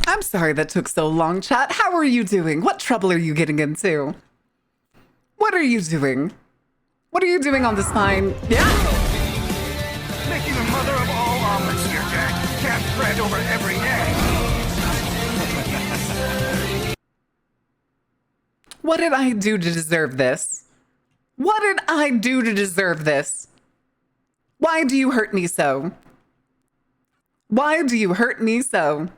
I'm sorry that took so long, chat. How are you doing? What trouble are you getting into? What are you doing? What are you doing on this fine? Yeah? Making the mother of all omelets here, Jack. Cast bread over every egg. What did I do to deserve this? What did I do to deserve this? Why do you hurt me so? Why do you hurt me so?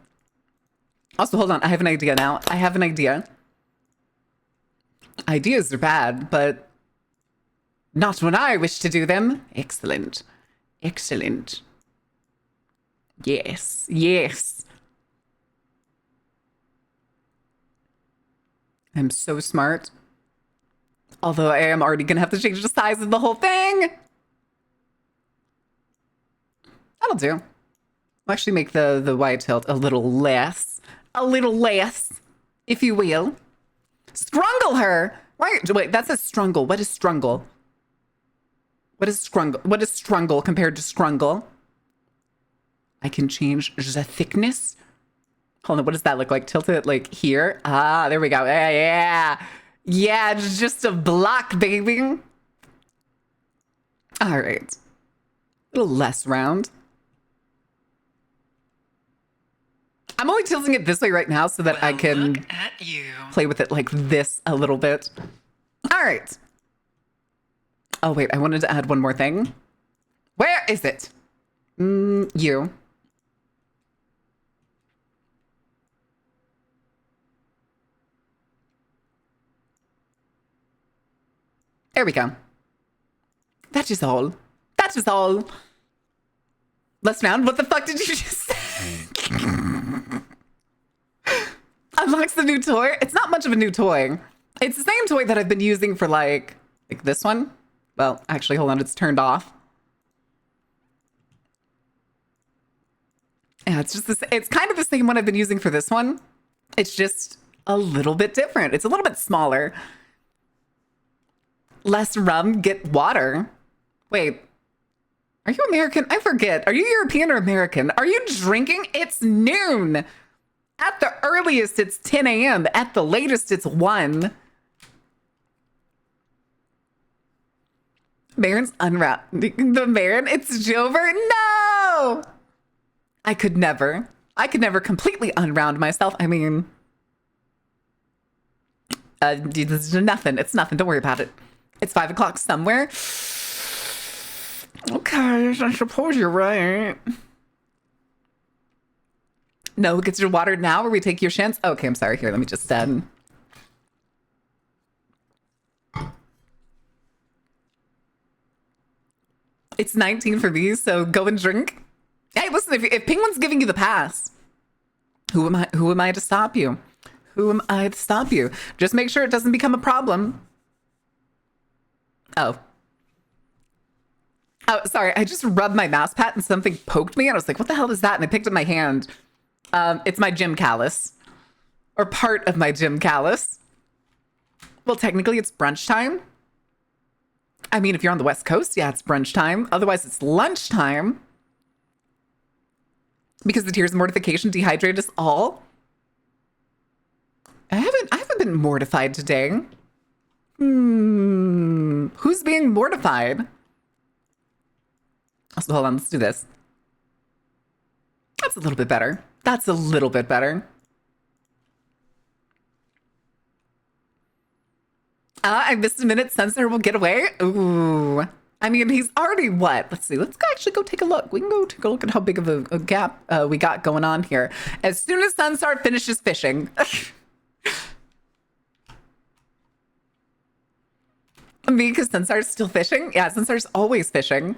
Also, hold on. I have an idea now. I have an idea. Ideas are bad, but not when I wish to do them. Excellent. Excellent. Yes. Yes. I'm so smart. Although I am already going to have to change the size of the whole thing. That'll do. I'll actually make the wide tilt a little less, if you will. Strungle her. Wait, that's a strungle. What is strungle? What is strungle? What is strungle compared to scrungle? I can change the thickness. Hold on, what does that look like? Tilt it like here. Ah, there we go. Yeah, yeah. Yeah, it's just a block, baby. All right. A little less round. I'm only tilting it this way right now so that I can look at you. Play with it like this a little bit. All right. Oh, wait, I wanted to add one more thing. Where is it? You. There we go. That is all. That is all. Less round. What the fuck did you just say? Unlocks the new toy. It's not much of a new toy. It's the same toy that I've been using for like this one. Well, actually, hold on. It's turned off. Yeah, it's just this. It's kind of the same one I've been using for this one. It's just a little bit different. It's a little bit smaller. Less rum, get water. Wait, are you American? I forget. Are you European or American? Are you drinking? It's noon. At the earliest, it's 10 a.m. At the latest, it's 1. Marin's unwrapped. The Marin, it's Jover. No! I could never completely unround myself. I mean, it's nothing. It's nothing. Don't worry about it. It's 5 o'clock somewhere. Okay, I suppose you're right. No, gets your water now or we take your chance? Okay, I'm sorry. Here, let me just It's 19 for me, so go and drink. Hey, listen, if Penguin's giving you the pass, who am I to stop you? Who am I to stop you? Just make sure it doesn't become a problem. Oh, sorry. I just rubbed my mouse pad and something poked me and I was like, what the hell is that? And I picked up my hand. It's my gym callus, or part of my gym callus. Well, technically it's brunch time. I mean, if you're on the West Coast, yeah, it's brunch time. Otherwise it's lunchtime. Because the tears of mortification dehydrate us all. I haven't been mortified today. Who's being mortified? So hold on, let's do this. That's a little bit better. That's a little bit better. I missed a minute. Sensor will get away. Ooh. I mean, he's already what? Let's see. Let's actually go take a look. We can go take a look at how big of a gap we got going on here. As soon as Sunstar finishes fishing. Me, because Sunstar's still fishing? Yeah, Sunstar's always fishing.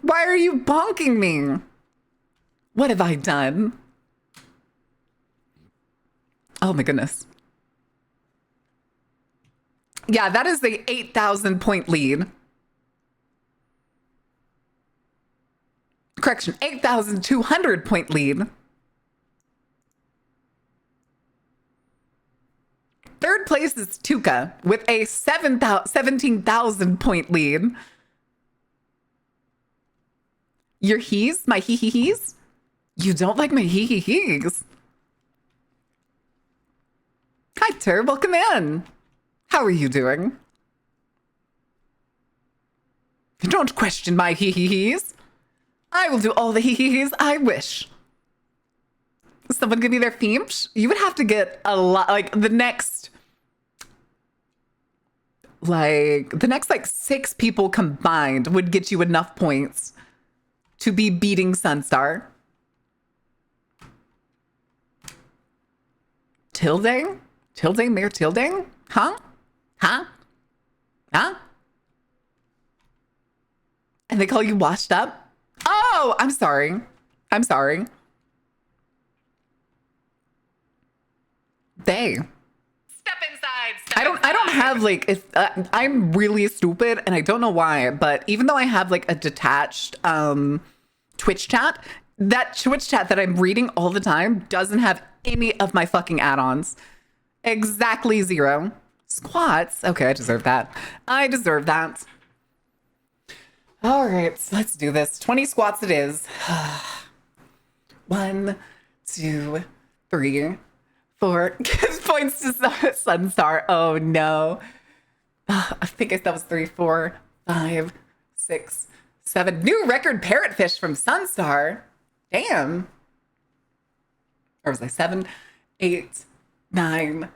Why are you bonking me? What have I done? Oh my goodness. Yeah, that is the 8,000 point lead. Correction, 8,200 point lead. Third place is Tuca with a 17,000 point lead. Your he's? My he-he-he's? You don't like my hee-hee-hees? Hi, Ter. Welcome in. How are you doing? Don't question my hee-hee-hees. I will do all the hee-hee-hees I wish. Someone give me their themes? You would have to get a lot, like the next like 6 people combined would get you enough points to be beating Sunstar. Tilde? Tilde, Mayor Tilde? Huh? Huh? Huh? And they call you washed up? Oh, I'm sorry. I'm sorry. They. Step inside. I don't have like, if I'm really stupid and I don't know why, but even though I have like a detached Twitch chat, that Twitch chat that I'm reading all the time doesn't have any of my fucking add-ons. Exactly 0. Squats. Okay, I deserve that. I deserve that. All right, so let's do this. 20 squats it is. 1, 2, 3, 4. Gives points to Sunstar. Oh no. I think that was 3, 4, 5, 6, 7. New record parrotfish from Sunstar. Damn. Or was I 7, 8, 9,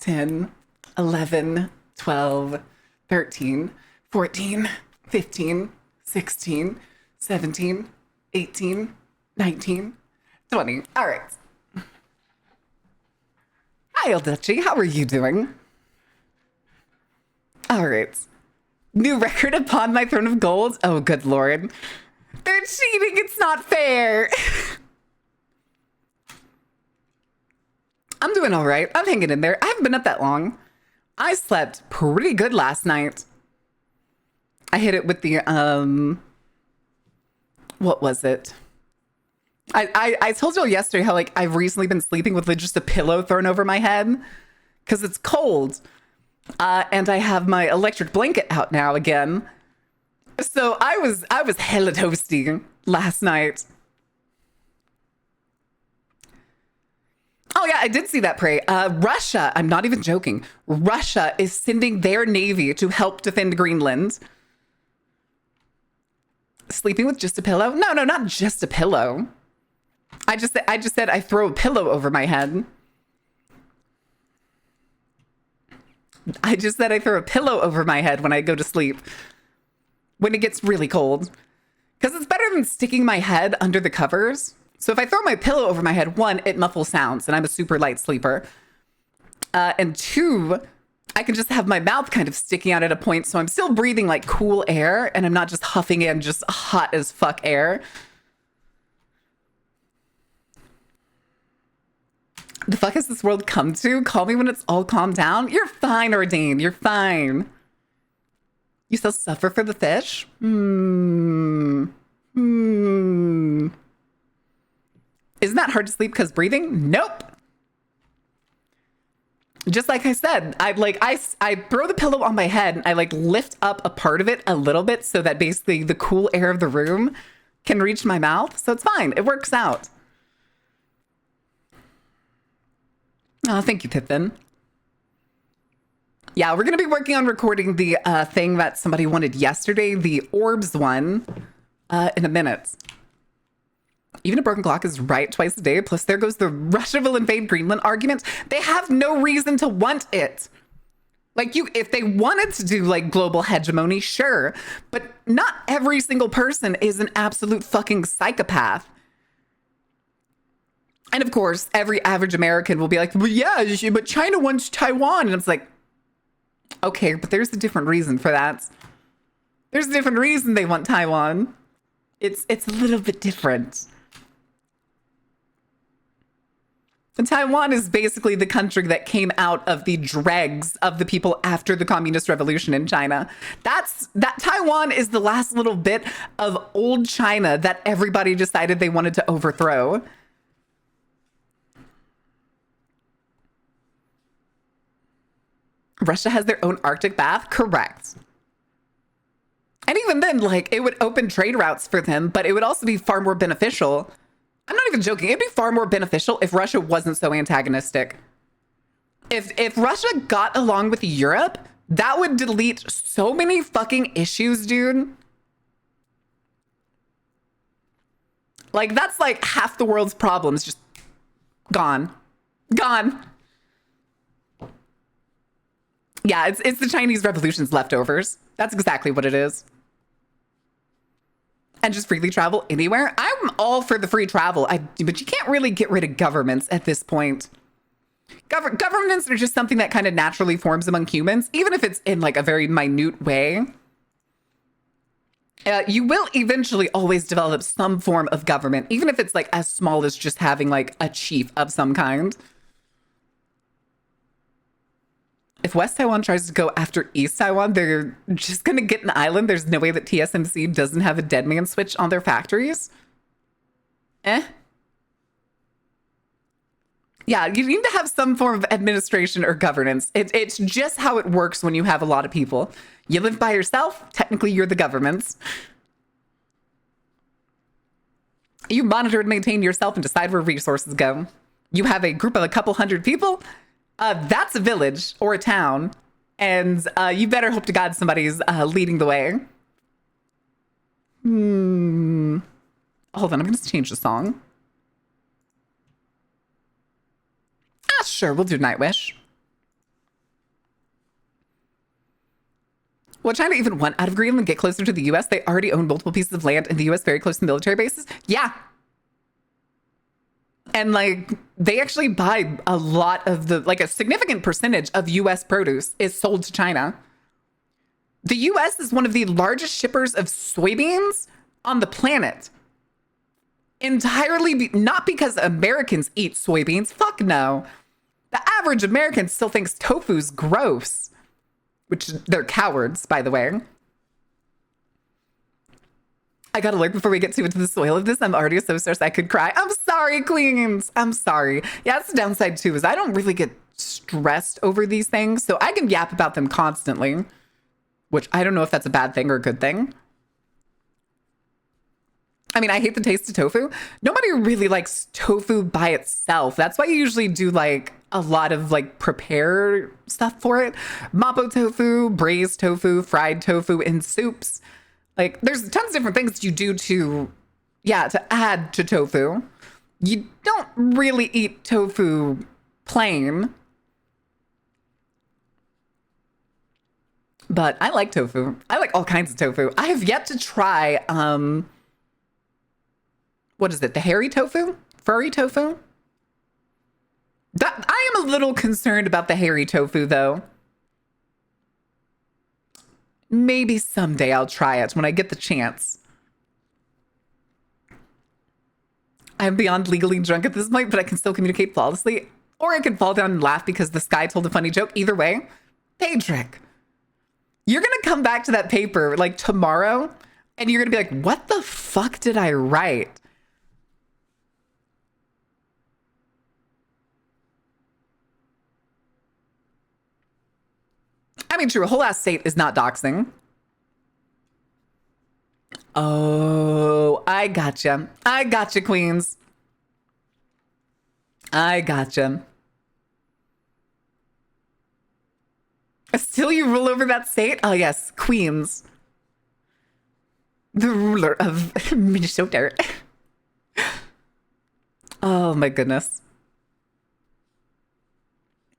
10, 11, 12, 13, 14, 15, 16, 17, 18, 19, 20. All right. Hi, El Dutchie. How are you doing? All right. New record upon my throne of gold. Oh, good Lord. They're cheating. It's not fair. I'm doing all right. I'm hanging in there. I haven't been up that long. I slept pretty good last night. I hit it with the, what was it? I told you all yesterday how like I've recently been sleeping with like, just a pillow thrown over my head because it's cold. And I have my electric blanket out now again. So I was hella toasty last night. Oh yeah, I did see that prey. Russia, I'm not even joking. Russia is sending their navy to help defend Greenland. Sleeping with just a pillow? No, not just a pillow. I just said I throw a pillow over my head. I just said I throw a pillow over my head when I go to sleep. When it gets really cold. Because it's better than sticking my head under the covers. So if I throw my pillow over my head, 1, it muffles sounds, and I'm a super light sleeper. And 2, I can just have my mouth kind of sticking out at a point, so I'm still breathing like cool air, and I'm not just huffing in just hot as fuck air. The fuck has this world come to? Call me when it's all calmed down. You're fine, Ordain. You're fine. You still suffer for the fish? Isn't that hard to sleep because breathing? Nope. Just like I said, I throw the pillow on my head and I like lift up a part of it a little bit so that basically the cool air of the room can reach my mouth. So it's fine. It works out. Oh, thank you, Pippin. Yeah, we're going to be working on recording the thing that somebody wanted yesterday, the orbs one, in a minute. Even a broken clock is right twice a day. Plus, there goes the Russia will invade Greenland argument. They have no reason to want it. Like, if they wanted to do, like, global hegemony, sure. But not every single person is an absolute fucking psychopath. And, of course, every average American will be like, well, yeah, but China wants Taiwan. And it's like, okay, but there's a different reason for that. There's a different reason they want Taiwan. It's a little bit different. And Taiwan is basically the country that came out of the dregs of the people after the communist revolution in China. That Taiwan is the last little bit of old China that everybody decided they wanted to overthrow. Russia has their own Arctic bath? Correct. And even then, like, it would open trade routes for them, but it would also be far more beneficial I'm not even joking. It'd be far more beneficial if Russia wasn't so antagonistic. If Russia got along with Europe, that would delete so many fucking issues, dude. Like, that's like half the world's problems just gone. Gone. Yeah, it's the Chinese Revolution's leftovers. That's exactly what it is. And just freely travel anywhere. I'm all for the free travel, but you can't really get rid of governments at this point. Governments are just something that kind of naturally forms among humans, even if it's in like a very minute way. You will eventually always develop some form of government, even if it's like as small as just having like a chief of some kind. If West Taiwan tries to go after East Taiwan, they're just going to get an island. There's no way that TSMC doesn't have a dead man switch on their factories. Yeah, you need to have some form of administration or governance. It's just how it works when you have a lot of people. You live by yourself, technically you're the governments. You monitor and maintain yourself and decide where resources go. You have a group of a couple hundred people, that's a village or a town, and you better hope to God somebody's leading the way. Hold on, I'm gonna change the song. Sure, we'll do Nightwish. Will China even want out of Greenland, get closer to the US? They already own multiple pieces of land in the US very close to military bases. Yeah. And like, they actually buy a lot of like a significant percentage of US produce is sold to China. The US is one of the largest shippers of soybeans on the planet. Entirely, not because Americans eat soybeans. Fuck no. The average American still thinks tofu's gross, which they're cowards, by the way. I gotta look before we get too into the soil of this. I'm already so stressed I could cry. I'm sorry, queens. I'm sorry. Yeah, that's the downside too, is I don't really get stressed over these things, so I can yap about them constantly, which I don't know if that's a bad thing or a good thing. I mean, I hate the taste of tofu. Nobody really likes tofu by itself. That's why you usually do like a lot of like prepare stuff for it. Mapo tofu, braised tofu, fried tofu in soups. Like there's tons of different things you do to add to tofu. You don't really eat tofu plain. But I like tofu. I like all kinds of tofu. I have yet to try what is it? The hairy tofu? Furry tofu? I am a little concerned about the hairy tofu, though. Maybe someday I'll try it when I get the chance. I'm beyond legally drunk at this point, but I can still communicate flawlessly. Or I can fall down and laugh because the sky told a funny joke. Either way, Patrick, you're going to come back to that paper like tomorrow, and you're going to be like, what the fuck did I write? I mean, true, a whole ass state is not doxing. Oh, I gotcha. I gotcha, queens. I gotcha. Still you rule over that state? Oh, yes, queens. The ruler of Minnesota. Oh, my goodness.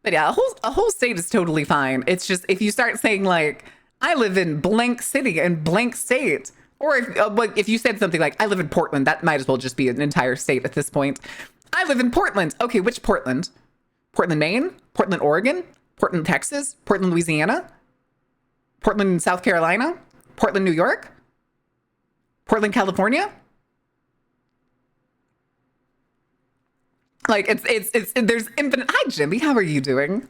But yeah, a whole state is totally fine. It's just if you start saying like, I live in blank city and blank state, or if you said something like, I live in Portland, that might as well just be an entire state at this point. I live in Portland. Okay, which Portland? Portland, Maine? Portland, Oregon? Portland, Texas? Portland, Louisiana? Portland, South Carolina? Portland, New York? Portland, California? Like it's there's infinite. Hi, Jimmy. How are you doing?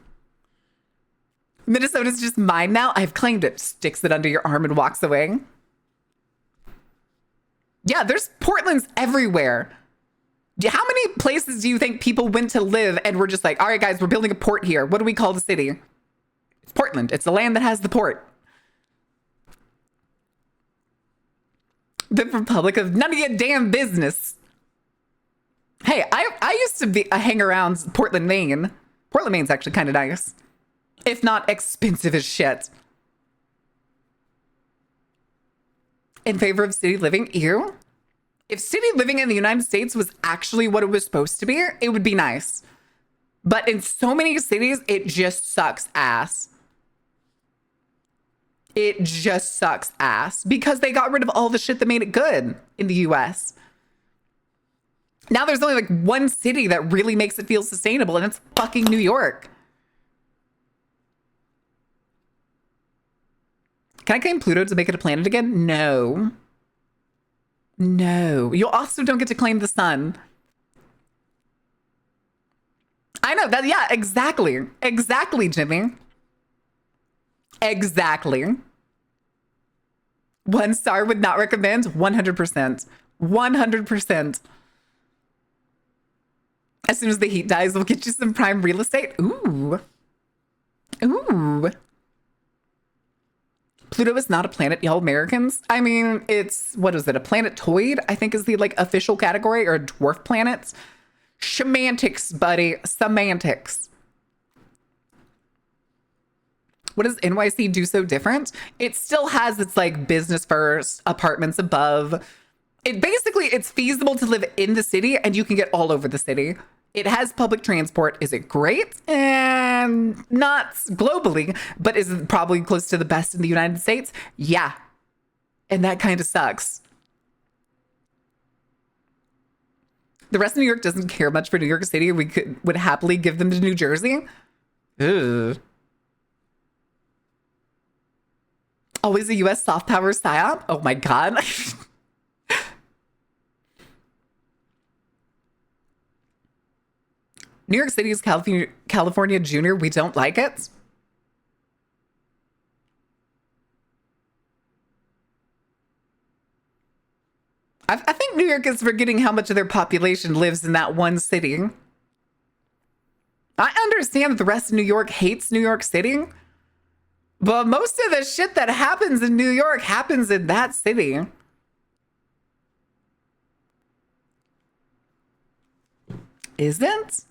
Minnesota's just mine now. I've claimed it. Sticks it under your arm and walks away. Yeah, there's Portlands everywhere. How many places do you think people went to live and were just like, all right, guys, we're building a port here. What do we call the city? It's Portland. It's the land that has the port. The Republic of none of your damn business. Hey, I used to hang around Portland, Maine. Portland, Maine's actually kind of nice, if not expensive as shit. In favor of city living? Ew. If city living in the United States was actually what it was supposed to be, it would be nice. But in so many cities, it just sucks ass. It just sucks ass because they got rid of all the shit that made it good in the US. Now there's only like one city that really makes it feel sustainable, and it's fucking New York. Can I claim Pluto to make it a planet again? No. No. You also don't get to claim the sun. I know that. Yeah, exactly. Exactly, Jimmy. Exactly. 1 star would not recommend. 100%. 100%. As soon as the heat dies, we'll get you some prime real estate. Ooh. Ooh. Pluto is not a planet, y'all Americans. I mean, it's, what is it? A planetoid, I think is the like official category, or a dwarf planet. Semantics, buddy. Semantics. What does NYC do so different? It still has its like business first, apartments above. It's feasible to live in the city and you can get all over the city. It has public transport. Is it great? And not globally, but is it probably close to the best in the United States? Yeah. And that kind of sucks. The rest of New York doesn't care much for New York City. Would happily give them to New Jersey. Ugh. Always a US soft power psyop? Oh my God. New York City is California Junior. We don't like it. I think New York is forgetting how much of their population lives in that one city. I understand that the rest of New York hates New York City, but most of the shit that happens in New York happens in that city. Isn't?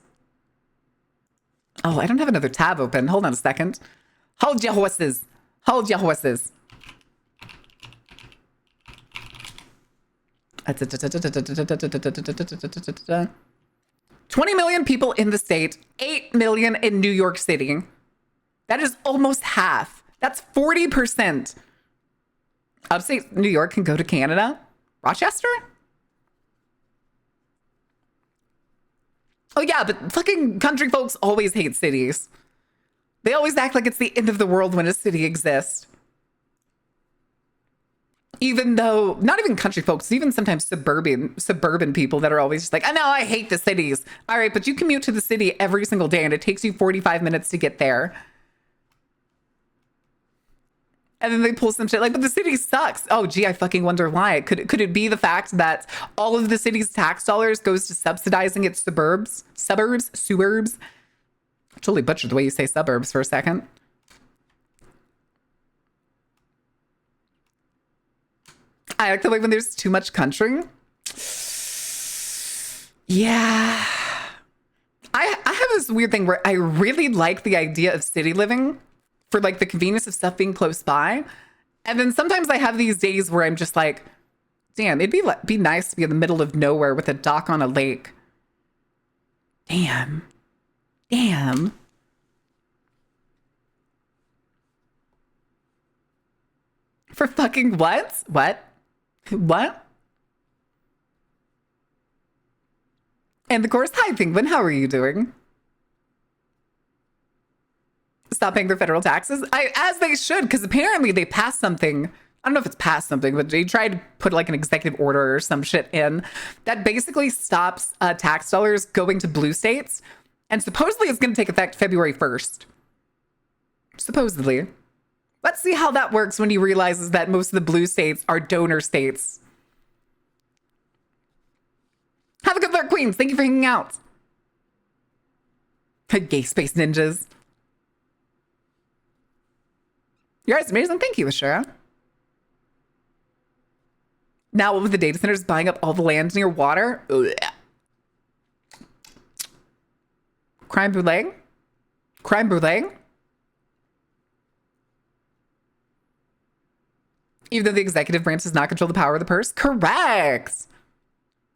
Oh, I don't have another tab open. Hold on a second. Hold your horses. Hold your horses. 20 million people in the state, 8 million in New York City. That is almost half. That's 40%. Upstate New York can go to Canada. Rochester? Oh yeah, but fucking country folks always hate cities. They always act like it's the end of the world when a city exists. Even though, not even country folks, even sometimes suburban people that are always just like, I know, I hate the cities. All right, but you commute to the city every single day and it takes you 45 minutes to get there. And then they pull some shit like, but the city sucks. Oh, gee, I fucking wonder why. Could it be the fact that all of the city's tax dollars goes to subsidizing its suburbs? I totally butchered the way you say suburbs for a second. I like the way when there's too much country. Yeah. I have this weird thing where I really like the idea of city living for like the convenience of stuff being close by. And then sometimes I have these days where I'm just like, damn, it'd be nice to be in the middle of nowhere with a dock on a lake. Damn. Damn. For fucking what? What? What? And of course, hi Penguin, how are you doing? Stop paying their federal taxes? As they should, because apparently they passed something. I don't know if it's passed something, but they tried to put like an executive order or some shit in that basically stops tax dollars going to blue states. And supposedly it's going to take effect February 1st. Supposedly. Let's see how that works when he realizes that most of the blue states are donor states. Have a good luck, Queens. Thank you for hanging out. Gay space ninjas. You're amazing. Thank you, Ashura. Now with the data centers buying up all the land near water. Ugh. Crime brulee? Crime brulee? Even though the executive branch does not control the power of the purse? Correct.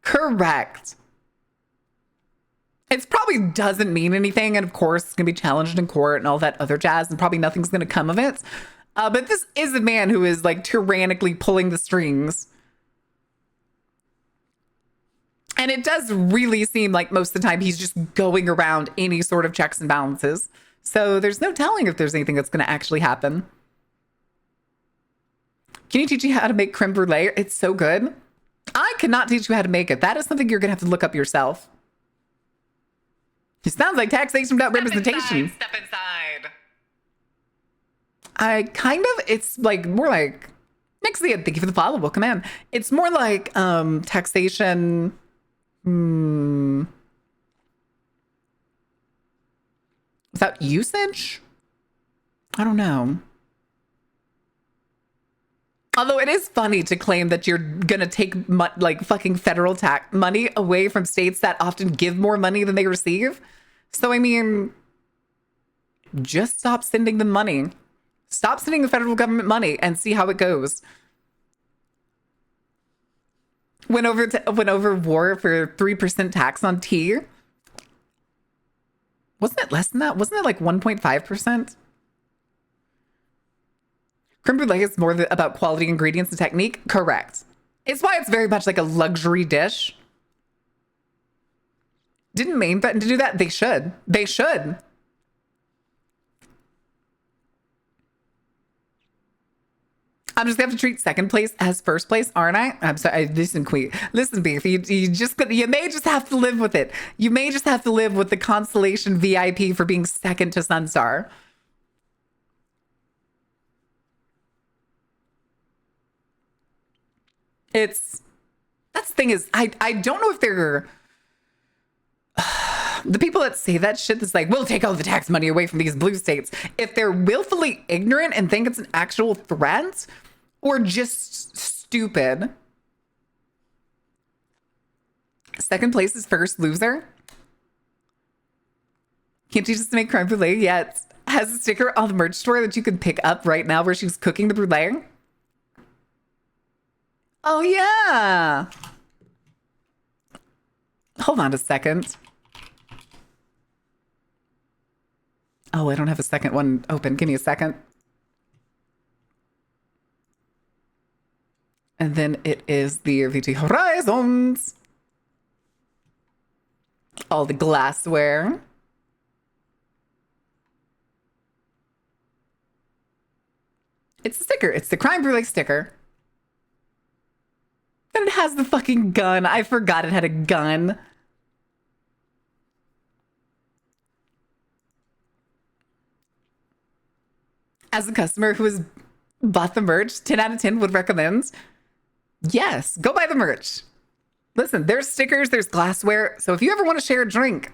Correct. It probably doesn't mean anything. And of course, it's going to be challenged in court and all that other jazz. And probably nothing's going to come of it. But this is a man who is like tyrannically pulling the strings. And it does really seem like most of the time he's just going around any sort of checks and balances. So there's no telling if there's anything that's going to actually happen. Can you teach me how to make creme brulee? It's so good. I cannot teach you how to make it. That is something you're going to have to look up yourself. It sounds like taxation without representation. Step inside. I kind of, it's like more like, Nixie, thank you for the follow. Welcome in. It's more like taxation. Without usage? I don't know. Although it is funny to claim that you're gonna take like fucking federal tax money away from states that often give more money than they receive. So I mean, just stop sending them money. Stop sending the federal government money and see how it goes. Went over war for 3% tax on tea. Wasn't it less than that? Wasn't it like 1.5%? Creme brulee is more about quality ingredients and technique. Correct. It's why it's very much like a luxury dish. Didn't Maine threaten to do that? They should. They should. I'm just gonna have to treat second place as first place, aren't I? I'm sorry. Listen, Queen. Listen, Beef. You may just have to live with it. You may just have to live with the consolation VIP for being second to Sunstar. That's the thing is, I don't know if they're the people that say that shit that's like, we'll take all the tax money away from these blue states, if they're willfully ignorant and think it's an actual threat or just stupid. Second place is first loser. Can't you just make creme brulee? Yeah, it has a sticker on the merch store that you can pick up right now where she's cooking the brulee. Oh, yeah. Hold on a second. Oh, I don't have a second one open. Give me a second. And then it is the VT Horizons. All the glassware. It's a sticker. It's the crime brulee sticker. And it has the fucking gun. I forgot it had a gun. As a customer who has bought the merch, 10 out of 10 would recommend. Yes, go buy the merch. Listen, there's stickers, there's glassware. So if you ever want to share a drink,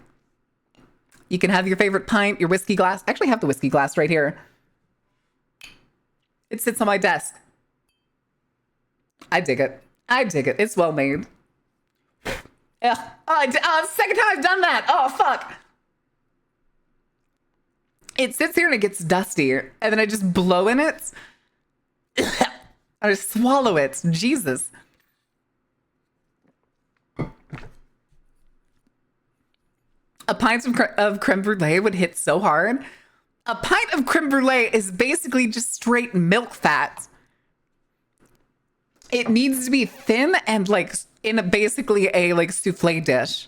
you can have your favorite pint, your whiskey glass. I actually have the whiskey glass right here. It sits on my desk. I dig it. I dig it. It's well made. Yeah. Second time I've done that. Oh, fuck. It sits here and it gets dusty. And then I just blow in it. I just swallow it. Jesus. A pint of creme brulee would hit so hard. A pint of creme brulee is basically just straight milk fat. It needs to be thin and like in basically a like souffle dish.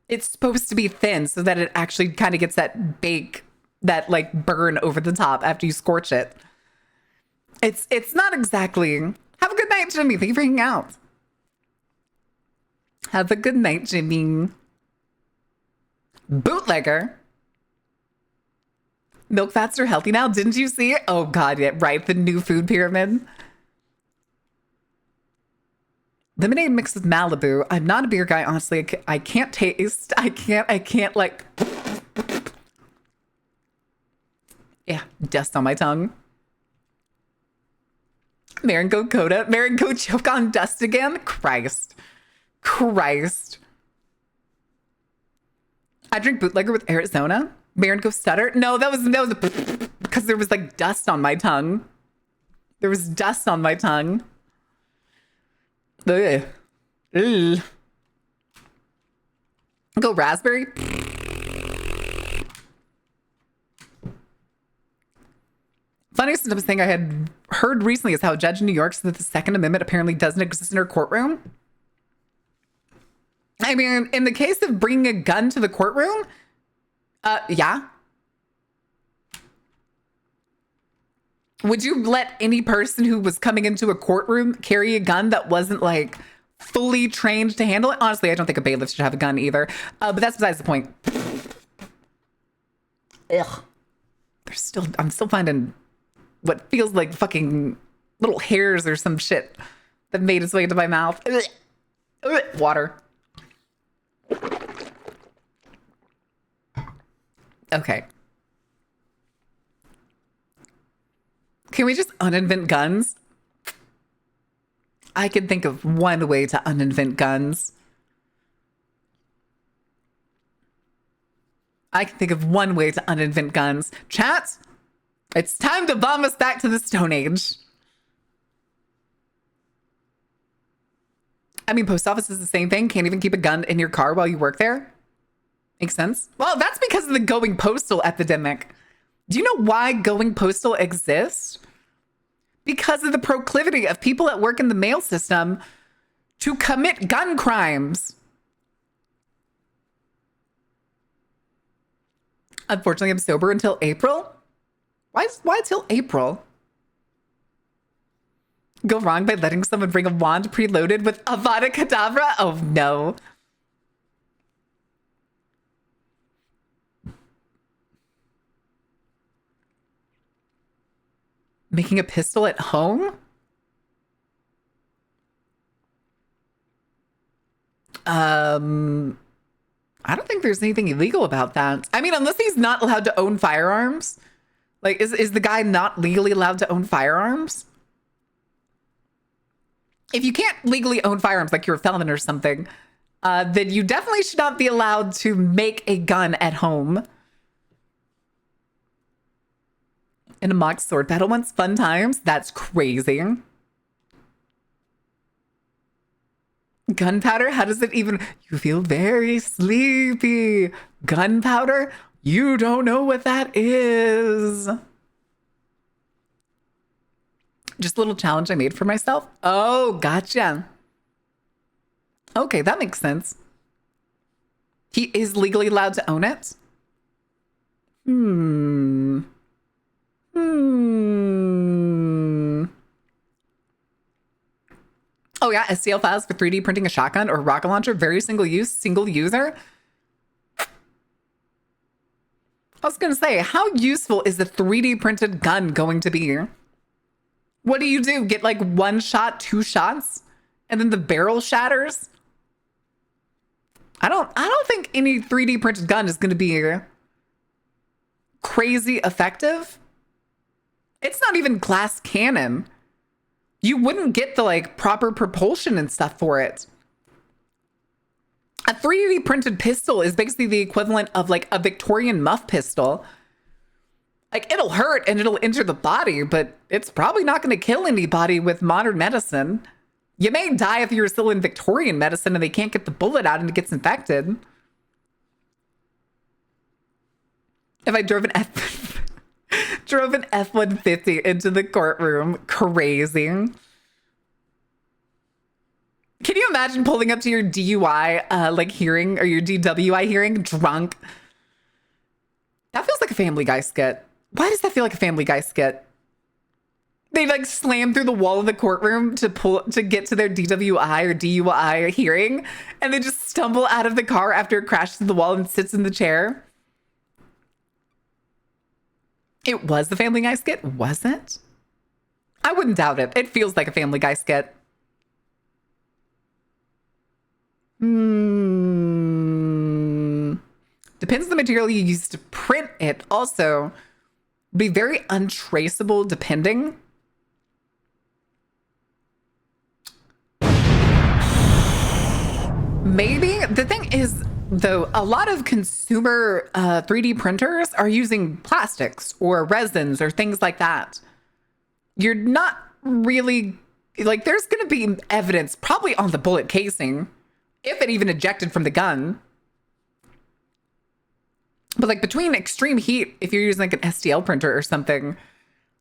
It's supposed to be thin so that it actually kind of gets that bake, that like burn over the top after you scorch it. It's not exactly. Have a good night, Jimmy. Thank you for hanging out. Have a good night, Jimmy. Bootlegger. Milk fats are healthy now. Didn't you see it? Oh God, yeah, right. The new food pyramid. Lemonade mixed with Malibu. I'm not a beer guy, honestly. I can't taste. I can't like. Yeah, dust on my tongue. Marengo Coda. Marengo choke on dust again. Christ. I drink bootlegger with Arizona. Baron go stutter. No, that was because there was like dust on my tongue. There was dust on my tongue. Ugh. Ugh. Go raspberry. Funniest thing I had heard recently is how a judge in New York said that the Second Amendment apparently doesn't exist in her courtroom. I mean, in the case of bringing a gun to the courtroom, yeah. Would you let any person who was coming into a courtroom carry a gun that wasn't like fully trained to handle it? Honestly, I don't think a bailiff should have a gun either. But that's besides the point. Ugh. I'm still finding what feels like fucking little hairs or some shit that made its way into my mouth. Ugh. Ugh. Water. Okay. Can we just uninvent guns? I can think of one way to uninvent guns. I can think of one way to uninvent guns. Chat, it's time to bomb us back to the Stone Age. I mean, post office is the same thing. Can't even keep a gun in your car while you work there. Makes sense. Well, that's because of the going postal epidemic. Do you know why going postal exists? Because of the proclivity of people that work in the mail system to commit gun crimes. Unfortunately, I'm sober until April. Why till April? Go wrong by letting someone bring a wand preloaded with Avada Kedavra? Oh no. Making a pistol at home? I don't think there's anything illegal about that. I mean, unless he's not allowed to own firearms. Like, is the guy not legally allowed to own firearms? If you can't legally own firearms, like you're a felon or something, then you definitely should not be allowed to make a gun at home. In a mock sword battle once, fun times. That's crazy. Gunpowder? How does it even... You feel very sleepy. Gunpowder? You don't know what that is. Just a little challenge I made for myself. Oh, gotcha. Okay, that makes sense. He is legally allowed to own it? Oh yeah, STL files for 3D printing a shotgun or rocket launcher. Very single use, single user. I was gonna say, how useful is the 3D printed gun going to be? What do you do? Get like one shot, two shots, and then the barrel shatters? I don't think any 3D printed gun is gonna be crazy effective. It's not even glass cannon. You wouldn't get the like proper propulsion and stuff for it. A 3D printed pistol is basically the equivalent of like a Victorian muff pistol. Like it'll hurt and it'll enter the body, but it's probably not going to kill anybody with modern medicine. You may die if you're still in Victorian medicine and they can't get the bullet out and it gets infected. If I drove an F-150 into the courtroom, crazy. Can you imagine pulling up to your DUI like hearing or your DWI hearing drunk? That feels like a Family Guy skit. Why does that feel like a Family Guy skit? They like slam through the wall of the courtroom to get to their DWI or DUI hearing, and they just stumble out of the car after it crashes through the wall and sits in the chair. It was the Family Guy skit, was it? I wouldn't doubt it. It feels like a Family Guy skit. Depends on the material you use to print it. Also, be very untraceable depending. Maybe. The thing is, Though a lot of consumer 3D printers are using plastics or resins or things like that. You're not really, like, there's going to be evidence probably on the bullet casing, if it even ejected from the gun. But like between extreme heat, if you're using like an STL printer or something,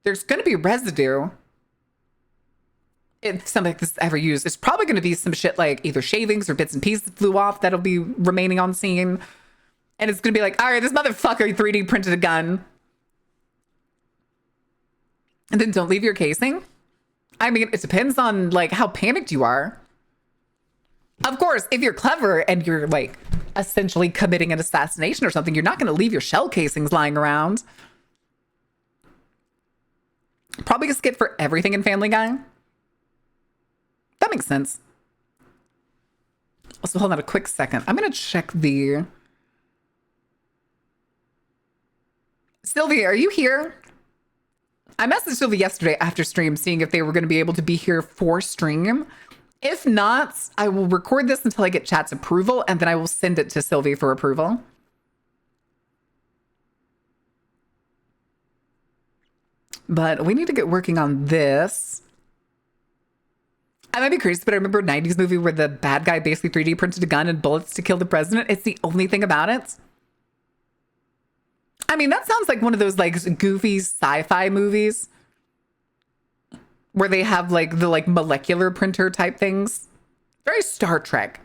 there's going to be residue. If something like this is ever used, it's probably going to be some shit like either shavings or bits and pieces that flew off that'll be remaining on scene. And it's going to be like, all right, this motherfucker 3D printed a gun. And then don't leave your casing. I mean, it depends on like how panicked you are. Of course, if you're clever and you're like essentially committing an assassination or something, you're not going to leave your shell casings lying around. Probably a skit for everything in Family Guy. That makes sense. So hold on a quick second. I'm going to check the... Sylvia, are you here? I messaged Sylvia yesterday after stream, seeing if they were going to be able to be here for stream. If not, I will record this until I get chat's approval, and then I will send it to Sylvia for approval. But we need to get working on this. I might be crazy, but I remember a 90s movie where the bad guy basically 3D printed a gun and bullets to kill the president. It's the only thing about it. I mean, that sounds like one of those like goofy sci-fi movies where they have like the like molecular printer type things. Very Star Trek.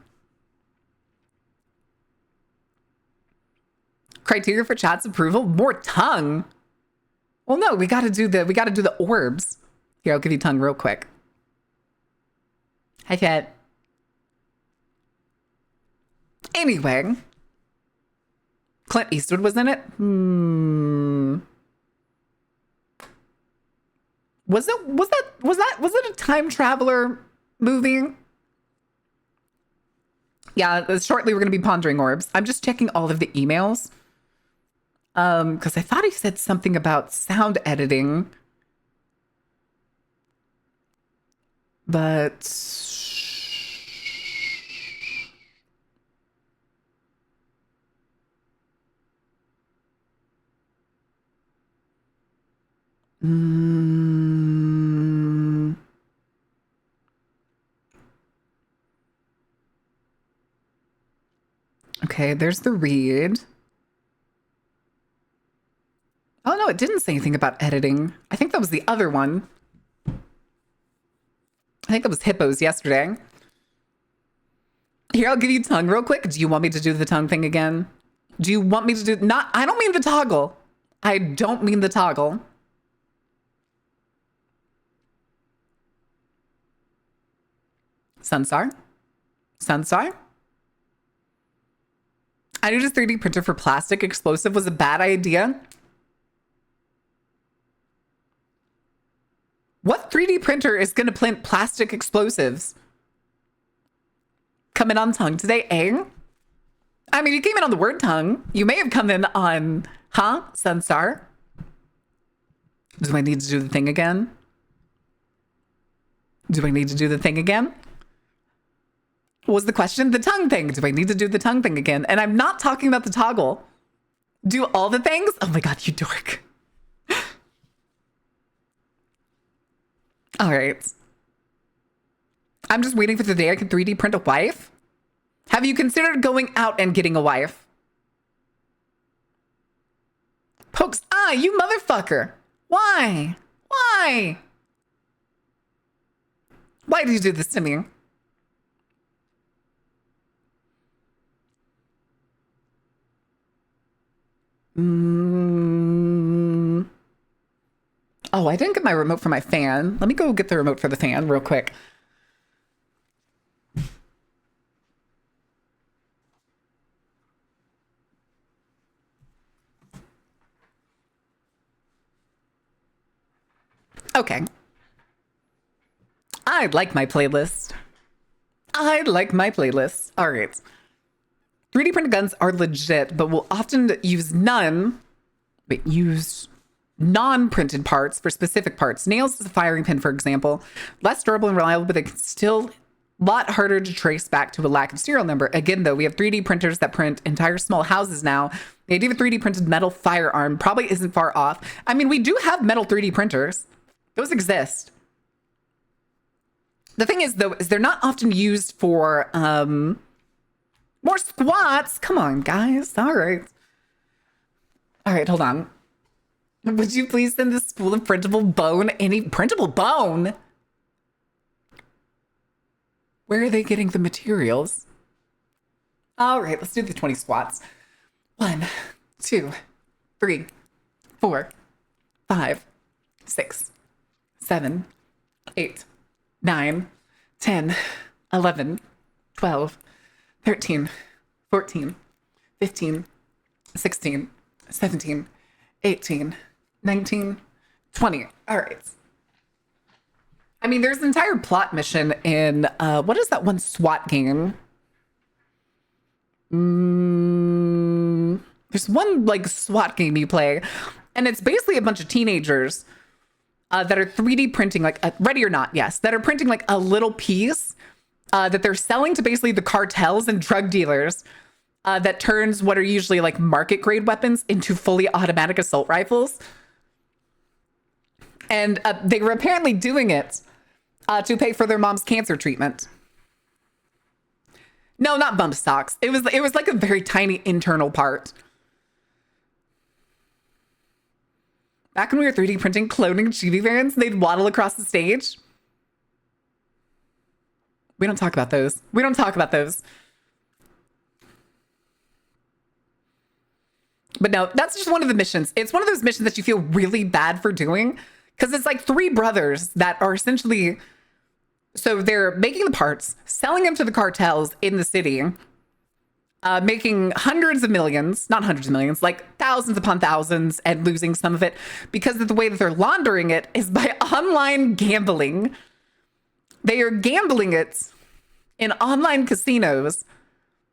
Criteria for chat's approval? More tongue. Well, no, we gotta do the orbs. Here, I'll give you tongue real quick. Hi, chat. Anyway, Clint Eastwood was in it. Was it a time traveler movie? Yeah, shortly we're going to be pondering orbs. I'm just checking all of the emails. Because I thought he said something about sound editing. But okay, there's the read. Oh no, it didn't say anything about editing. I think that was the other one. I think that was Hippos yesterday. Here, I'll give you tongue real quick. Do you want me to do the tongue thing again? Do you want me to do... I don't mean the toggle. I don't mean the toggle. Sunstar? Sunstar? I knew this 3D printer for plastic explosive was a bad idea. What 3D printer is going to print plastic explosives? Coming on tongue today, eh? I mean, you came in on the word tongue. You may have come in on, huh, Sunstar? Do I need to do the thing again? Do I need to do the thing again? What was the question? The tongue thing. Do I need to do the tongue thing again? And I'm not talking about the toggle. Do all the things? Oh my God, you dork. All right. I'm just waiting for the day I can 3D print a wife. Have you considered going out and getting a wife? Pokes. Ah, you motherfucker. Why? Why? Why did you do this to me? Oh, I didn't get my remote for my fan. Let me go get the remote for the fan real quick. Okay. I like my playlist. I like my playlist. All right. 3D printed guns are legit, but will often use non-printed parts for specific parts. Nails as a firing pin, for example. Less durable and reliable, but they can still Lot harder to trace back to a lack of serial number. Again, though, we have 3D printers that print entire small houses now. The idea of a 3D printed metal firearm probably isn't far off. I mean, we do have metal 3D printers. Those exist. The thing is, though, is they're not often used for more squats. Come on, guys. All right. All right, hold on. Would you please send this spool of printable bone? Any printable bone? Where are they getting the materials? All right, let's do the 20 squats. 1, 2, 3, 4, 5, 6, 7, 8, 9, 10, 11, 12, 13, 14, 15, 16, 17, 18, 19, 20. All right. I mean, there's an entire plot mission in, what is that one SWAT game? There's one, like, SWAT game you play, and it's basically a bunch of teenagers that are 3D printing, like, ready or not, yes, that are printing, like, a little piece that they're selling to basically the cartels and drug dealers that turns what are usually, like, market-grade weapons into fully automatic assault rifles. And they were apparently doing it to pay for their mom's cancer treatment. No, not bump stocks. It was like a very tiny internal part. Back when we were 3D printing cloning chibi variants, they'd waddle across the stage. We don't talk about those. We don't talk about those. But no, that's just one of the missions. It's one of those missions that you feel really bad for doing, because it's like 3 brothers that are essentially, so they're making the parts, selling them to the cartels in the city, making hundreds of millions, not hundreds of millions, like thousands upon thousands, and losing some of it because of the way that they're laundering it is by online gambling. They are gambling it in online casinos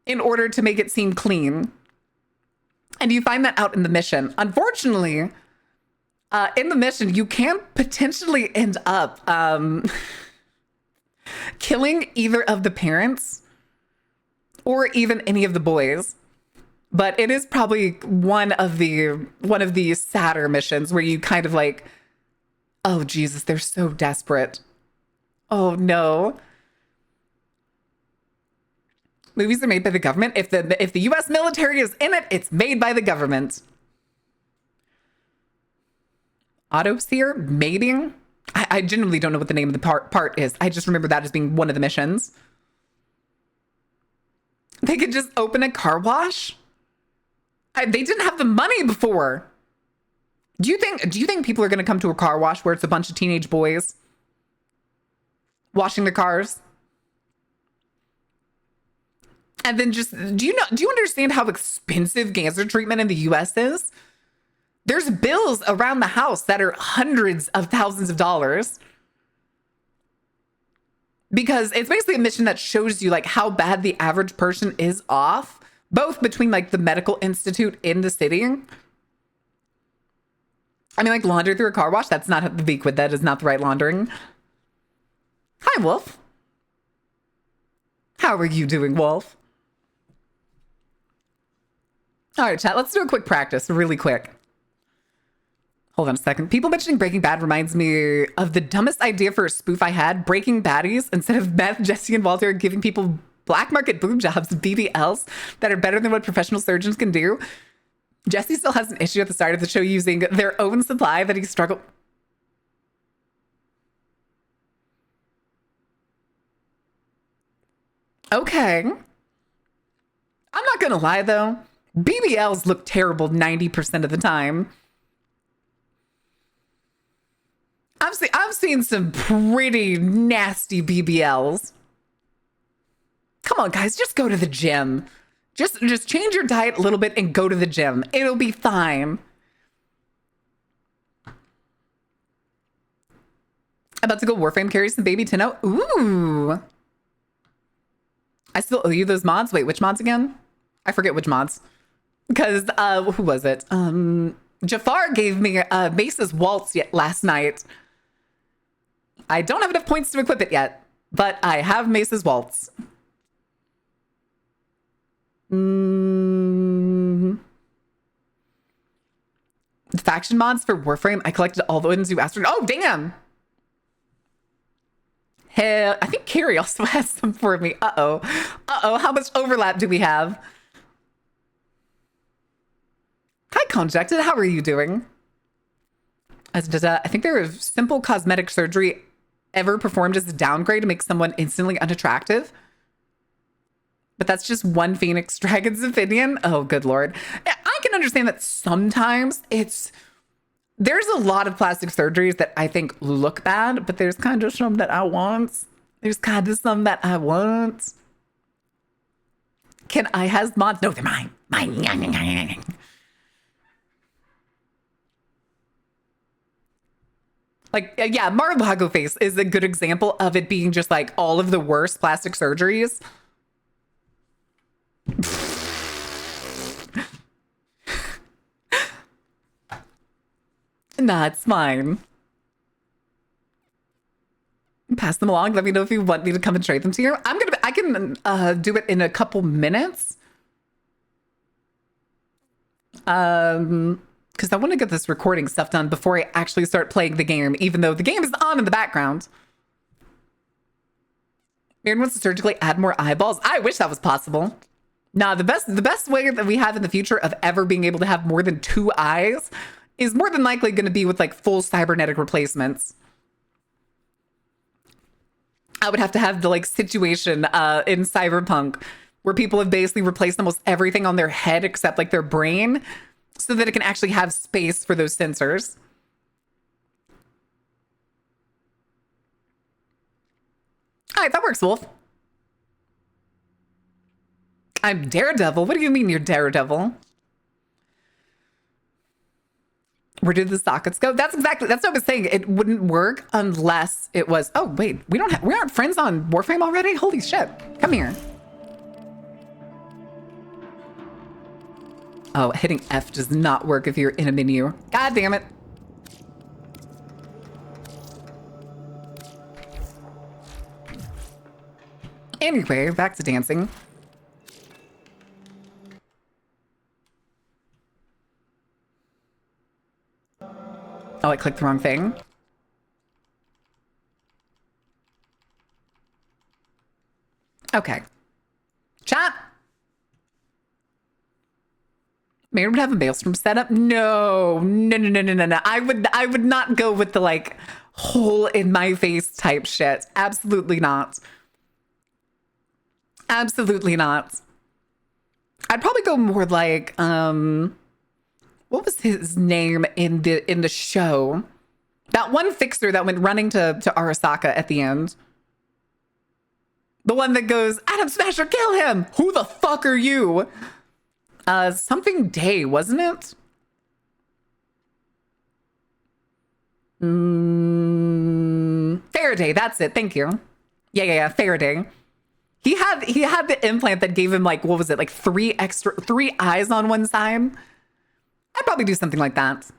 in order to make it seem clean. And you find that out in the mission. Unfortunately, in the mission, you can potentially end up killing either of the parents or even any of the boys. But it is probably one of the sadder missions where you kind of like, oh Jesus, they're so desperate. Oh no. Movies are made by the government. If the US military is in it, it's made by the government. Autosphere mating? I genuinely don't know what the name of the part is. I just remember that as being one of the missions. They could just open a car wash? They didn't have the money before. Do you think people are going to come to a car wash where it's a bunch of teenage boys washing their cars? And then just, do you understand how expensive cancer treatment in the US is? There's bills around the house that are hundreds of thousands of dollars. Because it's basically a mission that shows you like how bad the average person is off, both between like the medical institute in the city. I mean, like launder through a car wash, that's not the liquid. That is not the right laundering. Hi, Wolf. How are you doing, Wolf? All right, chat, let's do a quick practice really quick. Hold on a second. People mentioning Breaking Bad reminds me of the dumbest idea for a spoof I had. Breaking Baddies, instead of Beth, Jesse, and Walter giving people black market boob jobs, BBLs, that are better than what professional surgeons can do. Jesse still has an issue at the start of the show using their own supply that he struggled. Okay. I'm not gonna lie though. BBLs look terrible 90% of the time. I've seen some pretty nasty BBLs. Come on, guys, just go to the gym. Just change your diet a little bit and go to the gym. It'll be fine. About to go Warframe carry some baby Tenno. Ooh. I still owe you those mods. Wait, which mods again? I forget which mods. Because, who was it? Jafar gave me Mesa's Waltz last night. I don't have enough points to equip it yet. But I have Mace's Waltz. The faction mods for Warframe. I collected all the ones you asked for. Oh, damn. Hell, I think Carrie also has some for me. Uh-oh. Uh-oh, how much overlap do we have? Hi, Conjected. How are you doing? I think there is simple cosmetic surgery ever performed as a downgrade to make someone instantly unattractive. But that's just one Phoenix Dragon's opinion. Oh, good Lord. I can understand that sometimes there's a lot of plastic surgeries that I think look bad, but there's kind of some that I want. There's kind of some that I want. Can I has mods? No, they're mine. Mine. Like, yeah, Mar-a-Lago face is a good example of it being just like all of the worst plastic surgeries. Nah, it's fine. Pass them along. Let me know if you want me to come and trade them to you. I can do it in a couple minutes. Because I want to get this recording stuff done before I actually start playing the game, even though the game is on in the background. Miriam wants to surgically add more eyeballs. I wish that was possible. Nah, the best way that we have in the future of ever being able to have more than 2 eyes is more than likely going to be with like full cybernetic replacements. I would have to have the like situation in Cyberpunk where people have basically replaced almost everything on their head except like their brain so that it can actually have space for those sensors. All right, that works, Wolf. I'm Daredevil. What do you mean you're Daredevil? Where did the sockets go? That's what I was saying. It wouldn't work unless it was, oh wait, we aren't friends on Warframe already? Holy shit. Come here. Oh, hitting F does not work if you're in a menu. God damn it. Anyway, back to dancing. Oh, I clicked the wrong thing. Okay. Chat. Maybe would have a Maelstrom setup. No. I would not go with the like hole in my face type shit. Absolutely not. Absolutely not. I'd probably go more like what was his name in the show? That one fixer that went running to Arasaka at the end. The one that goes, Adam Smasher, kill him! Who the fuck are you? Something Day, wasn't it? Faraday, that's it. Thank you. Yeah, Faraday. He had the implant that gave him like, what was it? Like 3 eyes on one side. I'd probably do something like that.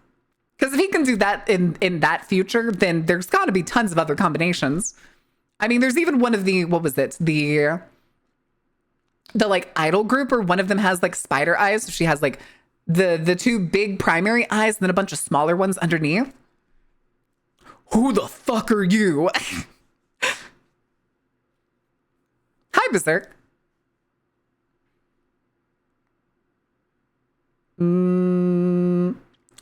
Because if he can do that in that future, then there's got to be tons of other combinations. I mean, there's even one of the, what was it? The like idol group, or one of them has like spider eyes. So she has like the 2 big primary eyes and then a bunch of smaller ones underneath. Who the fuck are you? Hi, Berserk.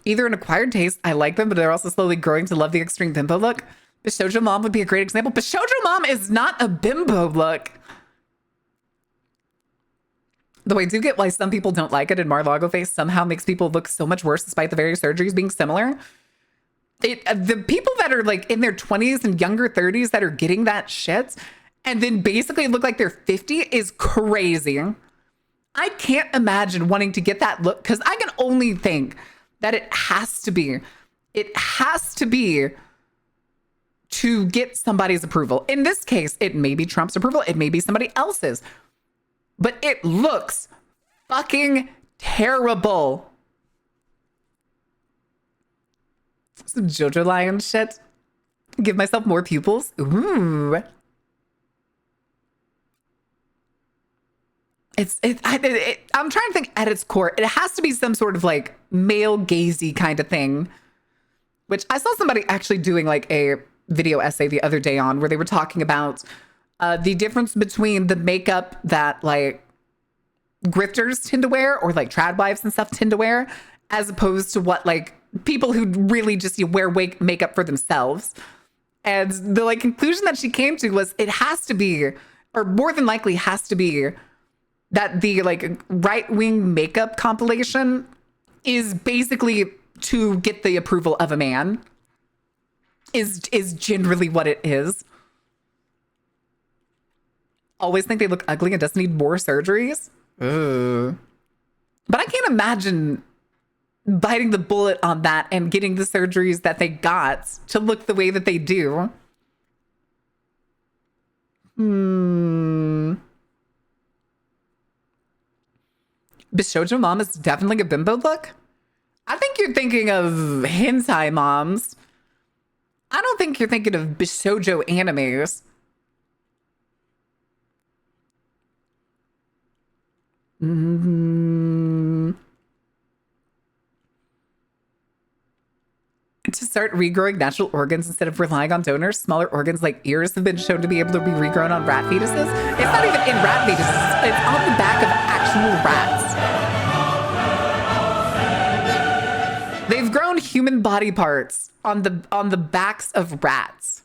Either an acquired taste, I like them, but they're also slowly growing to love the extreme bimbo look. Bishojo Mom would be a great example. Bishojo Mom is not a bimbo look. Though I do get why some people don't like it, and Mar-a-Lago face somehow makes people look so much worse despite the various surgeries being similar. The people that are like in their 20s and younger 30s that are getting that shit and then basically look like they're 50 is crazy. I can't imagine wanting to get that look, because I can only think that it has to be to get somebody's approval. In this case, it may be Trump's approval. It may be somebody else's. But it looks fucking terrible. Some Jojo Lion shit. Give myself more pupils. Ooh. I'm trying to think at its core, it has to be some sort of like male gazy kind of thing, which I saw somebody actually doing like a video essay the other day on where they were talking about the difference between the makeup that like grifters tend to wear or like trad wives and stuff tend to wear, as opposed to what like people who really just wear makeup for themselves. And the like conclusion that she came to was it has to be, or more than likely has to be, that the like right-wing makeup compilation is basically to get the approval of a man, is generally what it is. Always think they look ugly and just need more surgeries. Ugh. But I can't imagine biting the bullet on that and getting the surgeries that they got to look the way that they do. Bishojo mom is definitely a bimbo look. I think you're thinking of hentai moms. I don't think you're thinking of Bishojo animes. To start regrowing natural organs instead of relying on donors, smaller organs like ears have been shown to be able to be regrown on rat fetuses. It's not even in rat fetuses, it's on the back of actual rats. They've grown human body parts on the backs of rats.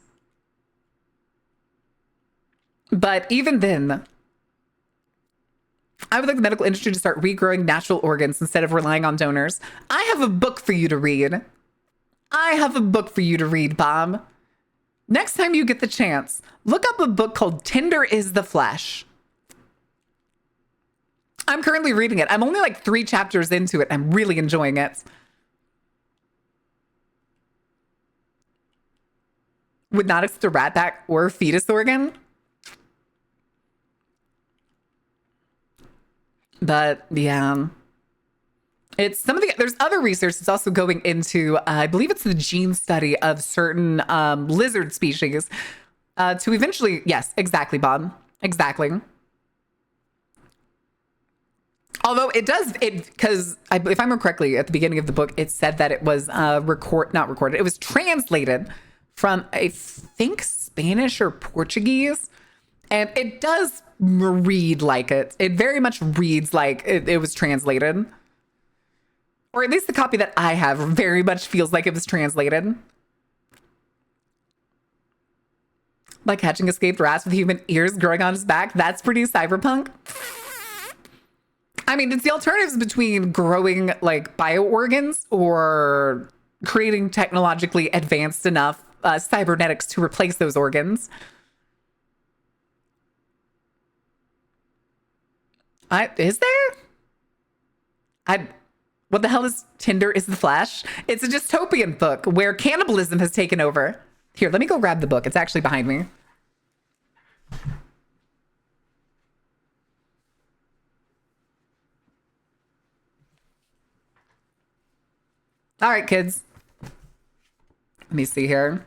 But even then, I would like the medical industry to start regrowing natural organs instead of relying on donors. I have a book for you to read. Bob. Next time you get the chance, look up a book called Tender is the Flesh. I'm currently reading it. I'm only like 3 chapters into it. I'm really enjoying it. Would not accept a rat back or fetus organ. But yeah, it's some of the, there's other research that's also going into, I believe it's the gene study of certain lizard species to eventually, yes, exactly, Bob, exactly. Although it does, because if I remember correctly, at the beginning of the book, it said that it was not recorded, it was translated from, I think, Spanish or Portuguese. And it does read like it. It very much reads like it was translated. Or at least the copy that I have very much feels like it was translated. Like catching escaped rats with human ears growing on his back. That's pretty cyberpunk. I mean, it's the alternatives between growing like bioorgans or creating technologically advanced enough cybernetics to replace those organs. Is there? What the hell is Tinder is the Flesh? It's a dystopian book where cannibalism has taken over. Here, let me go grab the book. It's actually behind me. All right, kids. Let me see here.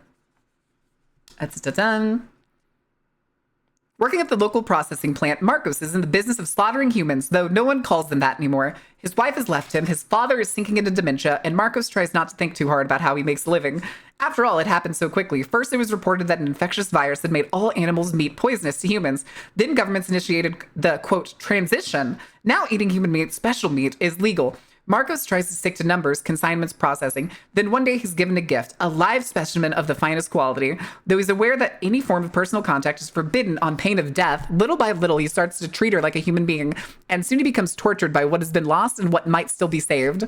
That's done. Working at the local processing plant, Marcos is in the business of slaughtering humans, though no one calls them that anymore. His wife has left him, his father is sinking into dementia, and Marcos tries not to think too hard about how he makes a living. After all, it happened so quickly. First, it was reported that an infectious virus had made all animals' meat poisonous to humans. Then governments initiated the, quote, transition. Now eating human meat, special meat, is legal. Marcos tries to stick to numbers, consignments, processing. Then one day he's given a gift, a live specimen of the finest quality. Though he's aware that any form of personal contact is forbidden on pain of death, little by little he starts to treat her like a human being, and soon he becomes tortured by what has been lost and what might still be saved.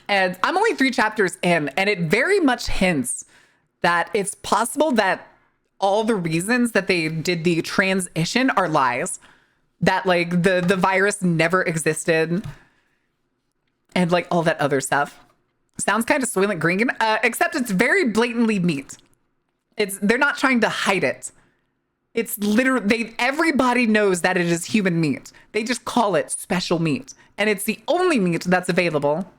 And I'm only 3 chapters in, and it very much hints that it's possible that all the reasons that they did the transition are lies. That like the virus never existed and like all that other stuff. Sounds kind of Soylent Green, except it's very blatantly meat. They're not trying to hide it. It's literally, everybody knows that it is human meat. They just call it special meat, and it's the only meat that's available.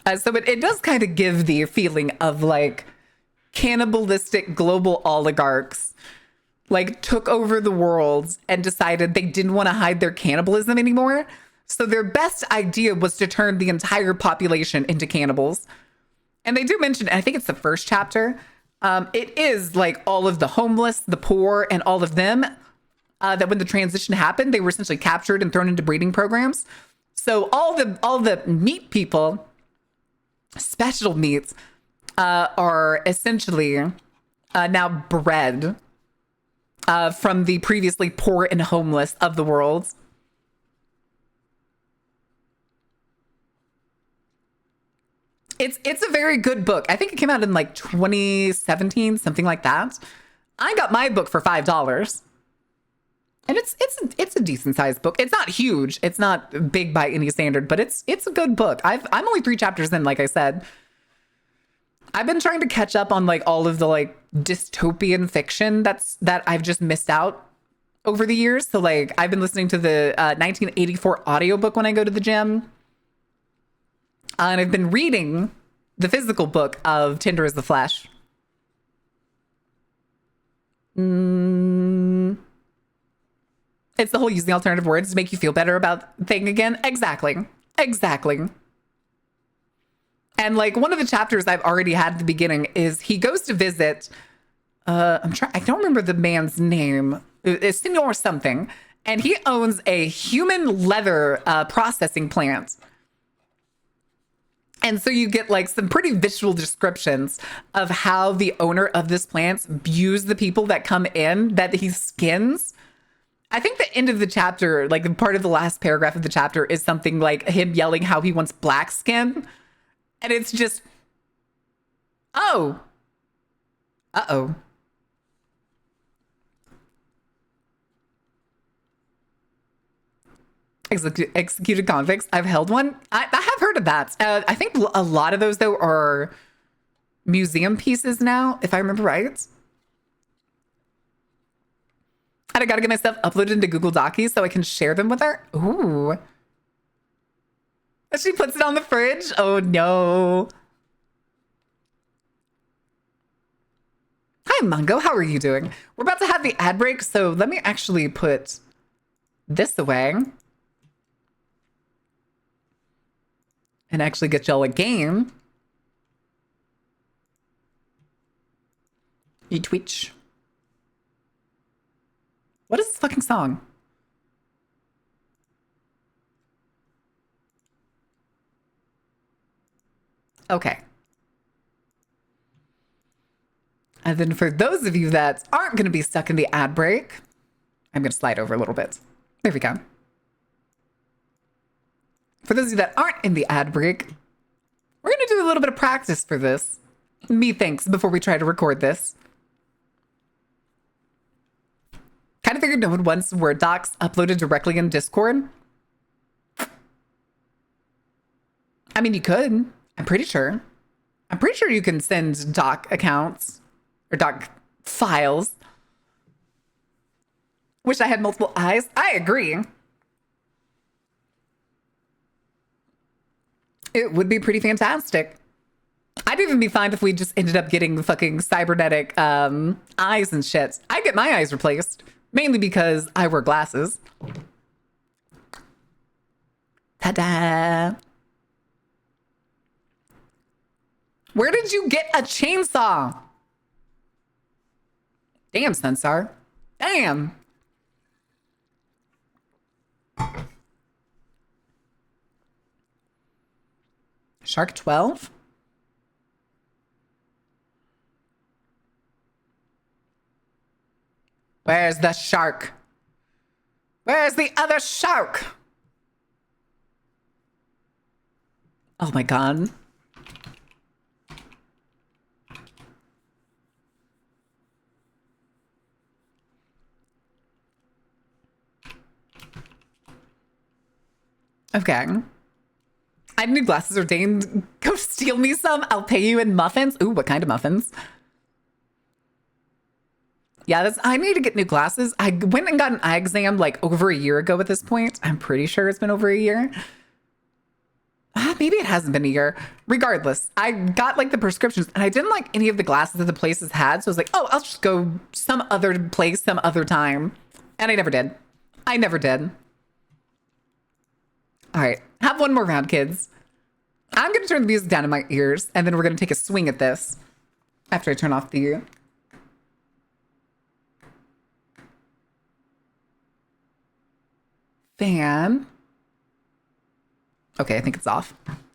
So it does kind of give the feeling of like cannibalistic global oligarchs like took over the world and decided they didn't want to hide their cannibalism anymore. So their best idea was to turn the entire population into cannibals. And they do mention, I think it's the first chapter, it is like all of the homeless, the poor, and all of them, that when the transition happened, they were essentially captured and thrown into breeding programs. So all the meat people, special meats, are essentially now bred from the previously poor and homeless of the world. It's a very good book. I think it came out in like 2017, something like that. I got my book for $5. And it's a decent sized book. It's not huge. It's not big by any standard, but it's a good book. I'm only 3 chapters in, like I said. I've been trying to catch up on like all of the like dystopian fiction that I've just missed out over the years. So like I've been listening to the 1984 audiobook when I go to the gym. And I've been reading the physical book of Tender as the Flesh. It's the whole using alternative words to make you feel better about thing again. Exactly. And like one of the chapters I've already had at the beginning is he goes to visit, I don't remember the man's name. It's Senor something. And he owns a human leather processing plant. And so you get like some pretty visual descriptions of how the owner of this plant views the people that come in that he skins. I think the end of the chapter, like part of the last paragraph of the chapter, is something like him yelling how he wants black skin. And it's just, oh. Uh-oh. Executed convicts. I've held one. I have heard of that. I think a lot of those, though, are museum pieces now, if I remember right. And I got to get my stuff uploaded into Google Docs so I can share them with her. Ooh. She puts it on the fridge. Oh, no. Hi, Mungo. How are you doing? We're about to have the ad break, so let me actually put this away. And actually get y'all a game. Twitch. What is this fucking song? Okay. And then for those of you that aren't going to be stuck in the ad break, I'm going to slide over a little bit. There we go. For those of you that aren't in the ad break, we're going to do a little bit of practice for this. Methinks before we try to record this. Kind of figured no one wants Word docs uploaded directly in Discord. I mean, you could. I'm pretty sure. I'm pretty sure you can send doc accounts or doc files. Wish I had multiple eyes. I agree. It would be pretty fantastic. I'd even be fine if we just ended up getting the fucking cybernetic eyes and shit. I'd get my eyes replaced. Mainly because I wear glasses. Ta-da! Where did you get a chainsaw? Damn, Sunstar. Damn. Shark 12? Where's the shark? Where's the other shark? Oh my god. Okay. I need glasses ordained. Go steal me some. I'll pay you in muffins. Ooh, what kind of muffins? Yeah, I need to get new glasses. I went and got an eye exam like over a year ago at this point. I'm pretty sure it's been over a year. Maybe it hasn't been a year. Regardless, I got like the prescriptions and I didn't like any of the glasses that the places had. So I was like, oh, I'll just go some other place, some other time. And I never did. I never did. All right. Have one more round, kids. I'm going to turn the music down in my ears and then we're going to take a swing at this after I turn off the fan. Okay, I think it's off.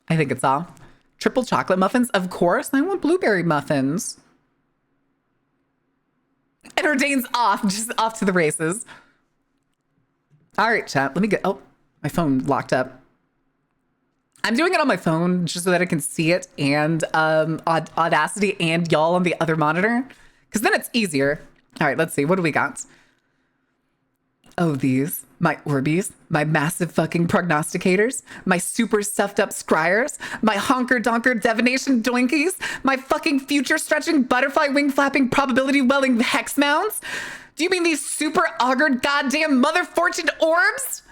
I think it's off. Triple chocolate muffins? Of course. I want blueberry muffins. And Ordain's off, just off to the races. All right, chat. Let me get... Oh, my phone locked up. I'm doing it on my phone just so that I can see it and Audacity and y'all on the other monitor. Because then it's easier. All right, let's see. What do we got? Oh, these, my Orbeez, my massive fucking prognosticators, my super stuffed up scryers, my honker donker divination doinkies, my fucking future stretching butterfly wing flapping probability welling hex mounds? Do you mean these super augured goddamn mother fortuned orbs?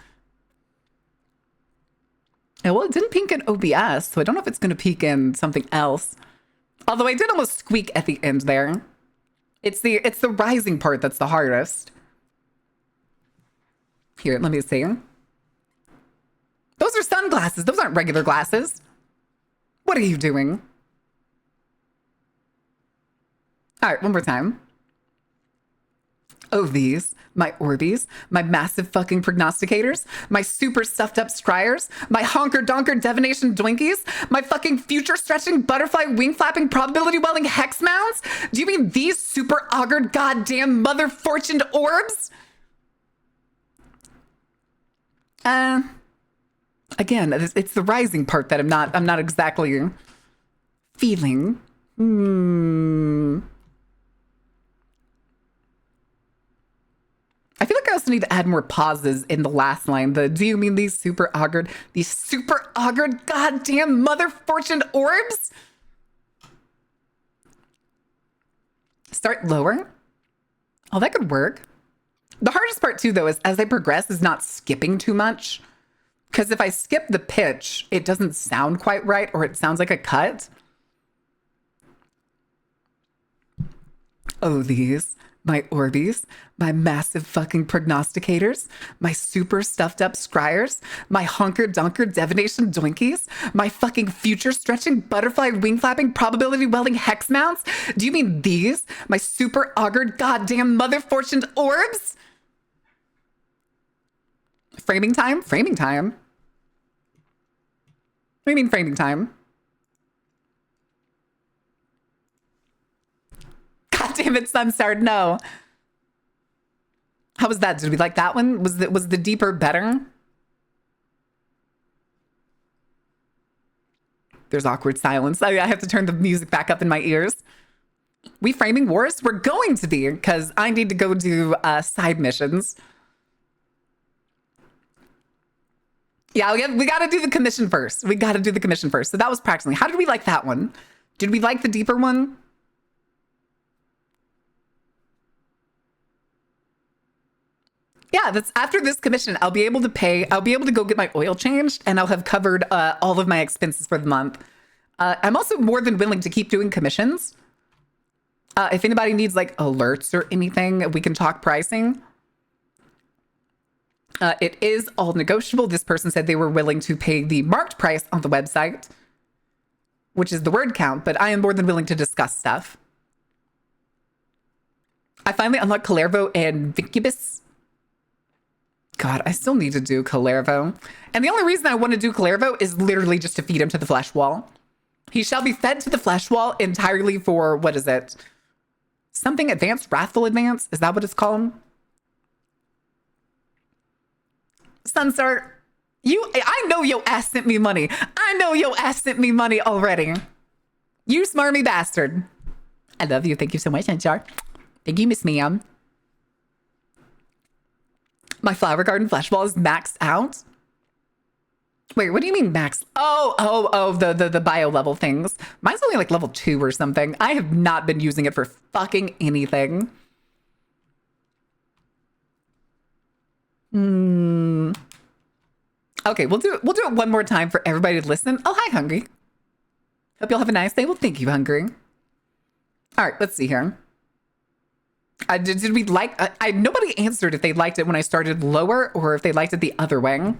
Oh, well, it didn't peak in OBS, so I don't know if it's going to peak in something else. Although I did almost squeak at the end there. It's the rising part that's the hardest. Here, let me see. Those are sunglasses. Those aren't regular glasses. What are you doing? All right, one more time. Oh, these, my Orbeez, my massive fucking prognosticators, my super stuffed up scryers, my honker donker divination doinkies, my fucking future stretching butterfly wing flapping probability welling hex mounds? Do you mean these super augured goddamn mother fortuned orbs? Again, it's the rising part that I'm not exactly feeling. I feel like I also need to add more pauses in the last line. Do you mean these super augured goddamn mother fortuned orbs? Start lower? Oh, that could work. The hardest part too, though, is as I progress is not skipping too much. Because if I skip the pitch, it doesn't sound quite right or it sounds like a cut. Oh, these, my Orbeez, my massive fucking prognosticators, my super stuffed up scryers, my honker donker divination doinkies, my fucking future stretching butterfly wing flapping probability welding hex mounts? Do you mean these, my super augured goddamn mother fortuned orbs? Framing time? Framing time? What do you mean framing time? God damn it, Sunstar, no. How was that? Did we like that one? Was the deeper better? There's awkward silence. I have to turn the music back up in my ears. We framing wars? We're going to be, because I need to go do side missions. Yeah, we got to do the commission first. We got to do the commission first. So that was practically. How did we like that one? Did we like the deeper one? Yeah, that's after this commission. I'll be able to go get my oil changed and I'll have covered all of my expenses for the month. I'm also more than willing to keep doing commissions. If anybody needs like alerts or anything, we can talk pricing. It is all negotiable. This person said they were willing to pay the marked price on the website, which is the word count, but I am more than willing to discuss stuff. I finally unlocked Calervo and Vicubus. God, I still need to do Calervo. And the only reason I want to do Calervo is literally just to feed him to the flesh wall. He shall be fed to the flesh wall entirely for, what is it? Something advanced? Wrathful advance? Is that what it's called? Sunstar, I know your ass sent me money. I know your ass sent me money already. You smarmy bastard. I love you. Thank you so much, Sunstar. Thank you, Miss Ma'am. My flower garden flesh wall is maxed out. Wait, what do you mean max? Oh, the bio level things. Mine's only like level 2 or something. I have not been using it for fucking anything. Okay, we'll do it one more time for everybody to listen. Oh, hi, Hungry. Hope you'll have a nice day. Well, thank you, Hungry. All right, let's see here. Did we like? Nobody answered if they liked it when I started lower or if they liked it the other way.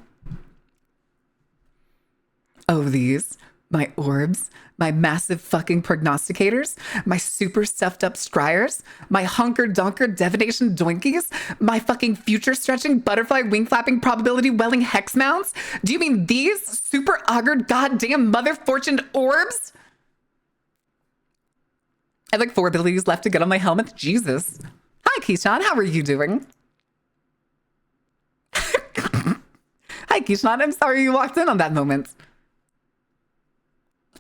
Oh, these, my orbs, my massive fucking prognosticators, my super stuffed up scryers, my hunker dunker divination doinkies, my fucking future stretching butterfly wing flapping probability welling hex mounts. Do you mean these super augured goddamn mother fortuned orbs? I have like 4 abilities left to get on my helmet. Jesus. Hi, Keyshawn. How are you doing? Hi, Keyshawn. I'm sorry you walked in on that moment.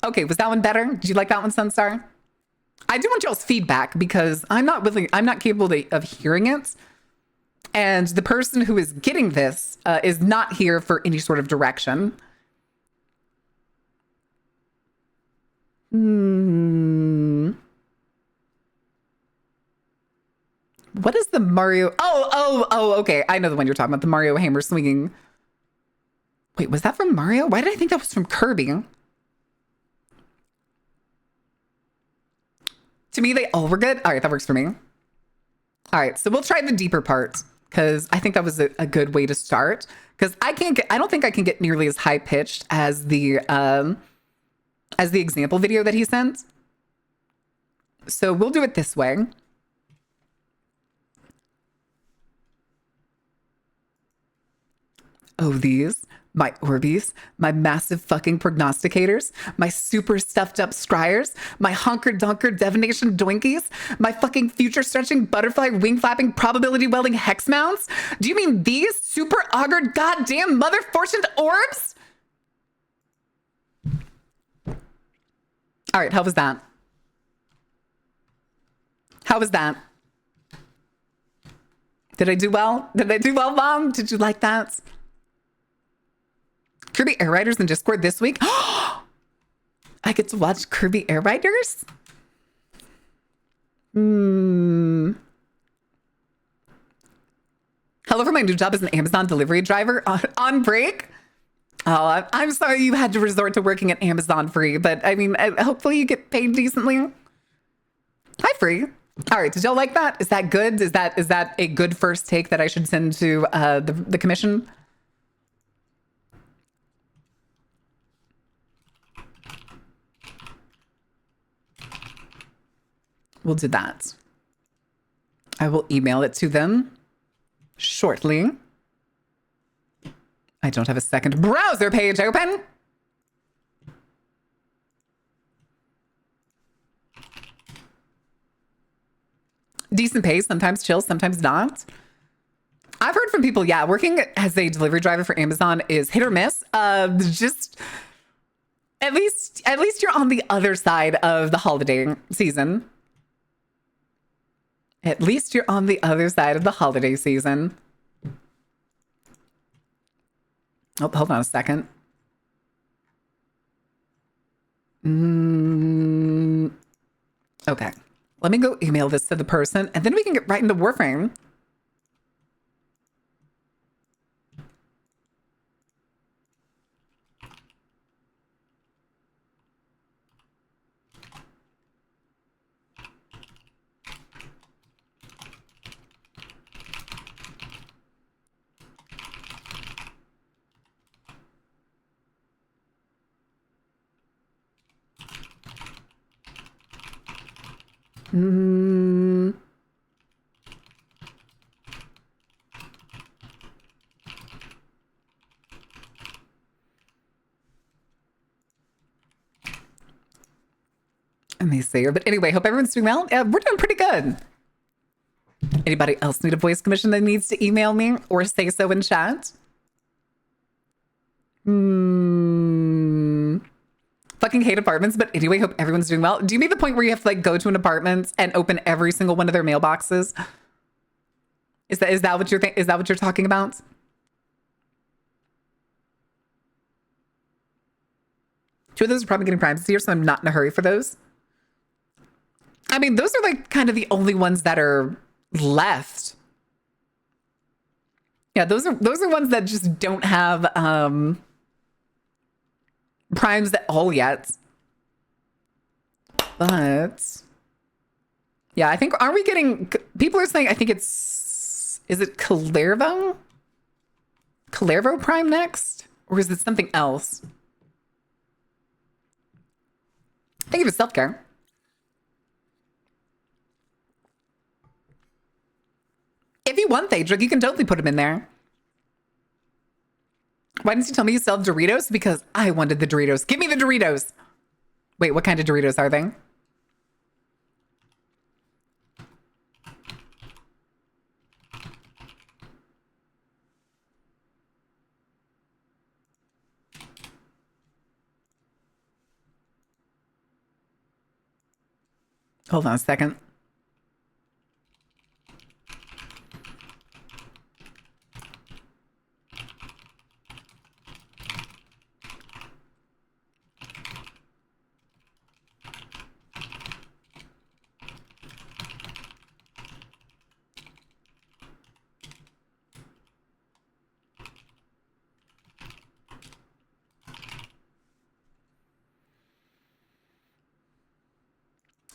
Okay, was that one better? Did you like that one, Sunstar? I do want y'all's feedback because I'm not capable of hearing it. And the person who is getting this is not here for any sort of direction. What is the Mario? Oh, okay. I know the one you're talking about. The Mario hammer swinging. Wait, was that from Mario? Why did I think that was from Kirby? To me, they all were good. All right, that works for me. All right, so we'll try the deeper part because I think that was a good way to start. Because I don't think I can get nearly as high pitched as the example video that he sent. So we'll do it this way. Oh, these, my Orbeez, my massive fucking prognosticators, my super stuffed up scryers, my hunker dunker divination doinkies, my fucking future stretching butterfly wing flapping probability welding hex mounts. Do you mean these super augured goddamn mother fortuned orbs? All right, how was that? How was that? Did I do well? Did I do well, Mom? Did you like that? Kirby Air Riders in Discord this week. I get to watch Kirby Air Riders? Hello for my new job as an Amazon delivery driver on break. Oh, I'm sorry you had to resort to working at Amazon Free, but I mean, hopefully you get paid decently. Hi, Free. All right, did y'all like that? Is that good? Is that a good first take that I should send to the commission? We'll do that. I will email it to them shortly. I don't have a second browser page open. Decent pay, sometimes chill, sometimes not. I've heard from people, yeah, working as a delivery driver for Amazon is hit or miss. Just at least you're on the other side of the holiday season. At least you're on the other side of the holiday season. Oh, hold on a second. Okay. Let me go email this to the person, and then we can get right into Warframe. Let me see here. But anyway, hope everyone's doing well. We're doing pretty good. Anybody else need a voice commission that needs to email me or say so in chat? Fucking hate apartments, but anyway, hope everyone's doing well. Do you mean the point where you have to like go to an apartment and open every single one of their mailboxes? Is that what you're talking about? Two of those are probably getting primes this year, so I'm not in a hurry for those. I mean, those are like kind of the only ones that are left. Yeah, those are ones that just don't have primes at all yet. But yeah, I think, aren't we getting, people are saying, I think it's, is it Calervo? Calervo Prime next? Or is it something else? I think it was self-care. If you want Thaedric, you can totally put him in there. Why didn't you tell me you sell Doritos? Because I wanted the Doritos. Give me the Doritos. Wait, what kind of Doritos are they? Hold on a second.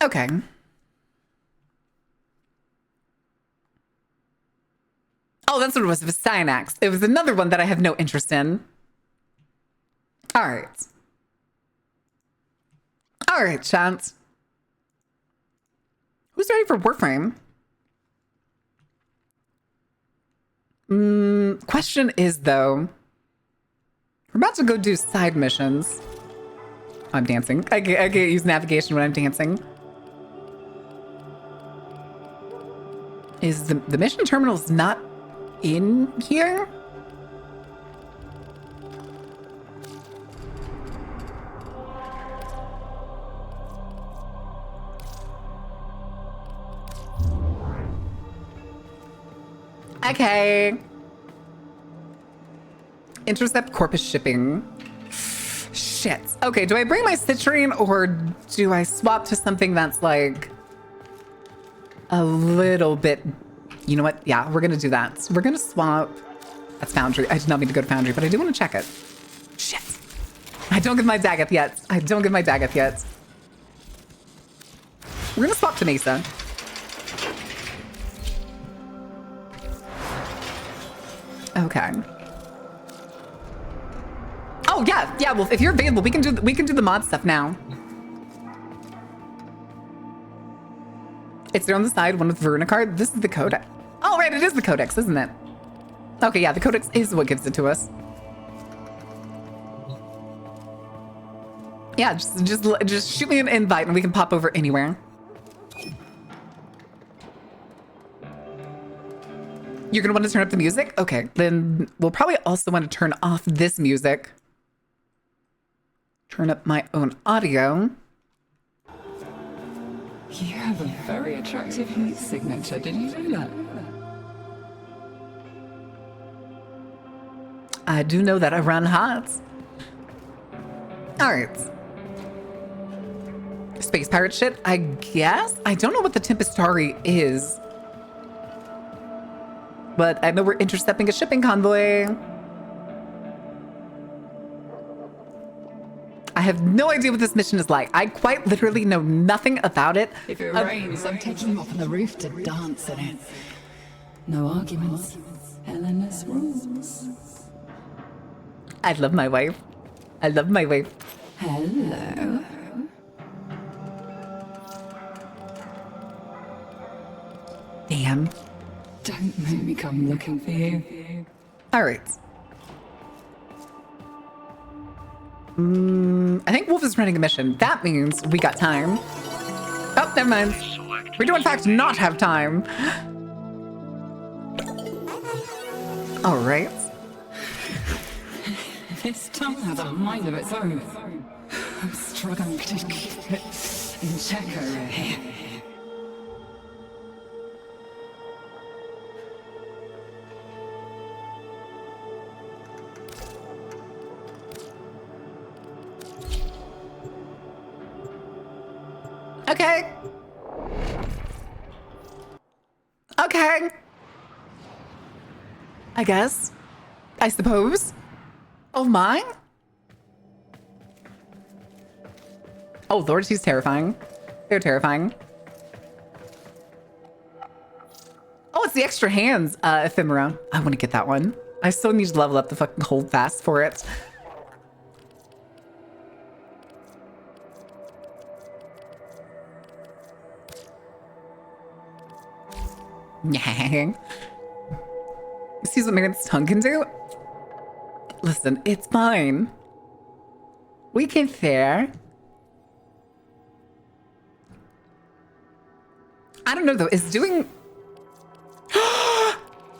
Okay. Oh, that's what it was. It was Cyanax. It was another one that I have no interest in. All right. All right, Chance. Who's ready for Warframe? Question is, though, we're about to go do side missions. I'm dancing. I can't use navigation when I'm dancing. Is the mission terminal's not in here? Okay. Intercept Corpus shipping. Shit. Okay, do I bring my citrine or do I swap to something that's like a little bit... You know what? Yeah, we're going to do that. We're going to swap... That's Foundry. I did not mean to go to Foundry, but I do want to check it. Shit. I don't get my Daggett yet. I don't get my Daggett yet. We're going to swap to Mesa. Okay. Oh yeah, yeah. Well, if you're available, we can do the mod stuff now. It's there on the side, one with Verna card. This is the codex. Oh right, it is the codex, isn't it? Okay, yeah, the codex is what gives it to us. Yeah, just shoot me an invite and we can pop over anywhere. You're gonna want to turn up the music? Okay, then we'll probably also want to turn off this music. Turn up my own audio. You have a very attractive heat signature, did you know that? I do know that I run hot. All right. Space pirate shit, I guess? I don't know what the Tempestari is. But I know we're intercepting a shipping convoy. I have no idea what this mission is like. I quite literally know nothing about it. If it rains, I'm taking you up on the roof to dance in it. No arguments. Helena's rules. I love my wife. I love my wife. Hello. Damn. Don't make me come looking for you. All right. I think Wolf is running a mission. That means we got time. Oh, never mind. We do in fact not have time. All right. This tongue has a mind of its own. I'm struggling to keep it in check over here. Okay. Okay. I guess. I suppose. Oh my. Oh Lord, she's terrifying. They're terrifying. Oh, it's the extra hands ephemera. I want to get that one. I still need to level up the fucking hold fast for it. Nyang. See what Meredith's tongue can do? Listen, it's fine. We can fare. I don't know though, is doing...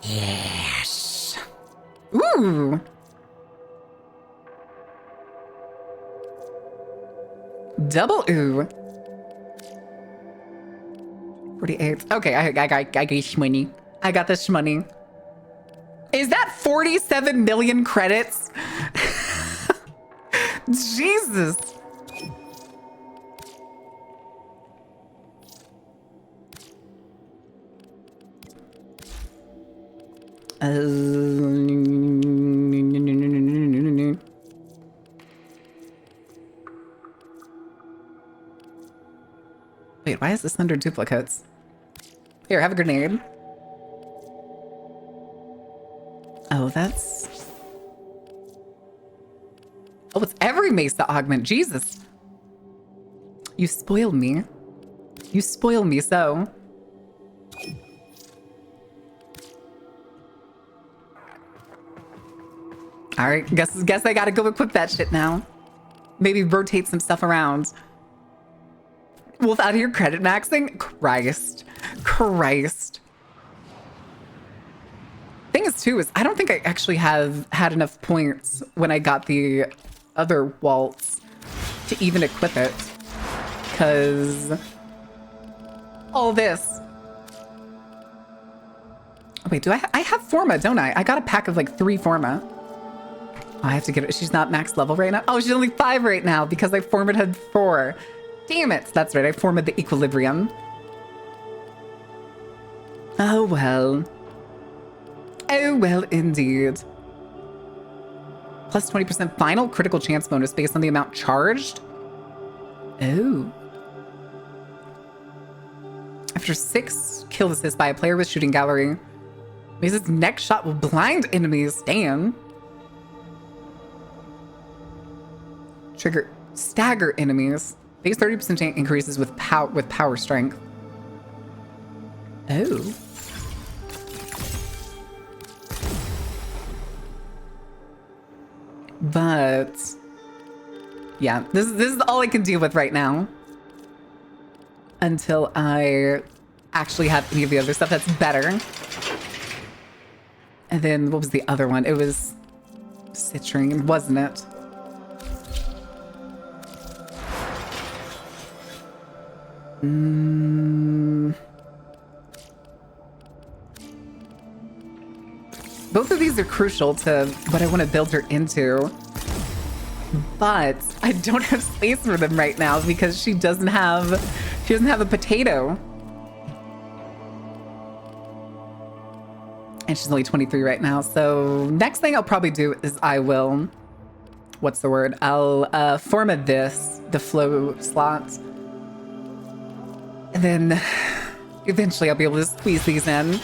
Yes. Ooh. Double ooh. 48. Okay, I got shmoney. I got the shmoney. Is that 47 million credits? Jesus. Wait, why is this under duplicates? Here, have a grenade. Oh, that's... Oh, it's every mace to augment. Jesus. You spoiled me. You spoiled me so. All right, guess I gotta go equip that shit now. Maybe rotate some stuff around. Wolf out of your credit maxing? Christ. Christ. Thing is too, is I don't think I actually have had enough points when I got the other waltz to even equip it. Cause all this. Oh, wait, do I have Forma, don't I? I got a pack of like 3 Forma. Oh, I have to get it. She's not max level right now. Oh, she's only 5 right now because I Formed had 4. Damn it. That's right. I Formed the equilibrium. Oh, well. Oh, well, indeed. Plus 20% final critical chance bonus based on the amount charged. Oh. After 6 kill assists by a player with shooting gallery, means its next shot will blind enemies. Damn. Trigger stagger enemies. Base 30% increases with power strength. Oh. But yeah, this is all I can deal with right now. Until I actually have any of the other stuff that's better. And then what was the other one? It was citrine, wasn't it? Both of these are crucial to what I want to build her into, but I don't have space for them right now because she doesn't have a potato, and she's only 23 right now. So next thing I'll probably do is I will, what's the word? I'll form the flow slot. And then eventually I'll be able to squeeze these in.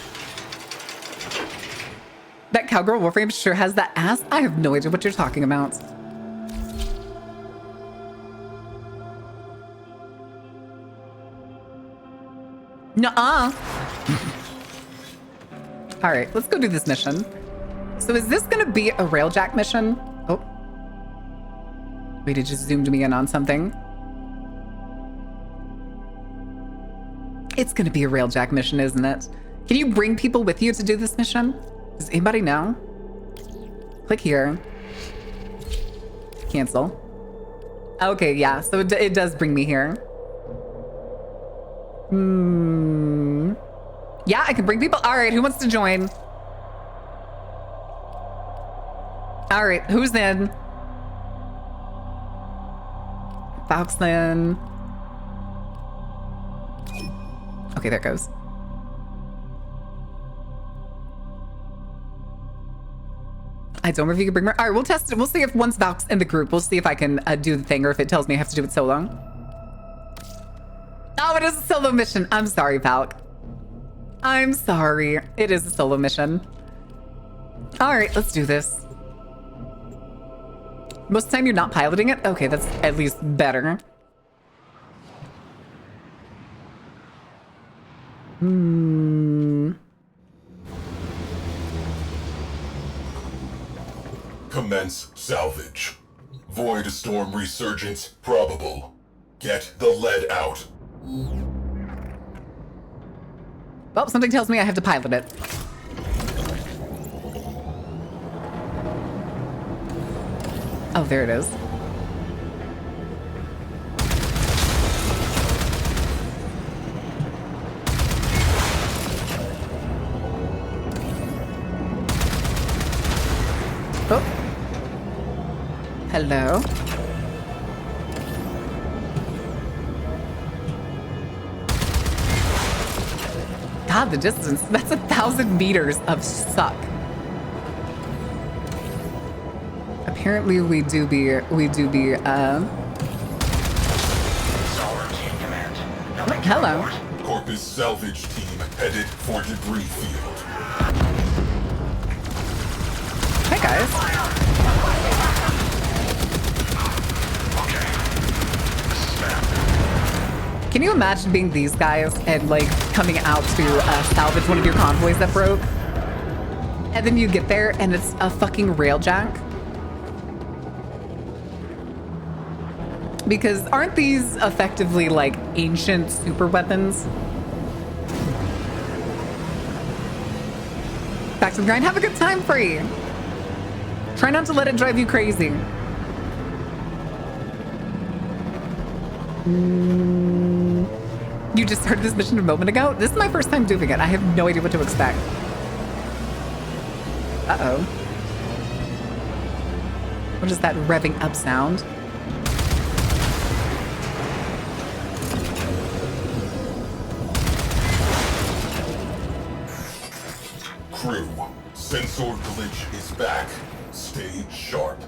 That Cowgirl Warframe sure has that ass. I have no idea what you're talking about. Nuh-uh. All right, let's go do this mission. So is this gonna be a railjack mission? Oh. Wait, it just zoomed me in on something. It's gonna be a railjack mission, isn't it? Can you bring people with you to do this mission? Does anybody know? Click here. Cancel. Okay, yeah, so it does bring me here. Yeah, I can bring people. All right, who wants to join? All right, who's in? Foxlin. Okay, there it goes. I don't know if you can bring her. All right, we'll test it. We'll see if once Valk's in the group, we'll see if I can do the thing or if it tells me I have to do it solo. Oh, it is a solo mission. I'm sorry, Valk. I'm sorry. It is a solo mission. All right, let's do this. Most of the time you're not piloting it? Okay, that's at least better. Commence salvage. Void storm resurgence probable. Get the lead out. Well, something tells me I have to pilot it. Oh, there it is. Oh. Hello. God, the distance. That's 1,000 meters of suck. Apparently we do be, hello. Corpus salvage team headed for debris field. Hey guys. Can you imagine being these guys and like coming out to salvage one of your convoys that broke? And then you get there and it's a fucking railjack? Because aren't these effectively like ancient super weapons? Back to the grind. Have a good time, Free. Try not to let it drive you crazy. You just started this mission a moment ago? This is my first time doing it. I have no idea what to expect. Uh-oh. What is that revving up sound? Crew, sensor glitch is back. Stay sharp.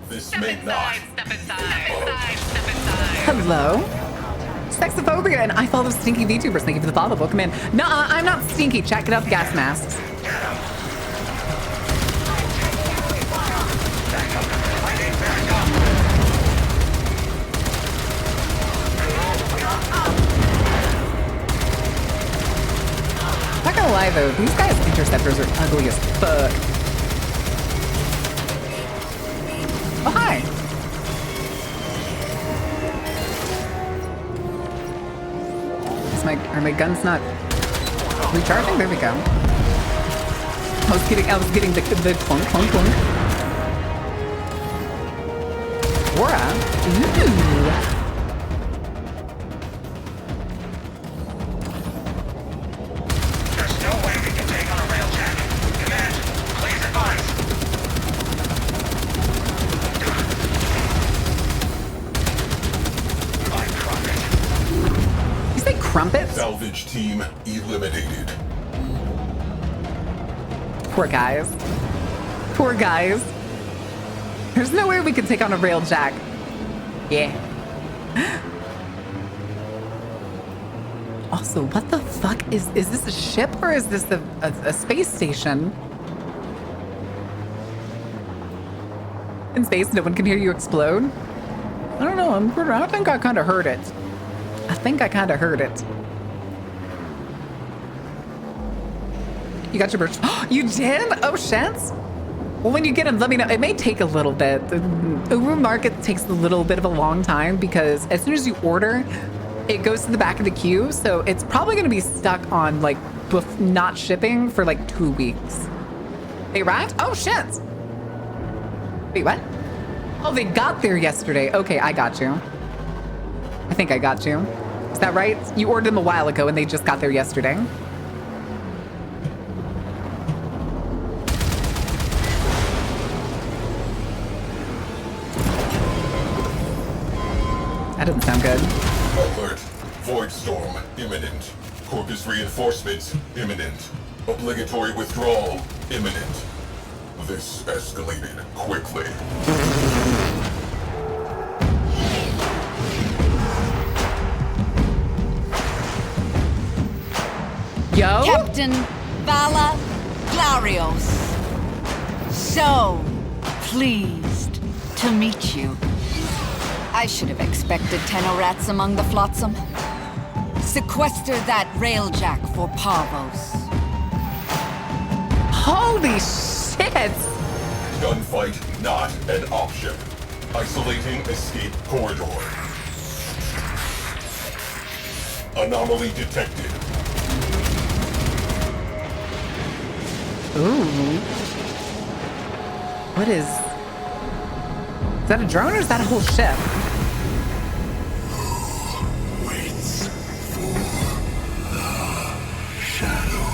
This may not. Step inside, step inside. Hello? Sexophobia, and I follow stinky VTubers. Thank you for the follow. Welcome in. Nuh-uh, I'm not stinky. Check it out, the gas masks. Not gonna lie though, these guys' interceptors are ugly as fuck. Oh, hi. Are my guns not recharging? There we go. I was getting the clunk, clunk, clunk. Aura. Ooh. There's no way we can take on a railjack. Command, please advise. My crumpet. You say crumpet? Salvage team eliminated. Poor guys. Poor guys. There's no way we could take on a railjack. Yeah. Also, what the fuck is this a ship or is this a space station? In space, no one can hear you explode? I don't know, I think I kind of heard it. I think I kind of heard it. You got your birch. You did? Oh, shit. Well, when you get them, let me know. It may take a little bit. The Uber Market takes a little bit of a long time because as soon as you order, it goes to the back of the queue. So it's probably going to be stuck on like not shipping for like 2 weeks. They arrived? Oh, shit. Wait, what? Oh, they got there yesterday. Okay, I got you. I think I got you. Is that right? You ordered them a while ago and they just got there yesterday. That doesn't sound good. Alert. Void storm imminent. Corpus reinforcements imminent. Obligatory withdrawal imminent. This escalated quickly. Yo? Captain Vala Glarios. So pleased to meet you. I should have expected Tenorats among the flotsam. Sequester that railjack for Parvos. Holy shit! Gunfight not an option. Isolating escape corridor. Anomaly detected. Ooh. What is... Is that a drone or is that a whole ship? Waits for the shadow.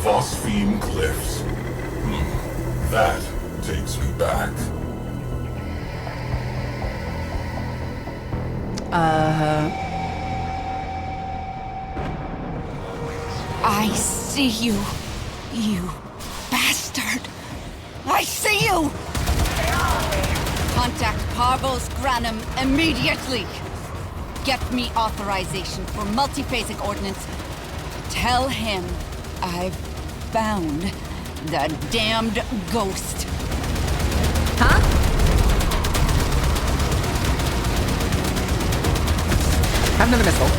Phosphine Cliffs. That takes me back. I see you, you bastard. I see you! Contact Parvos Granum immediately. Get me authorization for multiphasic ordnance. Tell him I've found the damned ghost. Huh? Have another missile.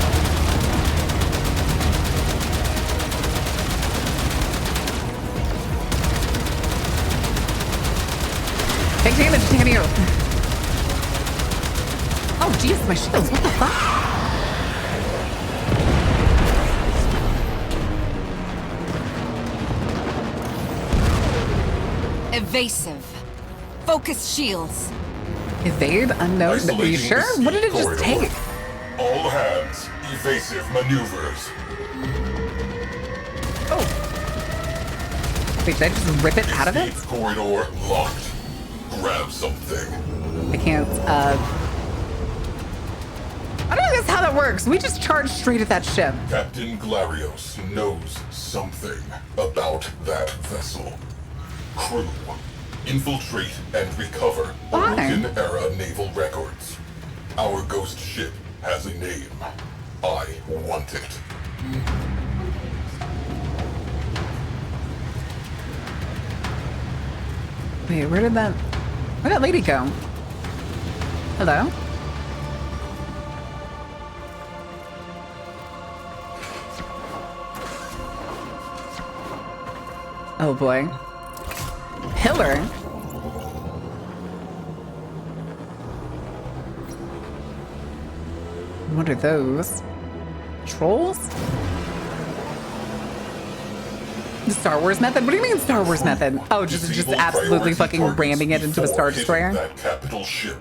Take damage, Tanio. Oh, jeez, my shields. What the fuck? Evasive. Focus shields. Evade unknown. Are you Isolating sure? escape What did it just corridor. take? All hands, evasive maneuvers. Oh. Wait, did I just rip it out of it? Escape corridor locked. Grab something. I can't, I don't think that's how that works. We just charge straight at that ship. Captain Glarios knows something about that vessel. Crew, infiltrate and recover Why? Orokin-era naval records. Our ghost ship has a name. I want it. Wait, where'd that lady go? Hello? Oh boy. Pillar? What are those? Trolls? The Star Wars method? What do you mean Star Wars method? Oh, just Disable absolutely priority fucking targets ramming it into a before Star hitting Destroyer? That capital ship.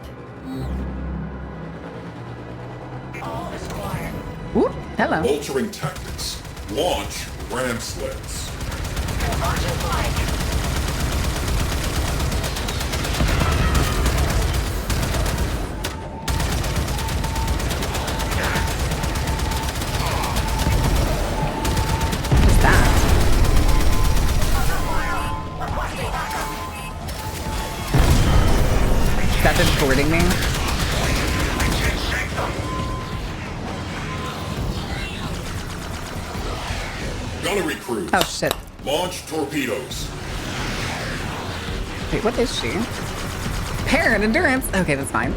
Ooh, hello. Altering tactics. Launch ram sleds. What's that? Is that them boarding me? Gunnery crews. Oh shit. Launch torpedoes. Wait, what is she? Parent endurance. Okay, that's fine.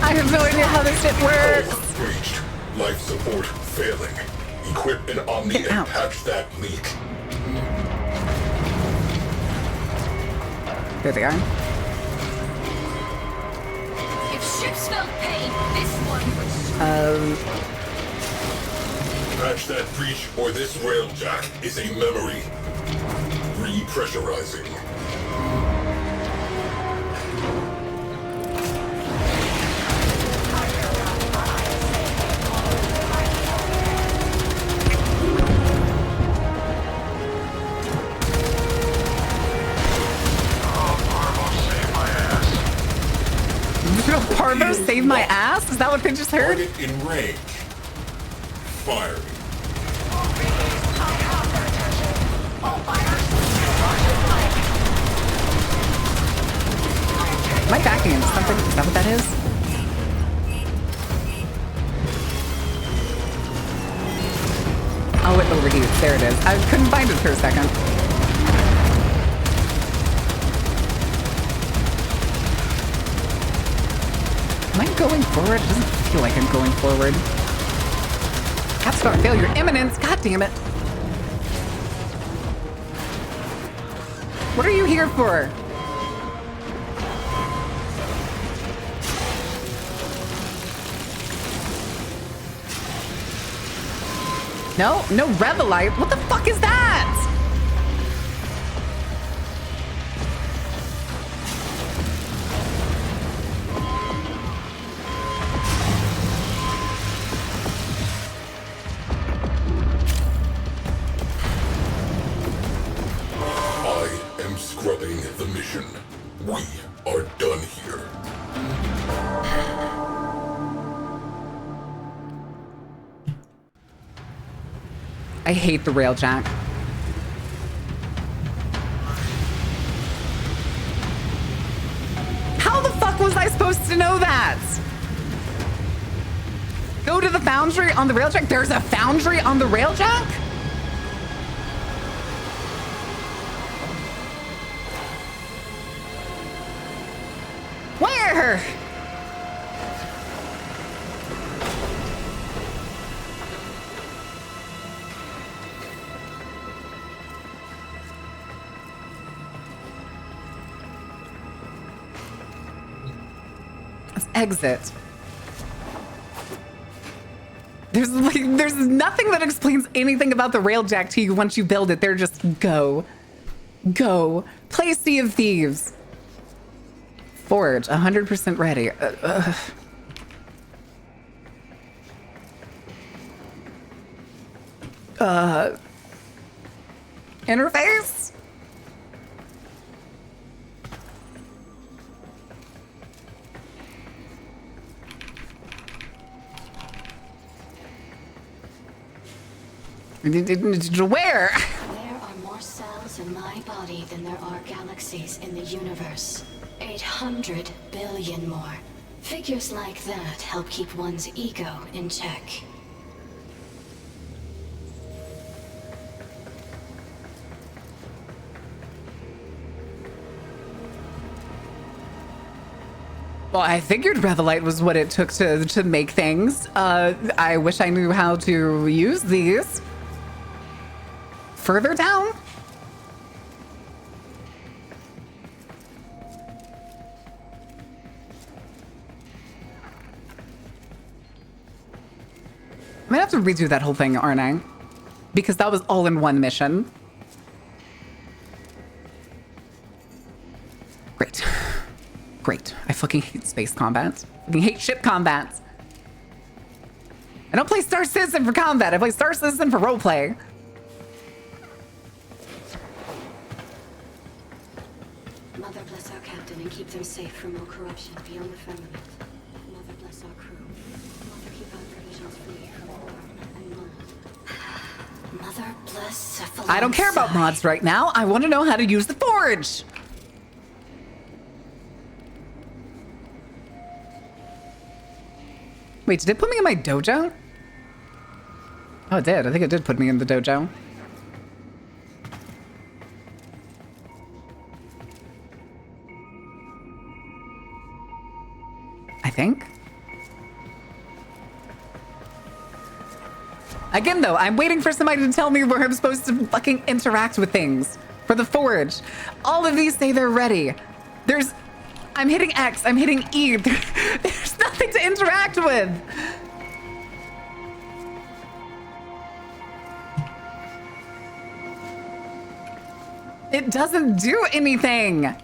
I have no idea how this shit works. Power breached. Life support failing. Equip an Omni Get and out. patch that leak. There they are. If ships felt pain, this one would. Patch that breach or this railjack is a memory. Repressurizing. Parvo saved my ass? Is that what they just heard? Target in range. Firing. Am I backing into something? Is that what that is? Oh, it overheats. There it is. I couldn't find it for a second. Am I going forward? It doesn't feel like I'm going forward. Capstar failure imminent. God damn it. What are you here for? No, no Revelite. What the fuck is that? I am scrubbing the mission. We are done here. I hate the railjack. How the fuck was I supposed to know that? Go to the foundry on the railjack? There's a foundry on the railjack? Where? Let's exit. There's nothing that explains anything about the railjack to you once you build it. They're just go. Go. Play Sea of Thieves. Forge, 100% ready. Interface? Where? There are more cells in my body than there are galaxies in the universe. 800 billion more. Figures like that help keep one's ego in check. Well, I figured Revelite was what it took to make things. I wish I knew how to use these. Further down? I'm gonna have to redo that whole thing, aren't I? Because that was all in one mission. Great. Great. I fucking hate space combat. I fucking hate ship combat. I don't play Star Citizen for combat. I play Star Citizen for roleplay. Mother bless our captain and keep them safe from all corruption beyond the firmament. Mother bless our crew. Mother keep our provisions free from war and mold. Mother bless Cephalon. I don't care about mods right now. I want to know how to use the forge. Wait, did it put me in my dojo? Oh, it did. I think it did put me in the dojo. I think. Again, though, I'm waiting for somebody to tell me where I'm supposed to fucking interact with things. For the forge. All of these say they're ready. I'm hitting X, I'm hitting E. There's nothing to interact with. It doesn't do anything.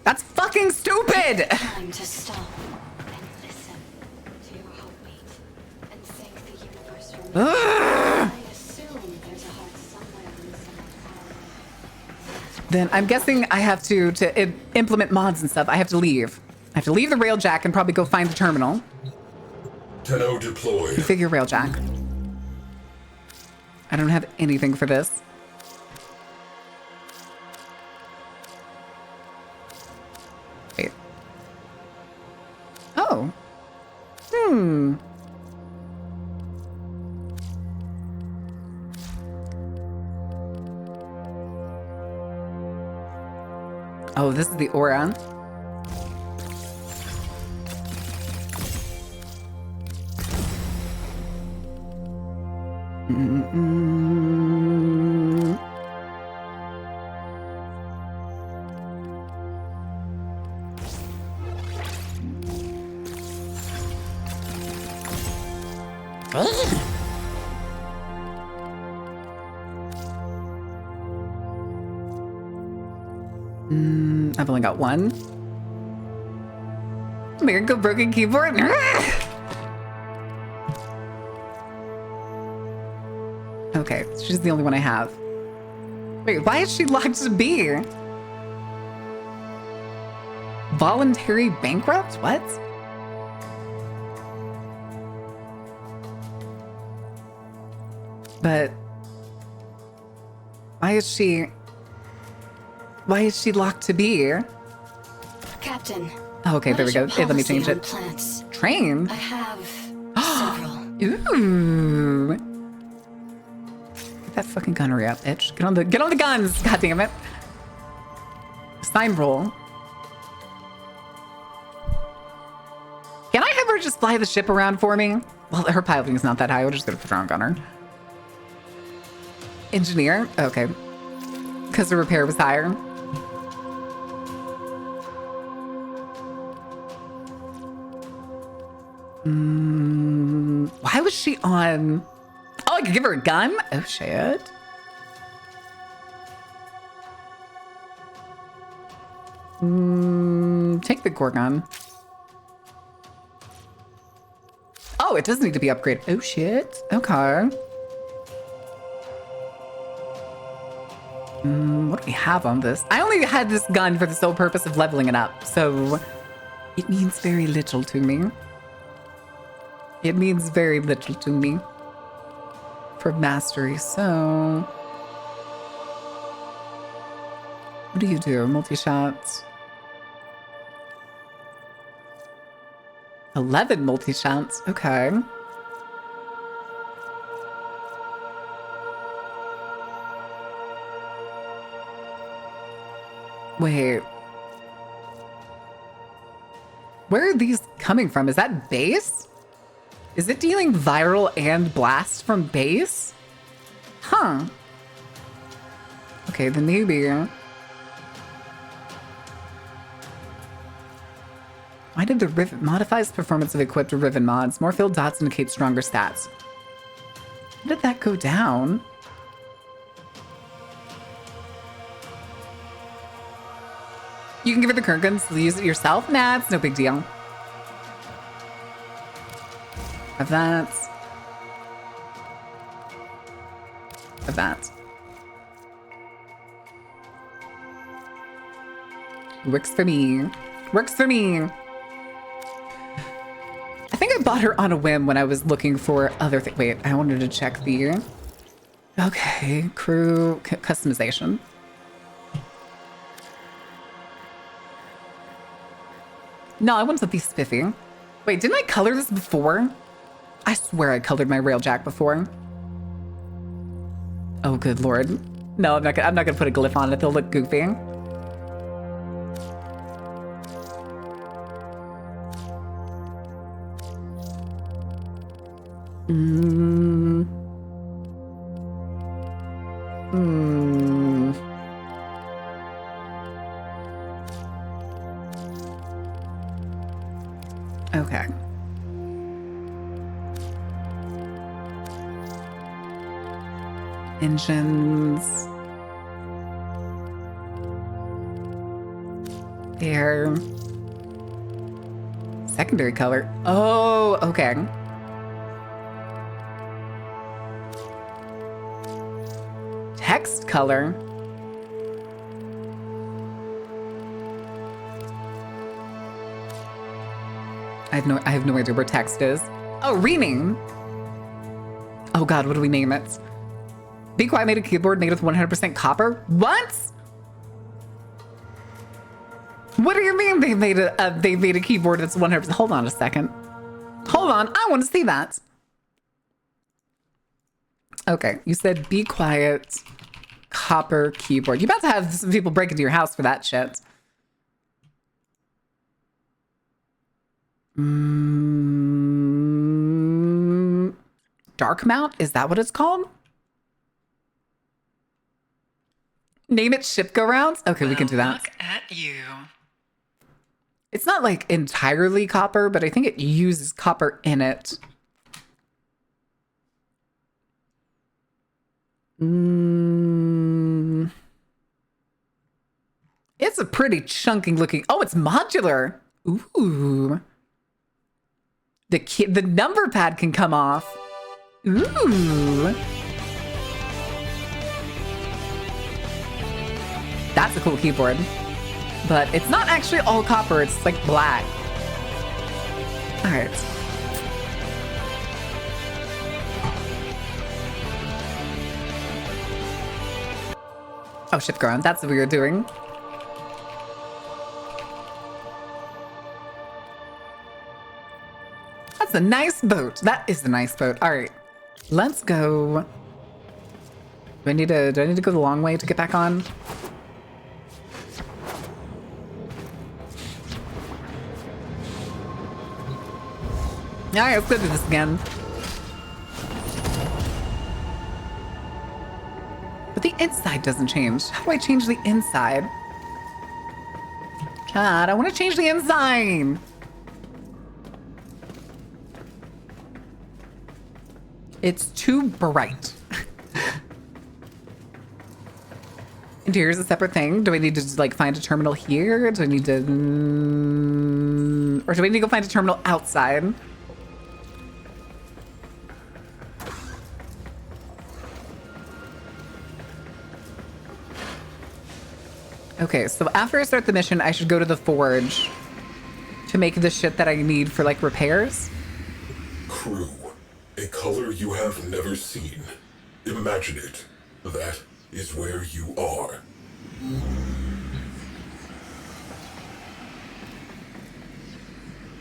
That's fucking stupid. Time to stop and listen to your heartbeat and thank the universe for me. I assume there's a heart somewhere inside. Then I'm guessing I have to implement mods and stuff. I have to leave. I have to leave the railjack and probably go find the terminal. Tenno deployed. Configure railjack. I don't have anything for this. Wait. Oh. Oh, this is the aura. I've only got one. Miracle broken keyboard. Okay, she's the only one I have. Wait, why is she locked to B? Voluntary bankrupt? What? But why is she locked to B? Captain. Oh, okay, there we go. Hey, let me change it. Plants. Train? I have several. Ooh. Get that fucking gunnery up, bitch. Get on the guns, god damn it. Sign roll. Can I have her just fly the ship around for me? Well, her piloting is not that high. We'll just go to Patron Gunner. Engineer? Okay. Because the repair was higher. Why was she on? Oh, I could give her a gun? Oh, shit. Take the Gorgon. Oh, it does need to be upgraded. Oh, shit. Okay. What do we have on this? I only had this gun for the sole purpose of leveling it up, so it means very little to me. It means very little to me for mastery, so... What do you do? Multi-shots? 11 multi-shots, okay. Wait. Where are these coming from? Is that base? Is it dealing viral and blast from base? Huh. Okay, then maybe. Why did the Riven modifies performance of equipped Riven mods? More filled dots indicate stronger stats. How did that go down? You can give her the Kurgans, use it yourself? Nah, it's no big deal. Have that. Have that. Works for me. Works for me. I think I bought her on a whim when I was looking for other things. Wait, I wanted to check the... Okay, crew customization. No, I want something spiffy. Wait, didn't I color this before? I swear I colored my railjack before. Oh, good lord. No, I'm not gonna put a glyph on it. They'll look goofy. Okay. Engines. Air. Secondary color. Oh, okay. Text color. I have no idea where text is. Oh, rename. Oh God, what do we name it? Be Quiet made a keyboard made with 100% copper. What? What do you mean they made a keyboard that's 100%? Hold on a second. Hold on, I want to see that. Okay, you said Be Quiet copper keyboard. You about to have some people break into your house for that shit. Dark mount? Is that what it's called? Name it ship go rounds? Okay, well, we can do that. Look at you. It's not like entirely copper, but I think it uses copper in it. It's a pretty chunky looking. Oh, it's modular. Ooh. The number pad can come off. Ooh. That's a cool keyboard. But it's not actually all copper, it's like black. All right. Oh, shift ground. That's what we were doing. That's a nice boat. That is a nice boat. All right, let's go. Do I need to go the long way to get back on? All right, let's go do this again. But the inside doesn't change. How do I change the inside? God, I want to change the inside. It's too bright. Interior is a separate thing. Do I need to like find a terminal here? Do I need to, or do I need to go find a terminal outside? Okay, so after I start the mission, I should go to the forge to make the shit that I need for like repairs. Crew, a color you have never seen. Imagine it. That is where you are.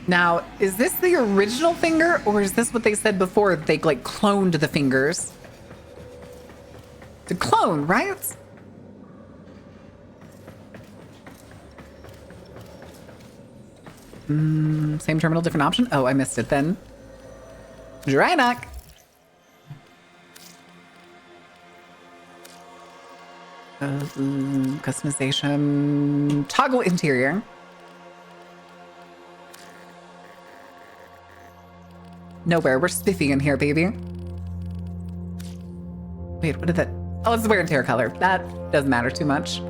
Now, is this the original finger, or is this what they said before? They like cloned the fingers. The clone, right? Same terminal, different option? Oh, I missed it then. Drydock. Customization. Toggle interior. Nowhere. We're spiffy in here, baby. Wait, what did that? Oh, it's the wear and tear color. That doesn't matter too much.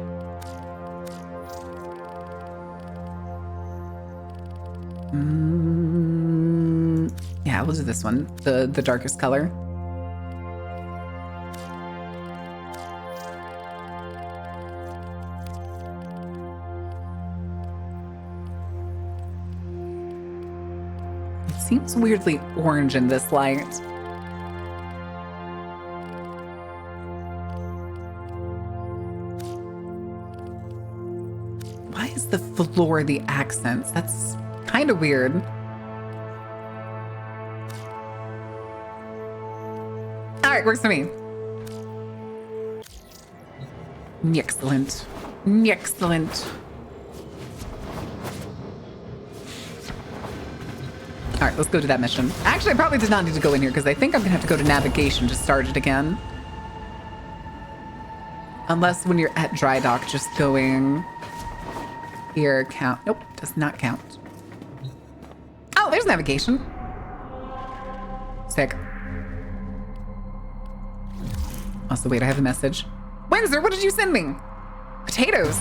Yeah, we'll do this one. The darkest color. It seems weirdly orange in this light. Why is the floor the accents? That's kind of weird. All right, works for me. Excellent. Excellent. All right, let's go to that mission. Actually, I probably did not need to go in here because I think I'm gonna have to go to navigation to start it again. Unless when you're at dry dock, just going here count. Nope, does not count. Oh, there's navigation. Sick. Also, wait, I have a message. Windsor, what did you send me? Potatoes.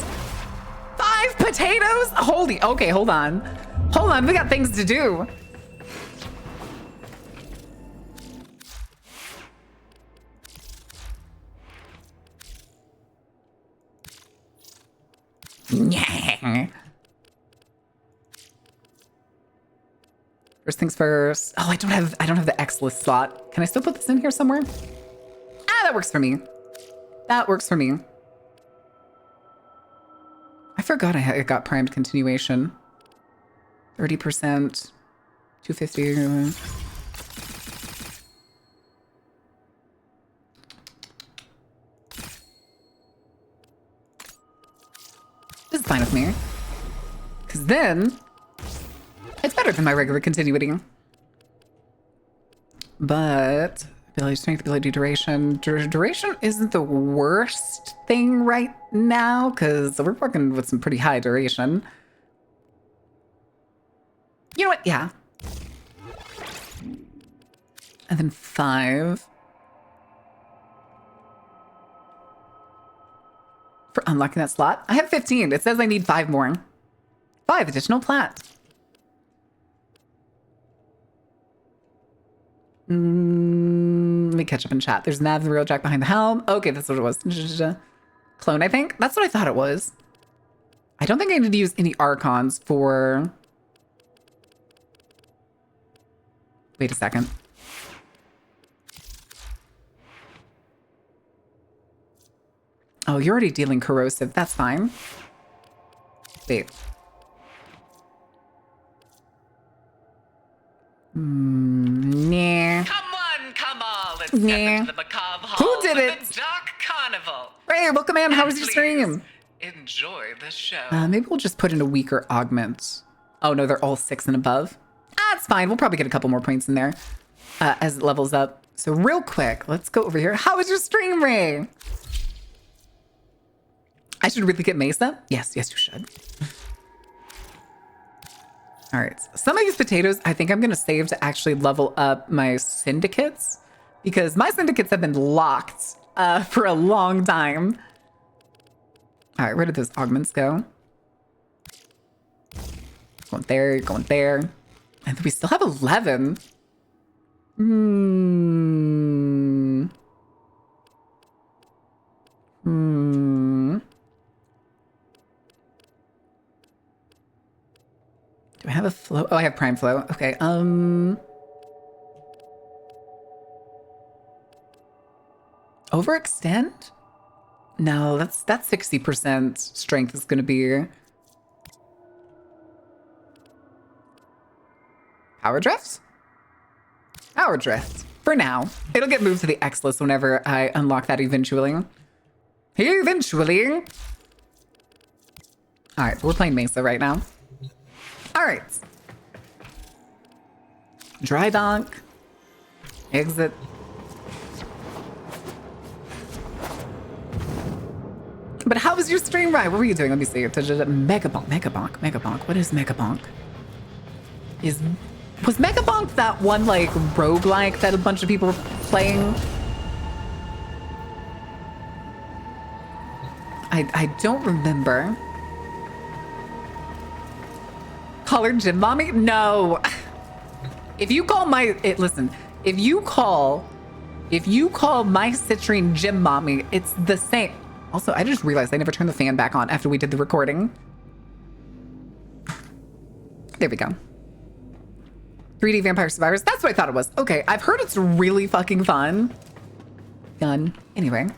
5 potatoes? Holy, okay, hold on. Hold on, we got things to do. Yeah. First things first. Oh, I don't have the X list slot. Can I still put this in here somewhere? Ah, that works for me. That works for me. I forgot I got primed continuation. 30%, 250. This is fine with me. Because then, it's better than my regular continuity. But, ability, strength, ability, duration. Duration isn't the worst thing right now, because we're working with some pretty high duration. You know what? Yeah. And then 5. For unlocking that slot. I have 15. It says I need 5 more. 5 additional plat. Let me catch up in chat. There's Nav, the real Jack behind the helm. Okay, that's what it was. Clone, I think. That's what I thought it was. I don't think I need to use any Archons for... Wait a second. Oh, you're already dealing corrosive. That's fine. Wait. Nah. Come on, let's step into the macabre hall. Who did it? The Dark Carnival. Hey, welcome in. How was your Please stream? enjoy the show. Maybe we'll just put in a weaker augment. Oh no, they're all 6 and above. That's fine. We'll probably get a couple more points in there as it levels up. So real quick, let's go over here. How was your stream, Ray? I should really get Mesa? Yes, you should. All right. Some of these potatoes, I think I'm going to save to actually level up my syndicates because my syndicates have been locked for a long time. All right, where did those augments go? Going there, going there. And we still have 11. Do I have a flow? Oh, I have prime flow. Okay. Overextend? No, that's 60% strength is going to be. Power drift? Power drift. For now. It'll get moved to the X list whenever I unlock that eventually. Eventually. All right, we're playing Mesa right now. All right. Dry dock. Exit. But how was your stream ride? What were you doing? Let me see. Megabonk. What is Megabonk? Was Megabonk that one like roguelike that a bunch of people were playing? I don't remember. Call her Gym Mommy? No. If you call listen, if you call my citrine Gym Mommy, it's the same. Also, I just realized I never turned the fan back on after we did the recording. There we go. 3D Vampire Survivors. That's what I thought it was. Okay, I've heard it's really fucking fun. Done. Anyway.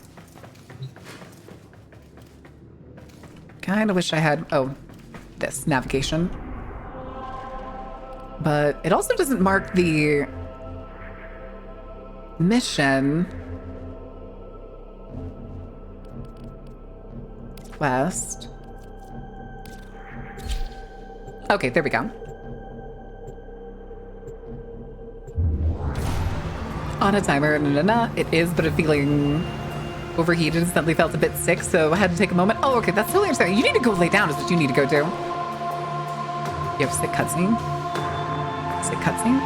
Kind of wish I had, this navigation. But it also doesn't mark the mission quest. Okay, there we go. On a timer, it is, but I'm feeling overheated and suddenly felt a bit sick, so I had to take a moment. Oh, okay, that's totally understandable. You need to go lay down is what you need to go do. You have sick cutscene? Sick cutscene?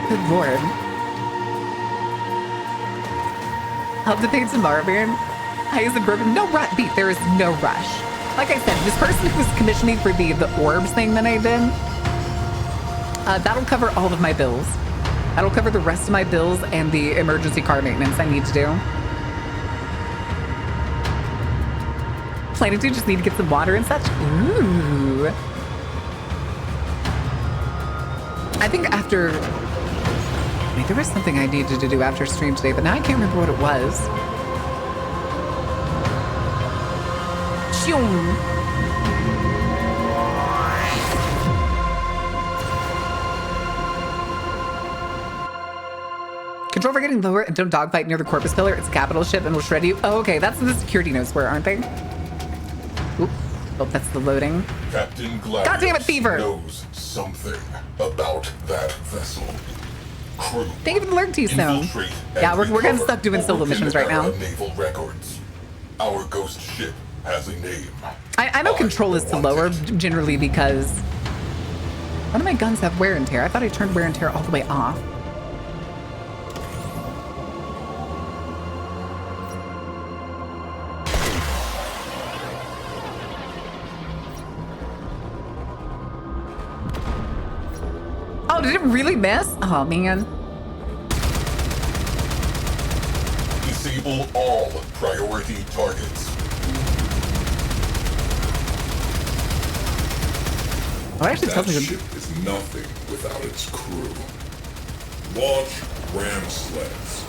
Good lord. I'll debate tomorrow, man. I use the broken. No rush. Beat. There is no rush. Like I said, this person who's commissioned me for the orbs thing that I did, that'll cover all of my bills. That'll cover the rest of my bills and the emergency car maintenance I need to do. planning to. Just need to get some water and such. Ooh. I think after... Wait, there was something I needed to do after stream today, but now I can't remember what it was. Shoom. Control for getting lower and don't dogfight near the corpus pillar. It's a capital ship and will shred you. Oh, okay. That's what the security notes were, aren't they? Oop. Oh, that's the loading. Captain Gladius God damn it, Fever! knows something about that vessel. Crew. Thank you for the lurk tea stone. Infiltrate Yeah, and we're gonna recover stuck doing solo missions right now. Open-era naval records. Our ghost ship has a name. I know control is to lower generally because one of my guns have wear and tear. I thought I turned wear and tear all the way off. Oh, did it really miss? Oh, man. Disable all priority targets. Oh, it actually That tells me ship is nothing without its crew. Launch ram sleds.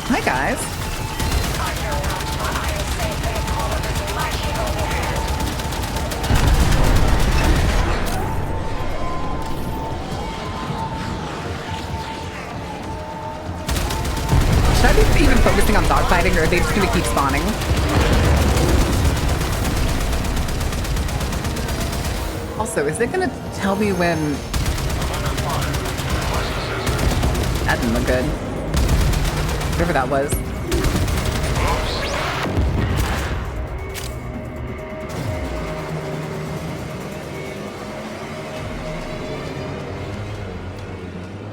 Hi, guys. Should I be even focusing on dogfighting, or are they just gonna keep spawning? Also, is it gonna tell me when... That didn't look good. Whatever that was.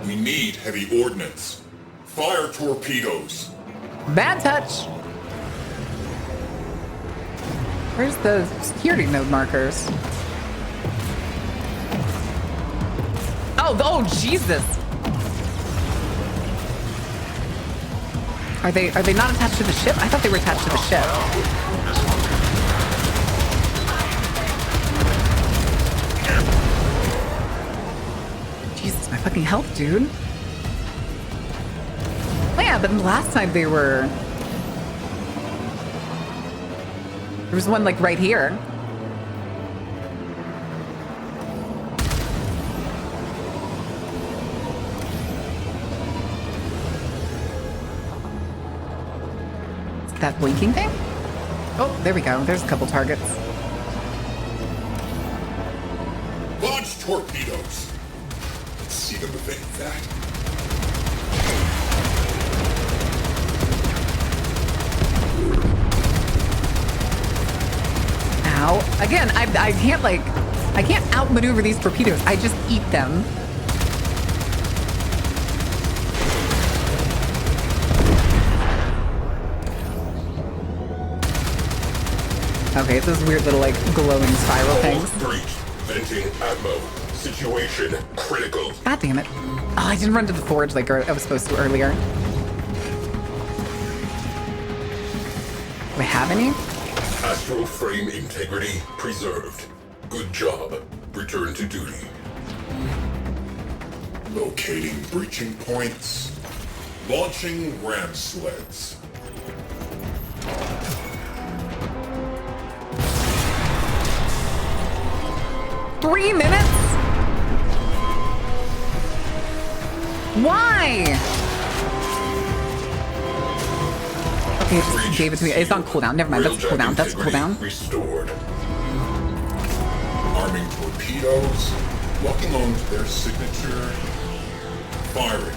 We need heavy ordnance. Fire torpedoes. Bad touch. Where's the security node markers? Oh, Jesus. Are they not attached to the ship? I thought they were attached to the ship. Jesus, my fucking health, dude. Oh yeah, but last time they were... There was one, like, right here. Is that blinking thing? Oh, there we go. There's a couple targets. Launch torpedoes. Let's see them evade that. Ow. Again, I can't, like... I can't outmaneuver these torpedoes. I just eat them. Okay, it's those weird little, like, glowing spiral things. Breach. Venting Atmo. Situation critical. God damn it. Oh, I didn't run to the forge like I was supposed to earlier. Do I have any? Astral frame integrity preserved. Good job. Return to duty. Locating breaching points. Launching ram sleds. Three minutes? Why? Okay, it just gave it to me. It's on cooldown. Never mind. That's cooldown. That's cooldown. Restored. Arming torpedoes. Locking on to their signature. Firing.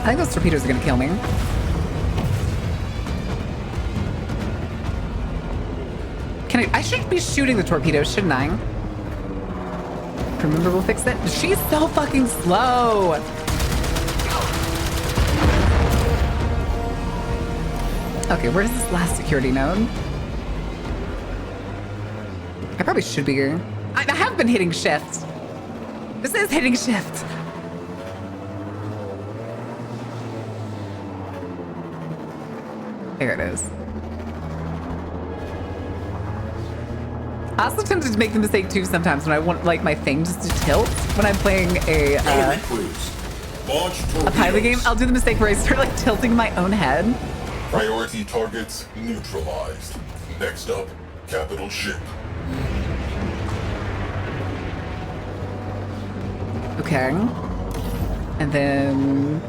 I think those torpedoes are gonna kill me. I should be shooting the torpedoes, shouldn't I? Remember, we'll fix that. She's so fucking slow. Okay, where's this last security node? I probably should be here. I have been hitting shift. This is hitting shift. There it is. I also tend to make the mistake too sometimes when I want like my thing just to tilt when I'm playing a Battery crews. Launch a pilot game. torpedoes. I'll do the mistake where I start like tilting my own head. Priority targets neutralized. Next up, capital ship. Okay. And then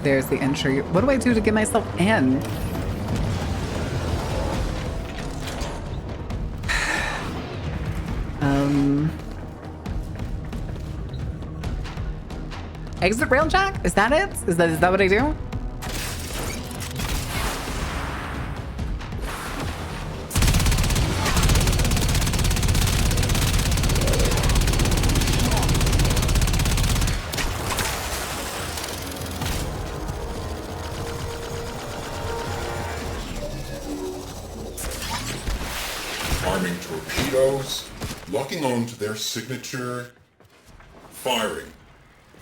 there's the entry. What do I do to get myself in? Exit railjack? Is that it? Is that what I do? Arming torpedoes. Locking onto their signature. Firing.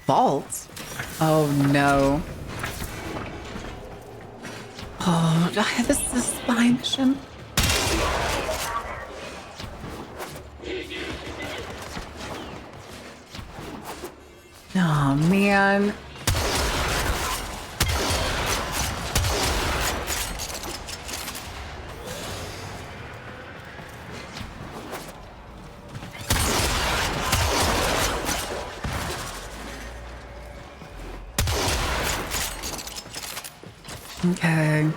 Vault? Oh no. Oh, this is a spy mission. Oh man. Okay.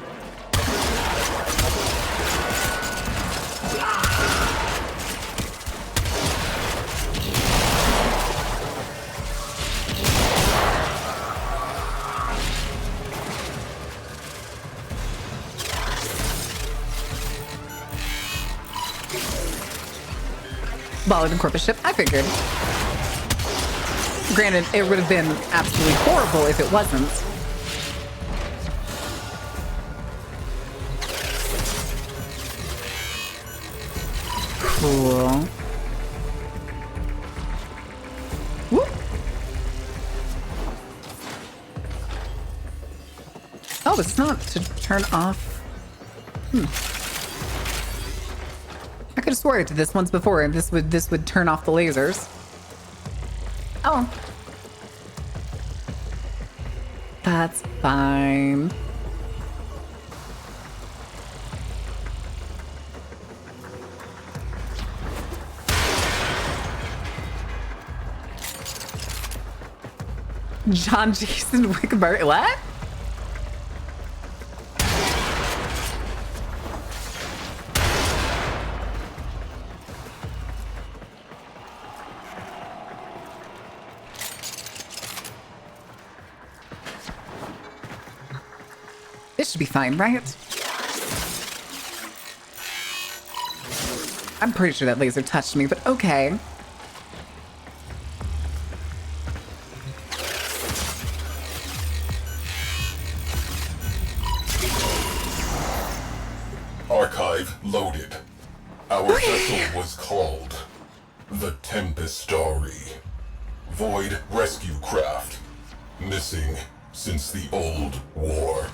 Ballad and Corpus ship, I figured. Granted, it would have been absolutely horrible if it wasn't. Cool. Whoop. Oh, it's not to turn off. I could have swore I did this once before, and this would turn off the lasers. Oh. That's fine. John Jason Wickenberg. What? This should be fine, right? I'm pretty sure that laser touched me, but okay. Archive loaded. Our vessel was called the Tempestari. Void rescue craft. Missing since the old war.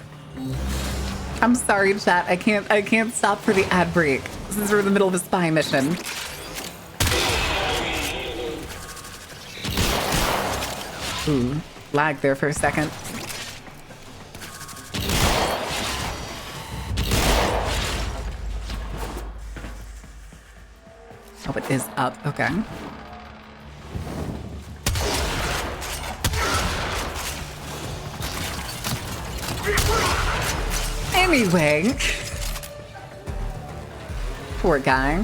I'm sorry, chat. I can't stop for the ad break. Since we're in the middle of a spy mission. Ooh, lag there for a second. Oh, it is up. Okay. Anyway. Poor guy.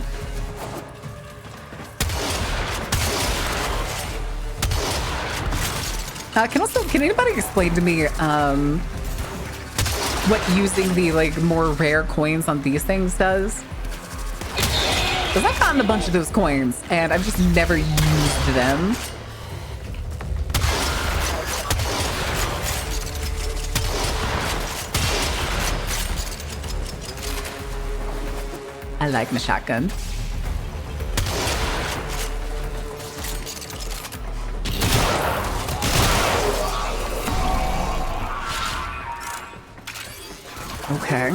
Can anybody explain to me what using the like more rare coins on these things does? Because I've gotten a bunch of those coins and I've just never used them. I like my shotgun. Okay.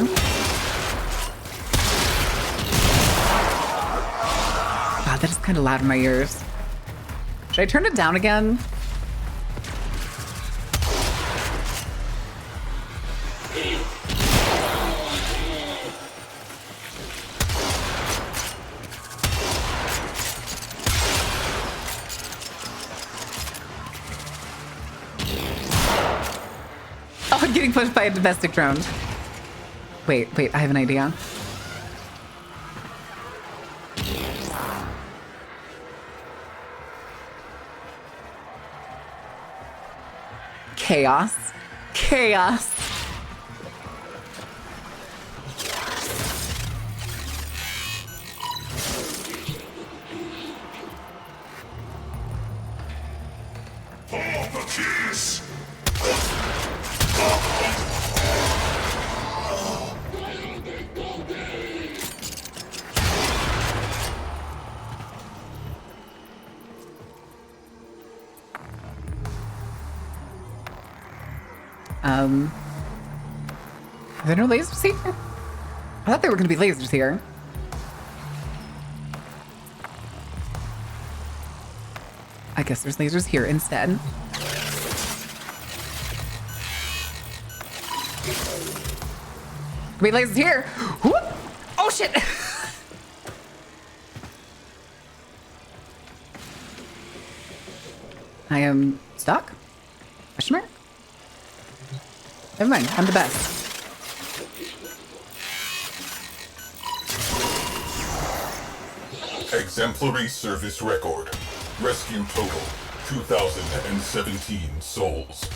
God, that is kind of loud in my ears. Should I turn it down again? Oh, I'm getting pushed by a domestic drone. Wait, I have an idea. Chaos. Chaos. Are there no lasers here? I thought there were going to be lasers here. I guess there's lasers here instead. Wait, lasers here. Whoop. Oh shit. I am stuck? Question mark? Never mind, I'm the best. Exemplary service record. Rescue total 2,017 souls.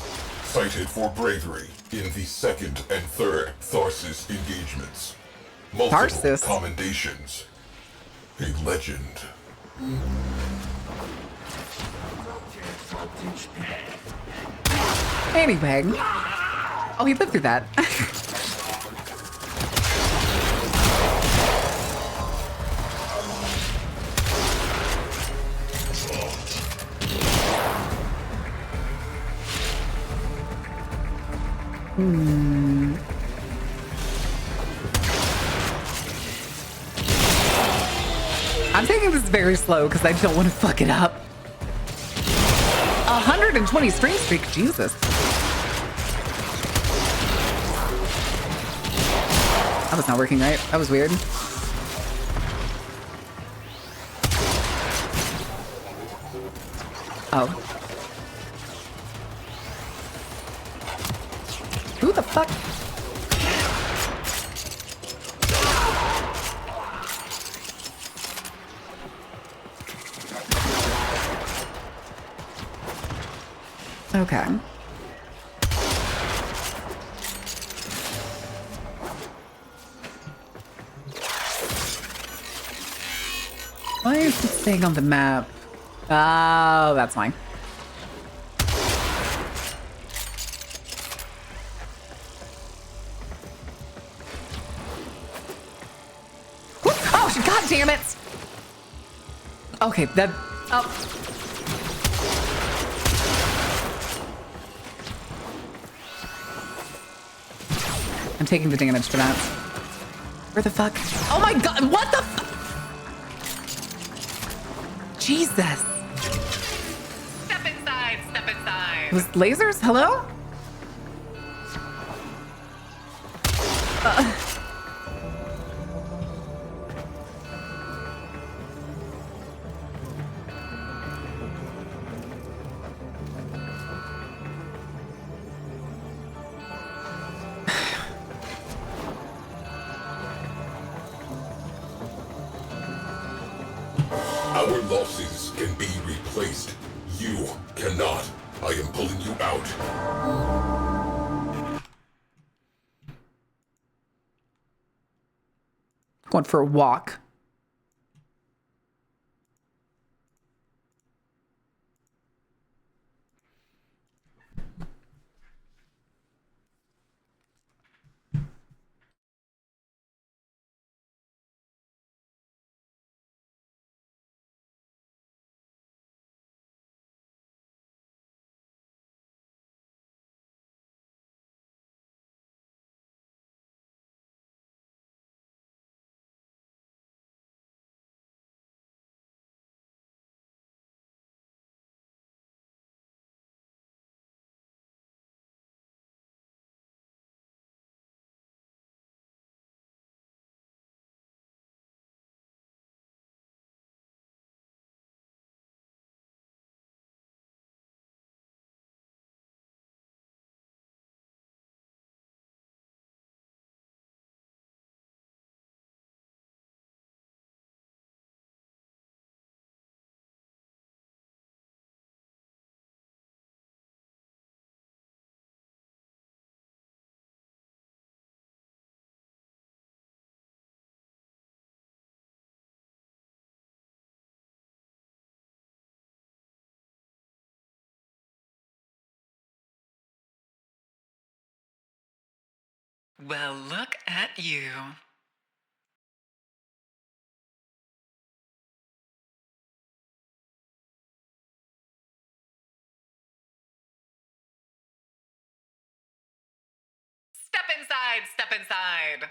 Cited for bravery in the second and third Tharsis engagements. Multiple Tharsis? commendations. A legend. Anyway. Oh, he lived through that. I'm taking this very slow because I don't want to fuck it up. 120 string streak, Jesus. That was not working right. That was weird. Oh. Who the fuck? Okay. Why is it staying on the map? Oh, that's fine. Oh, god damn it! Okay, that... Oh. I'm taking the damage for that. Where the fuck? Oh my god, what the fuck? Jesus. Step inside, step inside. Was lasers? Hello? Our losses can be replaced. You cannot. I am pulling you out. Going for a walk. Well, look at you. Step inside, step inside.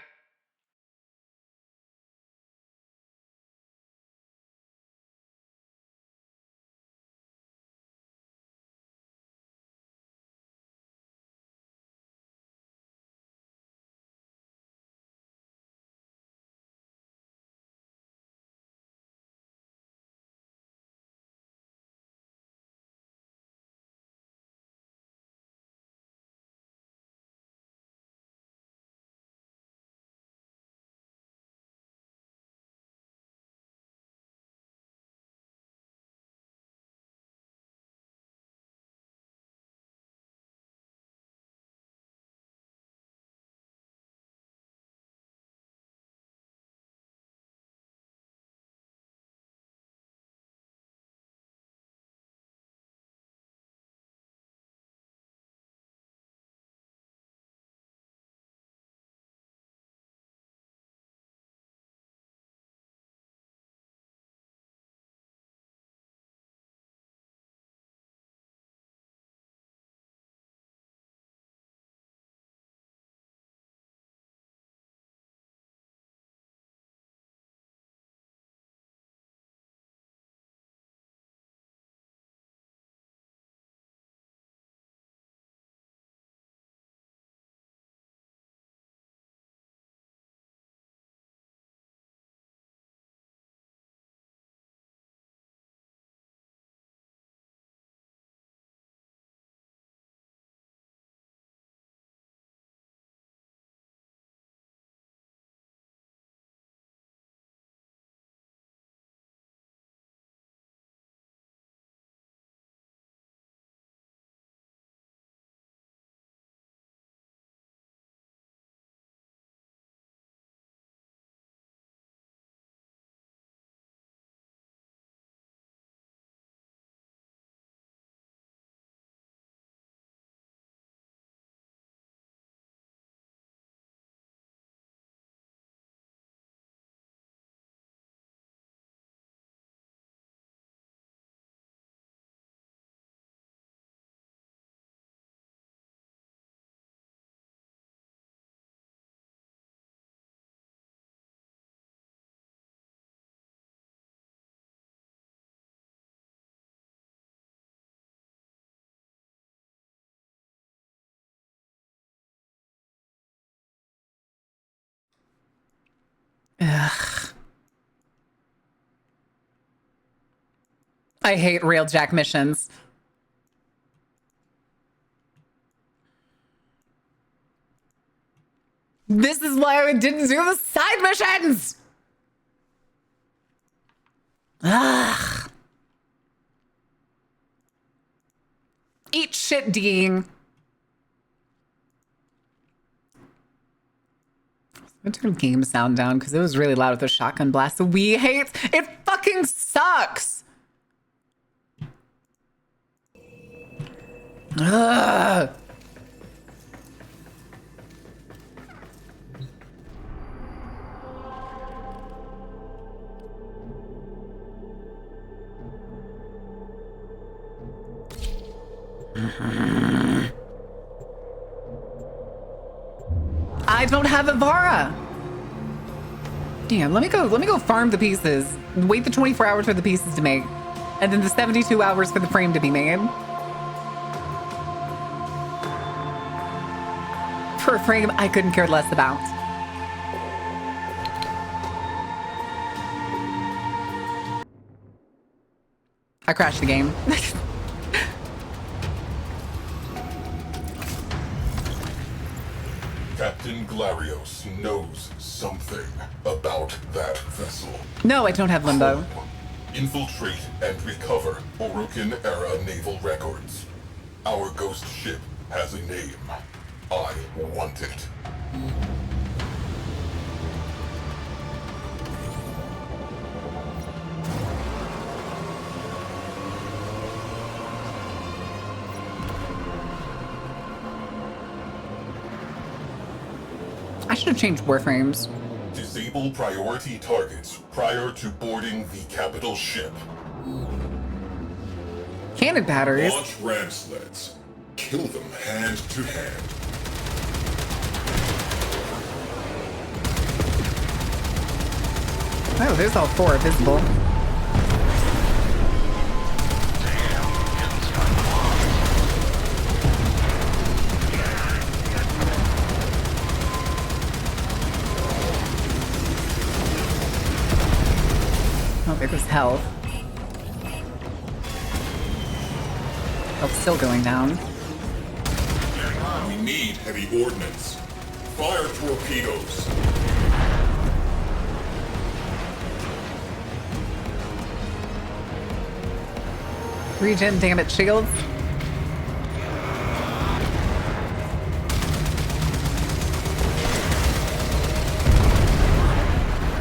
Ugh. I hate Railjack missions. This is why I didn't do the side missions! Ugh. Eat shit, Dean. I'm gonna turn game sound down because it was really loud with the shotgun blast. We hate it. Fucking sucks. Ugh. I don't have Ivara. Damn, let me go farm the pieces. Wait the 24 hours for the pieces to make. And then the 72 hours for the frame to be made. For a frame I couldn't care less about. I crashed the game. Captain Glarios knows something about that vessel. No, I don't have limbo. Infiltrate and recover Orokin-era naval records. Our ghost ship has a name. I want it. I should have changed warframes. Disable priority targets prior to boarding the capital ship. Cannon batteries. Launch ram sleds. Kill them hand to hand. Oh, there's all four visible. Oh, there goes health. Health's still going down. We need heavy ordnance. Fire torpedoes. Regen, damn it, shields.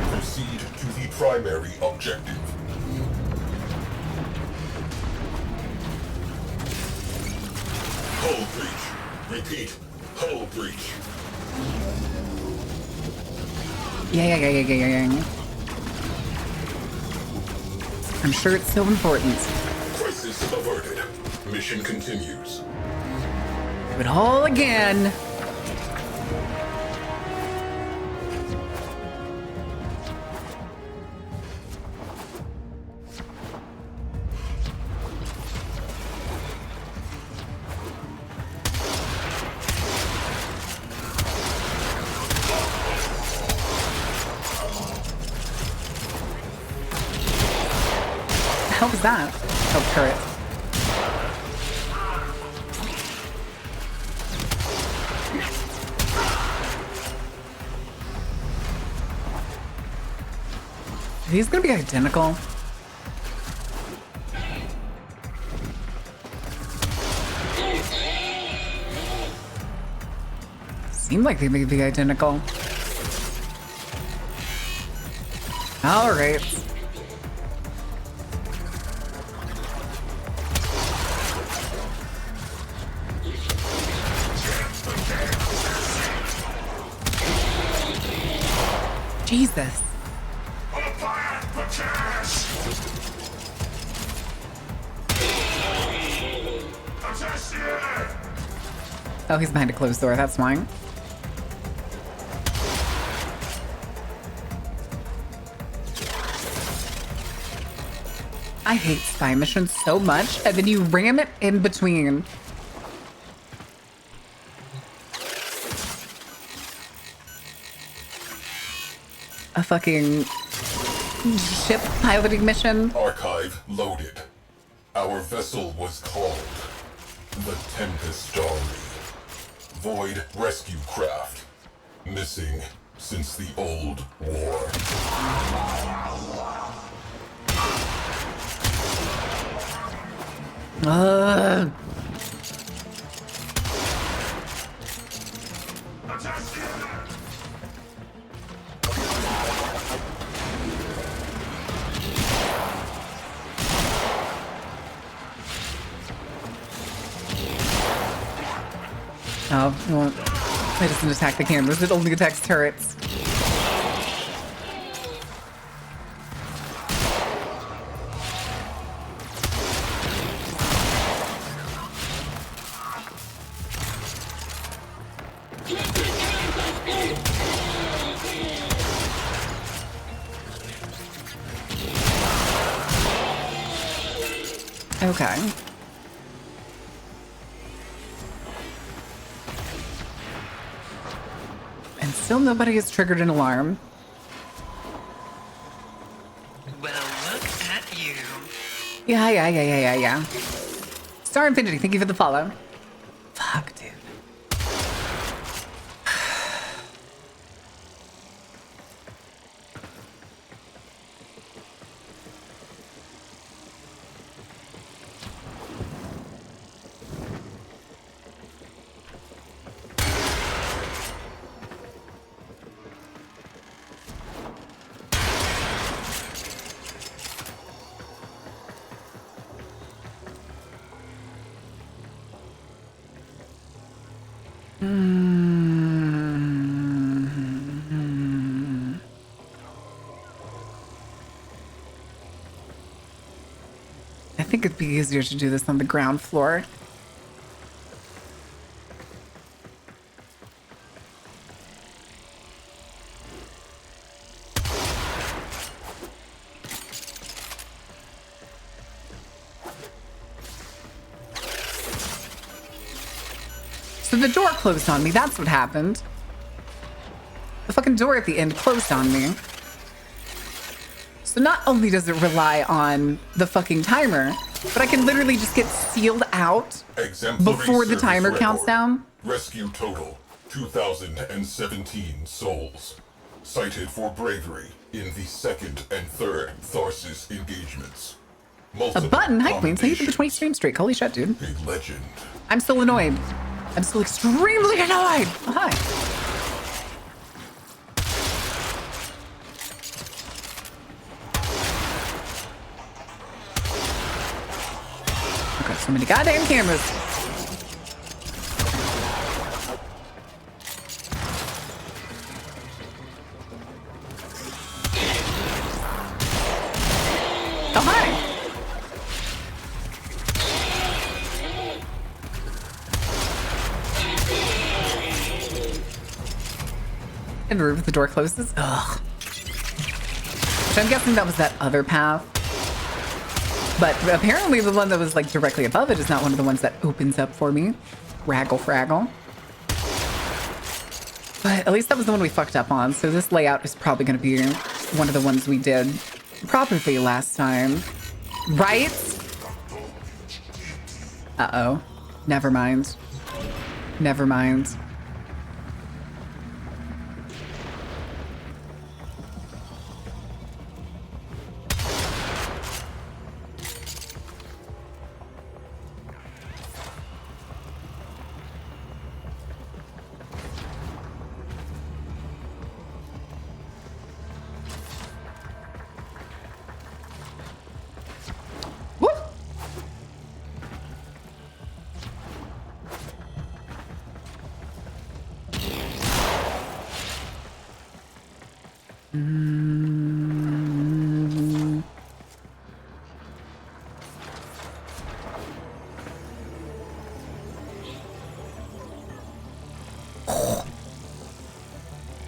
Proceed to the primary objective. Hull breach. Repeat. Hull breach. Yeah. I'm sure it's so important. Crisis averted. Mission continues. Do it all again. How was that? Oh, turret. Are these gonna be identical? Seem like they may be identical. All right. Jesus. Oh, he's behind a closed door. That's fine. I hate spy missions so much, and then you ram it in between. A fucking ship piloting mission. Archive loaded. Our vessel was called the Tempest Starry. Void rescue craft. Missing since the old war. Oh, well, it doesn't attack the cameras, it only attacks turrets. Okay. And still nobody has triggered an alarm. Well, look at you. Yeah. Star Infinity, thank you for the follow. Fuck, dude. think it'd be easier to do this on the ground floor. So the door closed on me. That's what happened. The fucking door at the end closed on me. So not only does it rely on the fucking timer, but I can literally just get sealed out before the timer counts down. Rescue total 2,017 souls. Cited for bravery in the second and third Tharsis engagements. A button? Hi, Queens. How you for the 20 stream streak? Holy shit, dude. A legend. I'm still annoyed. I'm still extremely annoyed. Oh, hi. Okay, so many goddamn cameras. Oh, hi. In the room if the door closes? Ugh. So I'm guessing that was that other path. But apparently the one that was like directly above it is not one of the ones that opens up for me. Raggle fraggle. But at least that was the one we fucked up on. So this layout is probably going to be one of the ones we did properly last time. Right? Uh-oh. Never mind. Never mind.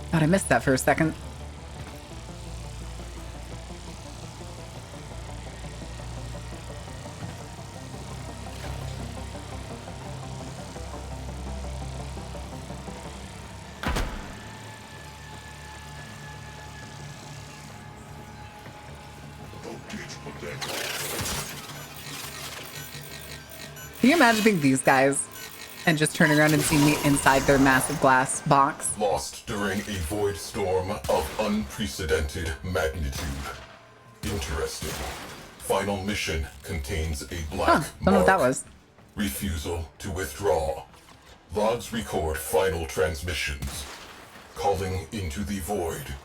God, I missed that for a second. Can you imagine being these guys and just turning around and seeing me inside their massive glass box? Lost during a void storm of unprecedented magnitude. Interesting. Final mission contains a black Huh, don't know what that mark. was. Refusal to withdraw. Logs record final transmissions. Calling into the void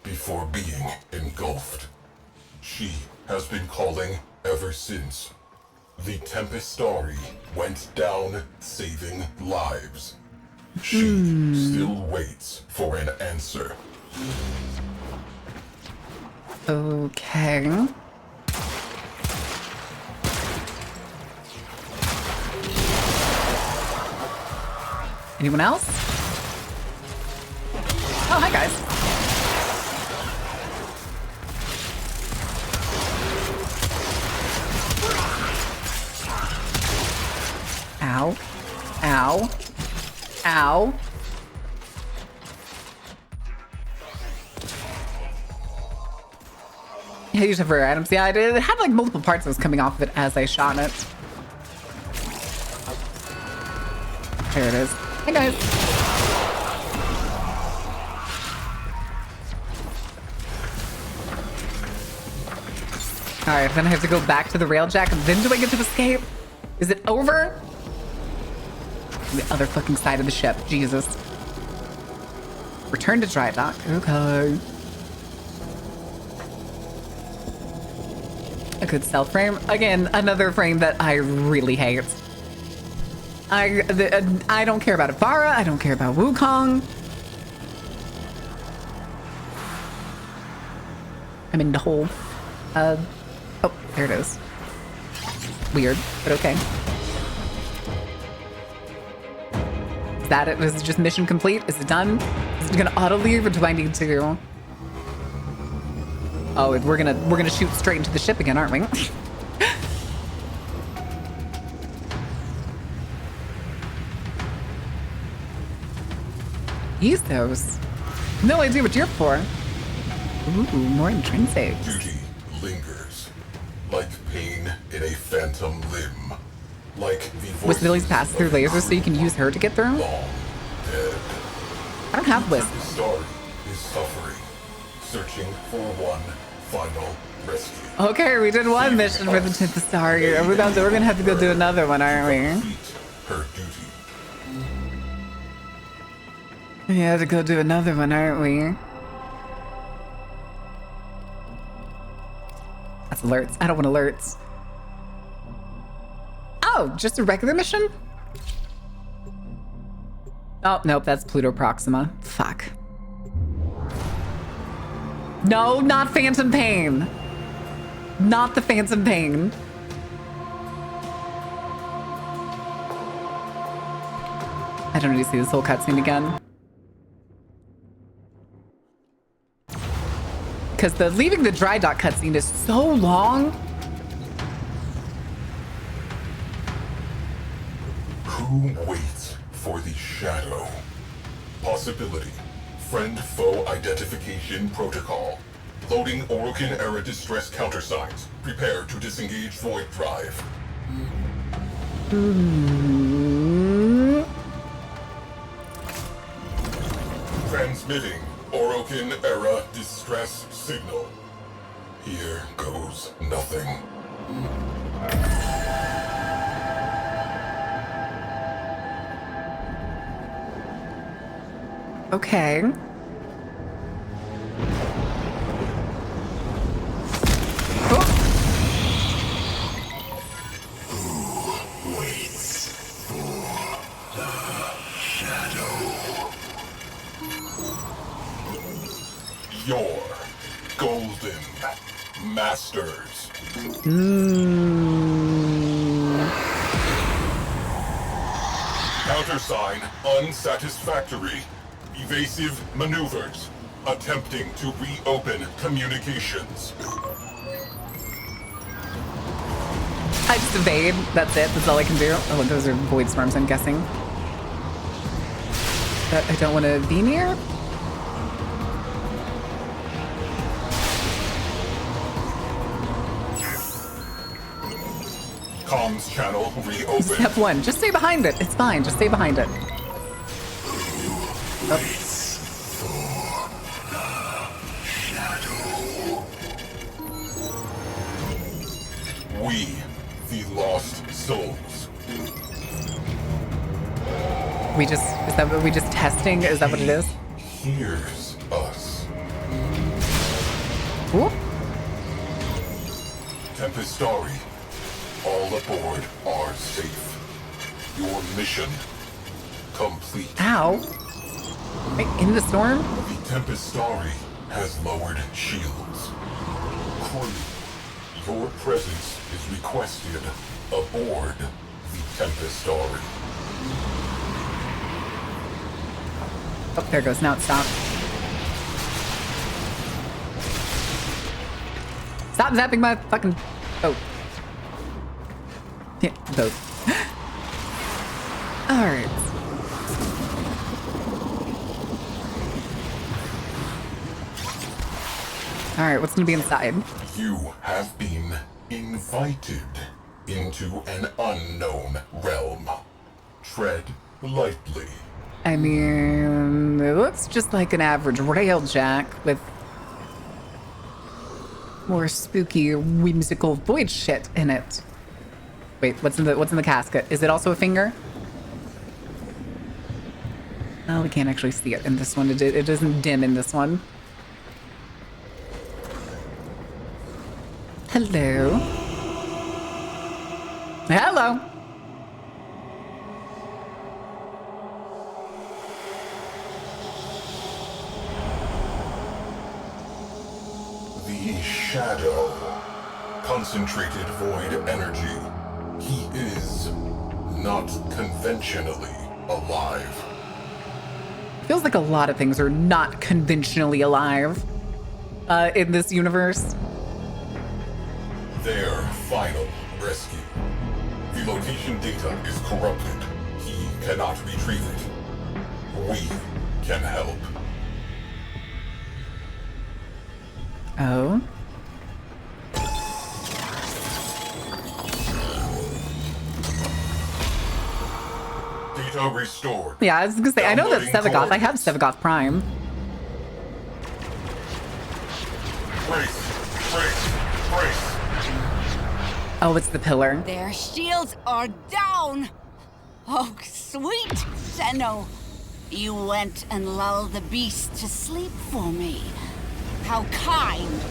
before being engulfed. She has been calling ever since. The Tempestari went down saving lives. She still waits for an answer. Okay. Anyone else? Oh, hi guys. Ow. Ow. Ow. Yeah, use it for items. Yeah, I did. It had like multiple parts that was coming off of it as I shot it. There it is. Hey guys. Alright, then I have to go back to the railjack and then do I get to escape? Is it over? The other fucking side of the ship. Jesus. Return to dry dock. Okay. A good stealth frame. Again, another frame that I really hate. I don't care about Avara. I don't care about Wukong. I'm in the hole. Oh, there it is. Weird, but okay. Is that it? Is it just mission complete? Is it done? Is it gonna auto leave, or do I need to? Oh, we're gonna shoot straight into the ship again, aren't we? Ethos. No idea what you're for. Ooh, more intrinsic. Duty lingers, like pain in a phantom limb, like the Wisp pass through lasers so you can use her to get through? long dead. I don't have Wisp. The story is suffering, searching for one final rescue. Okay, we did one mission for the Tempestari. We're gonna have to go do another one, aren't we? Complete her duty. We have to go do another one, aren't we? That's alerts. I don't want alerts. Oh, just a regular mission? Oh, nope, that's Pluto Proxima. Fuck. No, not Phantom Pain. Not the Phantom Pain. I don't need to see this whole cutscene again. Because the leaving the dry dock cutscene is so long. Who waits for the shadow? Possibility. Friend-foe identification protocol. Loading Orokin era distress countersigns. Prepare to disengage void drive. Transmitting Orokin era distress signal. Here goes nothing. Okay. Waits for the shadow. Your golden masters. Countersign unsatisfactory. Evasive maneuvers. Attempting to reopen communications. I just evade. That's it. That's all I can do. Oh, those are void swarms, I'm guessing. But I don't want to be near. Comms channel reopened. Step one. Just stay behind it. It's fine. Just stay behind it. Oh. We, the lost souls. We just, is that what we just testing? Is that what it is? Here's us. Ooh. Tempestari, all aboard are safe. Your mission complete. Ow. Wait, in the storm? The Tempestari has lowered shields. Crew, your presence is requested aboard the Tempestari. Oh, there it goes. Now it stopped. Stop zapping my fucking boat. Yeah, boat. Alright. Alright, what's gonna be inside? You have been invited into an unknown realm. Tread lightly. I mean, it looks just like an average railjack with more spooky, whimsical void shit in it. Wait, what's in the casket? Is it also a finger? Oh, we can't actually see it in this one. It doesn't dim in this one. Hello. Hello. The shadow. Concentrated void energy. He is not conventionally alive. Feels like a lot of things are not conventionally alive in this universe. Their final rescue. The location data is corrupted. He cannot retrieve it. We can help. Oh. Data restored. Yeah, I was gonna say, I know that Downloading Sevagoth, I have coordinates. Sevagoth Prime. Brace. Oh, it's the pillar. Their shields are down! Oh, sweet Zeno! You went and lulled the beast to sleep for me. How kind!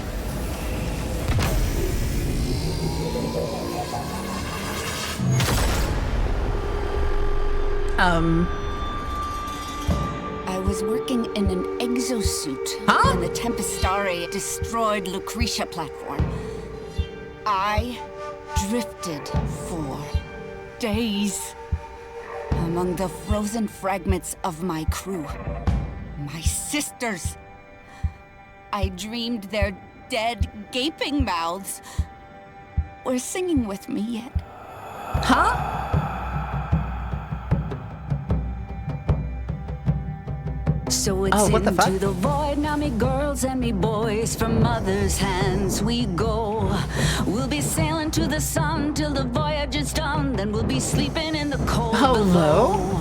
I was working in an exosuit when the Tempestari destroyed Lucretia platform. I drifted for days among the frozen fragments of my crew. My sisters. I dreamed their dead, gaping mouths were singing with me yet. Huh? So it's Oh, what the into fuck? the void now, me girls and me boys. From mother's hands we go. We'll be sailing to the sun till the voyage is done. Then we'll be sleeping in the cold Hello? below.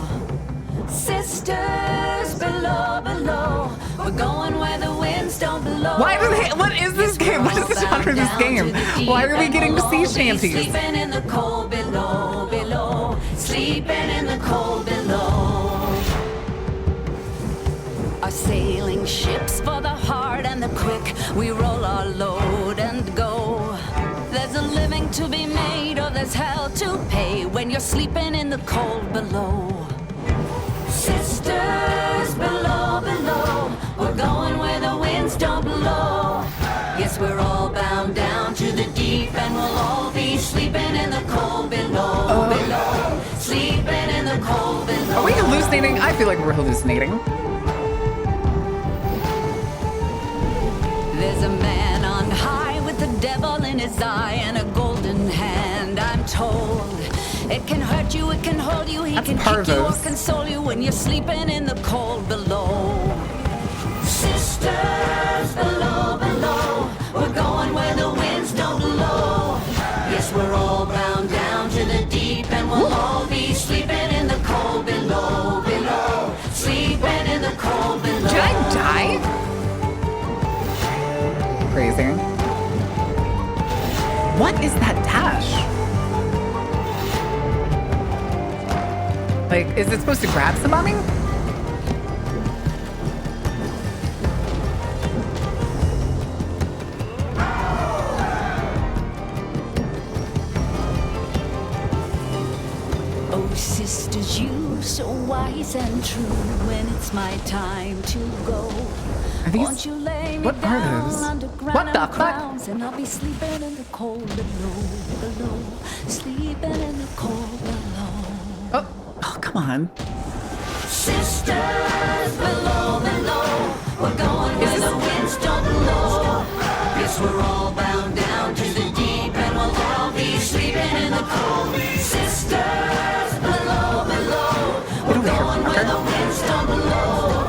Sisters below, below. We're going where the winds don't blow. Why do they, what is this game? What is the genre of this game? Why are we getting to sea shanties? Sleeping in the cold below, below. Sleeping in the cold below. Our sailing ships for the hard and the quick. We roll our load and go. There's a living to be made or there's hell to pay when you're sleeping in the cold below. Sisters below, below. We're going where the winds don't blow. Yes, we're all bound down to the deep and we'll all be sleeping in the cold below, below. Sleeping in the cold below. Are we hallucinating? I feel like we're hallucinating. There's a man on high with the devil in his eye and a golden hand, I'm told. It can hurt you, it can hold you, he That's can kick you or Parvos. console you when you're sleeping in the cold below. Sisters below, below, we're going where the winds don't blow. Yes, we're all bound down to the deep and we'll all be sleeping in the cold below, below. Sleeping in the cold below. Did I die? Crazy. What is that dash? Like, is it supposed to grab somebody? Oh, sisters, you so wise and true. When it's my time to go, Are these? won't you lay me What are down those? underground What the on fuck? crowns, and I'll be sleeping in the cold below, below, sleeping in the cold below. Oh, come on. Sisters below, below, we're going where the winds don't blow. Yes, we're all bound down to the deep, and we'll all be sleeping in the cold. Sisters below, below, we're going where the winds don't blow.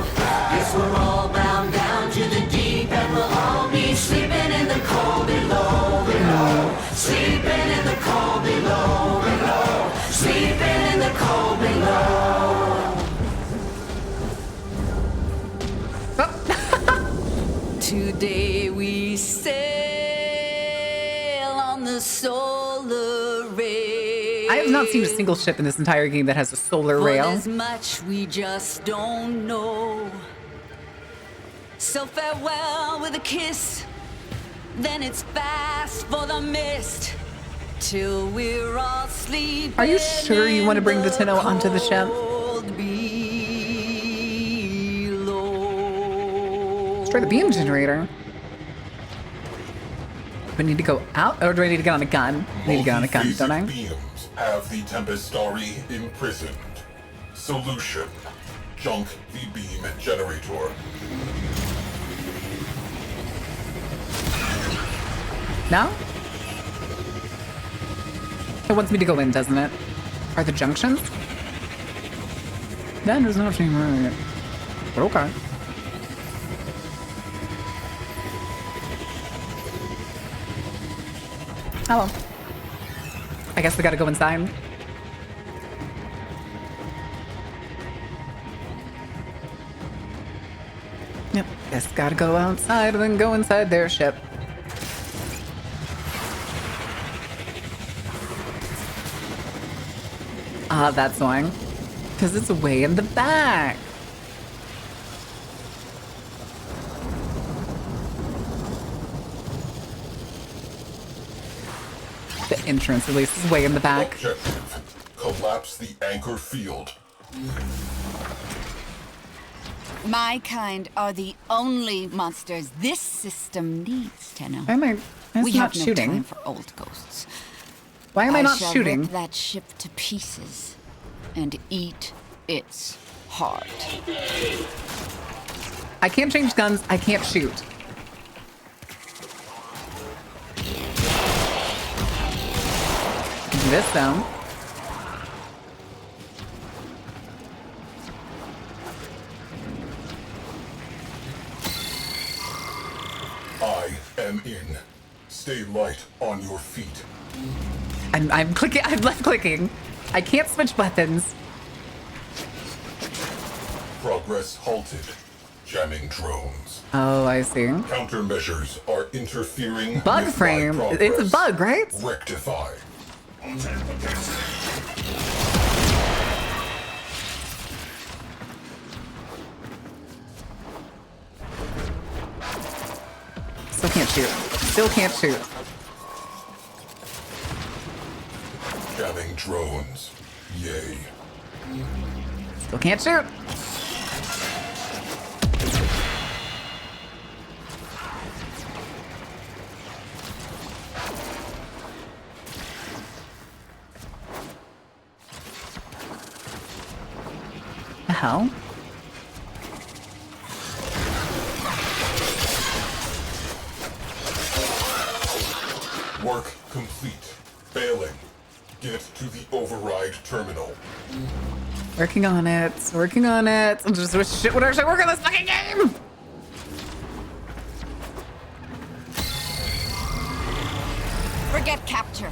Yes, we're all bound down to the deep, and we'll all be sleeping in the cold below, below. Sleeping in the cold below, below. Sleeping in the cold below. Today we sail on the solar rail. I have not seen a single ship in this entire game that has a solar For rail. there's much we just don't know. So farewell with a kiss, then it's fast for the mist. Till we're all sleeping. Are you sure you want to bring the Tenno onto the ship? cold below. Try the beam generator. I need to go out, or do I need to get on a gun? I need to get on a gun, don't I? Beams have the Tempestari imprisoned. Solution. Junk the beam generator. No? It wants me to go in, doesn't it? Are the junctions? That is not seem right. But okay. Oh well. I guess we gotta go inside. Yep, guess gotta go outside and then go inside their ship. Ah, that's annoying. Because it's way in the back. The entrance, at least, is way in the back. Objective. Collapse the anchor field. My kind are the only monsters this system needs, Tenno. Why am I We not have no shooting? time for old ghosts. Why am I not shall shooting? rip that ship to pieces and eat its heart. I can't change guns. I can't shoot. Do this though. I am in. Stay light on your feet. I'm clicking. I'm left clicking. I can't switch buttons. Progress halted. Jamming drones. Oh, I see. Countermeasures are interfering Bug with frame. my It's a progress. bug, right? Rectify. Still can't shoot. Still can't shoot. Jamming drones. Yay. Still can't shoot. The hell? Work complete. Failing. Get to the override terminal. Working on it. Working on it. I'm just shit. What should I work on this fucking game? Forget capture.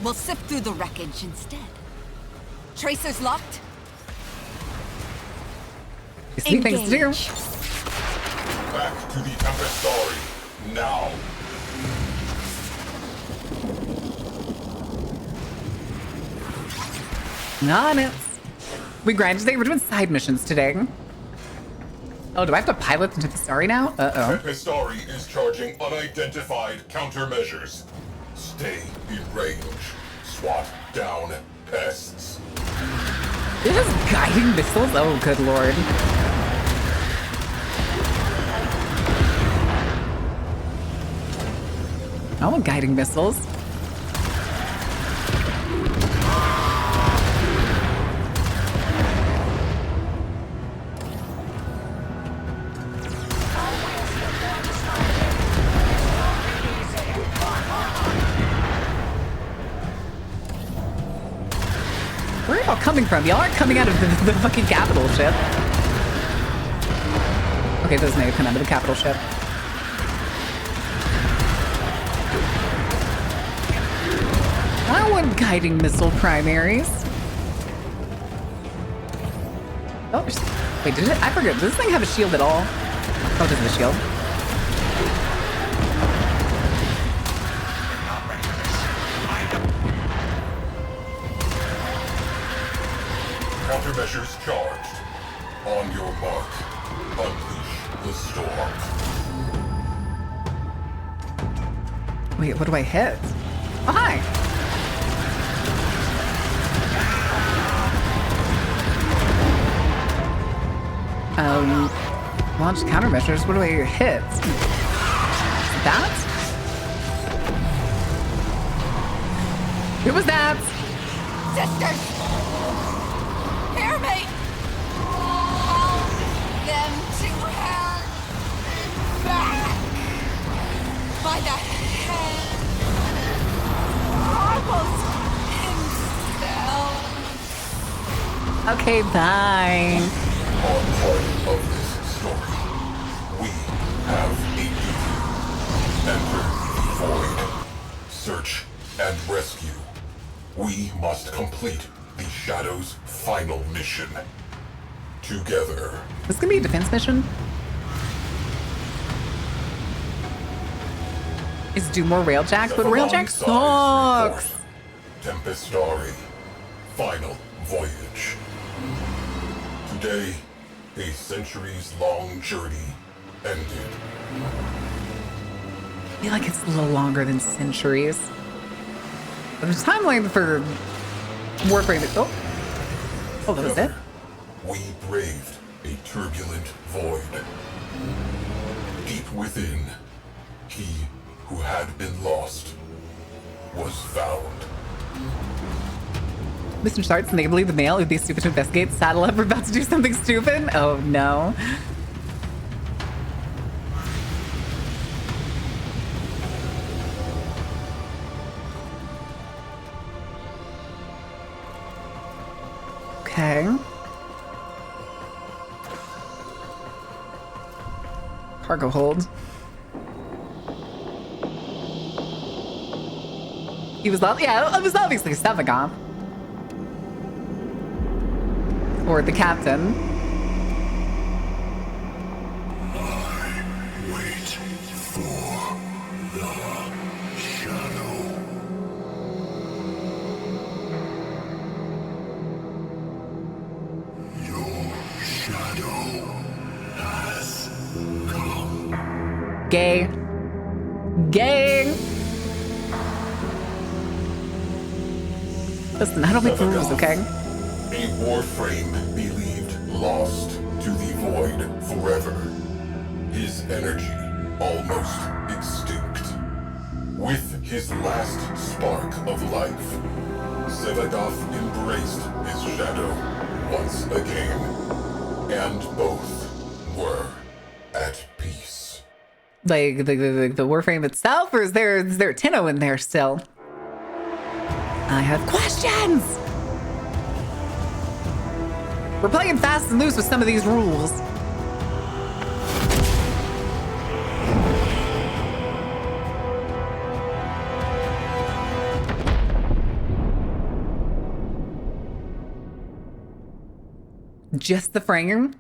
We'll sift through the wreckage instead. Tracers locked? I see things to do. Engage. Back to the Tempestari. Now. On it. We grinded today. We're doing side missions today. Oh, do I have to pilot into the Starry now? Uh-oh. Tempestari is charging unidentified countermeasures. Stay in range. Swat down pests. It is guiding missiles? Oh, good lord. Oh, guiding missiles. Where are y'all coming from? Y'all aren't coming out of the fucking capital ship. Okay, those may have come out of the capital ship. I want guiding missile primaries. Oh, wait, did it? I forget. Does this thing have a shield at all? Oh, it doesn't have a shield. Countermeasures charged. On your mark. Unleash the storm. Wait, what do I hit? Oh, hi. Launch countermeasures. What do I hit? That? Who was that? Sisters! Hear me! Hold them to her back by the hand. Almost himself. Okay, bye. On part of this story, we have a duty. Enter the void. Search and rescue. We must complete the Shadow's final mission. Together. This gonna be a defense mission? Is do more Railjack, but Railjack sucks. Tempestari. Final voyage. Today, a centuries-long journey ended. I feel like it's a little longer than centuries. But the timeline for Warframe is... Oh, that was it? We braved a turbulent void. Deep within, he who had been lost was found. Mr. Starts, enabling the mail. It would be stupid to investigate. Saddle up, we're about to do something stupid. Oh, no. Okay. Cargo hold. He was, yeah, it was obviously Stefan. Or the captain. I wait for the shadow. Your shadow has come. Gay. Gay. Listen, I don't make the rules, okay? A warframe believed lost to the void forever. His energy almost extinct. With his last spark of life, Sevagoth embraced his shadow once again, and both were at peace. Like the Warframe itself, or is there a Tenno in there still? I have questions! We're playing fast and loose with some of these rules. Just the frame?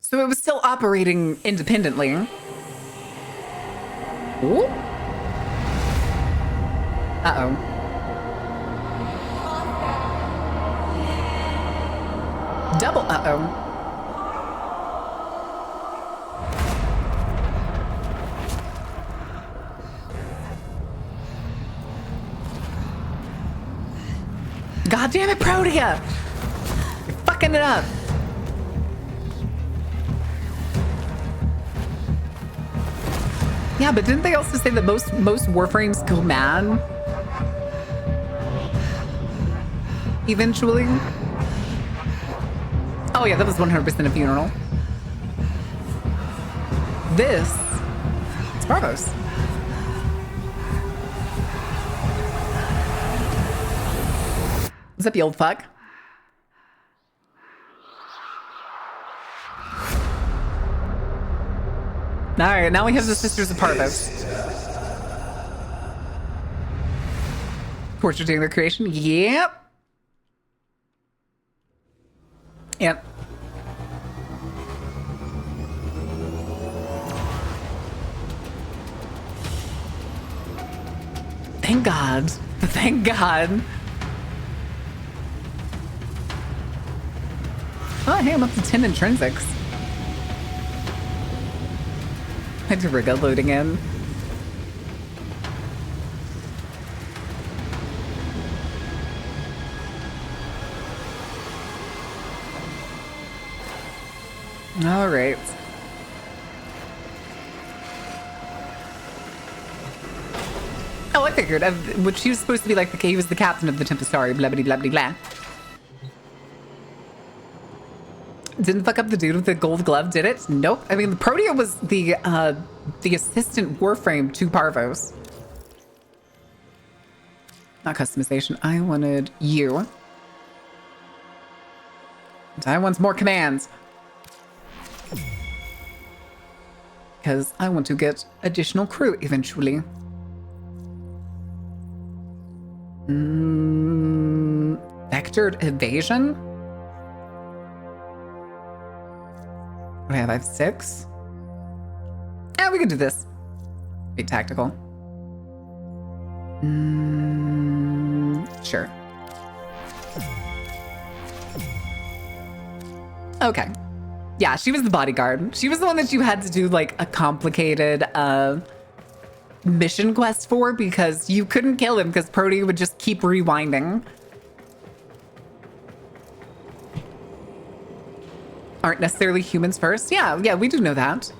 So it was still operating independently. Ooh. Uh-oh. Double uh-oh. God damn it, Protea! You're fucking it up. Yeah, but didn't they also say that most Warframes go mad? Eventually? Oh yeah, that was 100% a funeral. This is Bravos. What's up, you old fuck? Alright, now we have the Sisters of Parvos. Portraiting their creation? Yep. Yep. Thank God. Thank God. Oh, hey, I'm up to 10 intrinsics. I had to rig loading in. All right. Oh, I figured. Which he was supposed to be like he was the captain of the Tempestari, blah blah blah blah blah. Didn't fuck up the dude with the gold glove, did it? Nope. I mean, the Protea was the assistant Warframe to Parvos. Not customization. I wanted you. And I want more commands. Because I want to get additional crew eventually. Vectored evasion? What do I have? I have 6? Yeah, we can do this. Be tactical. Sure. Okay. Yeah, she was the bodyguard. She was the one that you had to do like a complicated mission quest for because you couldn't kill him because Protea would just keep rewinding. Aren't necessarily humans first. Yeah, we do know that.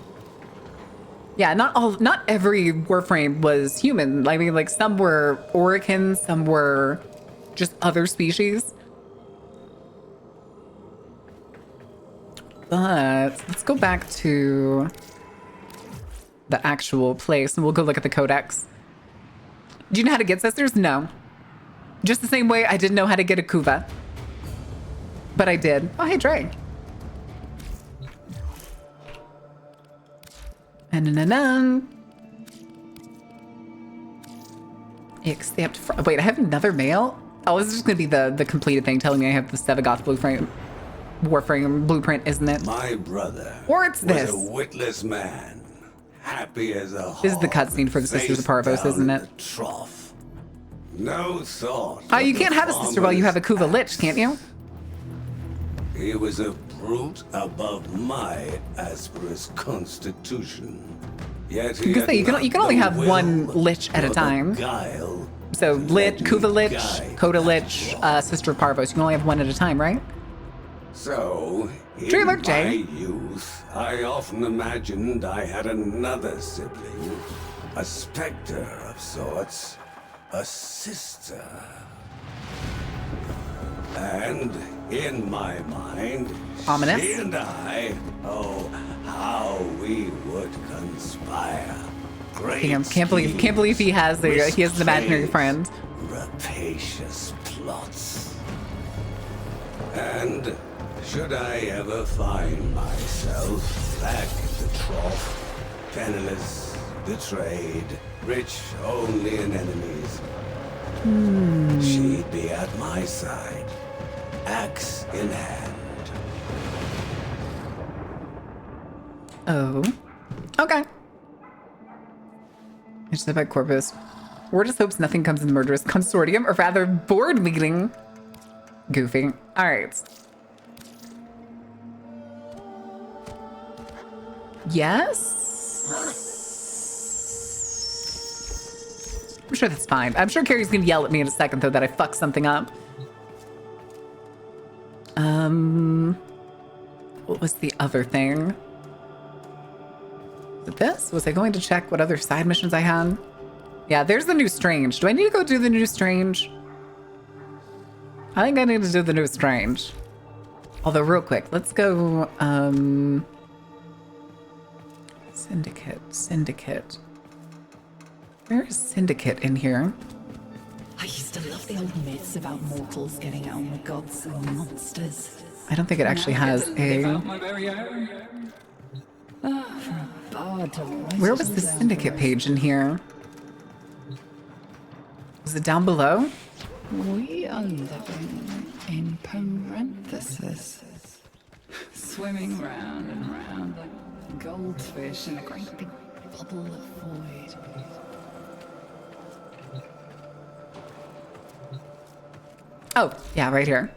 Yeah, not every Warframe was human. I mean, like some were Oricans, some were just other species. But let's go back to the actual place and we'll go look at the codex. Do you know how to get sisters? No. Just the same way I didn't know how to get a Kuva. But I did. Oh, hey, Dre. Except for, wait, I have another mail? Oh, this is just gonna be the completed thing telling me I have the Sevagoth Warframe blueprint, isn't it? My brother or it's this. Was a witless man, happy as a This is the cutscene for the Sisters of Parvos, isn't it? Trough. No thought. Oh, you can't have a sister while you have a Kuva Lich, can't you? He was a brute above my Asper's constitution. Yet he Because you can only have one Lich at a time. So Lich, Kuva Lich, Coda Lich, Sister of Parvos. You can only have one at a time, right? So, True look, in Jay. my youth, I often imagined I had another sibling, a specter of sorts, a sister. And in my mind, Ominous. she and I, oh, how we would conspire. Can't believe he has an imaginary friend. Rapacious plots. And should I ever find myself back at the trough, penniless, betrayed, rich only in enemies, she'd be at my side, axe in hand. Oh. Okay. I just said by Corpus. Ward just hopes nothing comes in the murderous consortium, or rather, board meeting. Goofy. All right. Yes? I'm sure that's fine. I'm sure Carrie's gonna yell at me in a second, though, that I fucked something up. What was the other thing? Was it this? Was I going to check what other side missions I had? Yeah, there's the new Strange. Do I need to go do the new Strange? I think I need to do the new Strange. Although, real quick, let's go, Syndicate. Where is Syndicate in here? I used to love the old myths about mortals getting out on the gods and monsters. I don't think it actually has a... Where was the Syndicate page in here? Was it down below? We are living in parentheses. Swimming round and round like goldfish in a great big bubble of void. Oh, yeah, right here.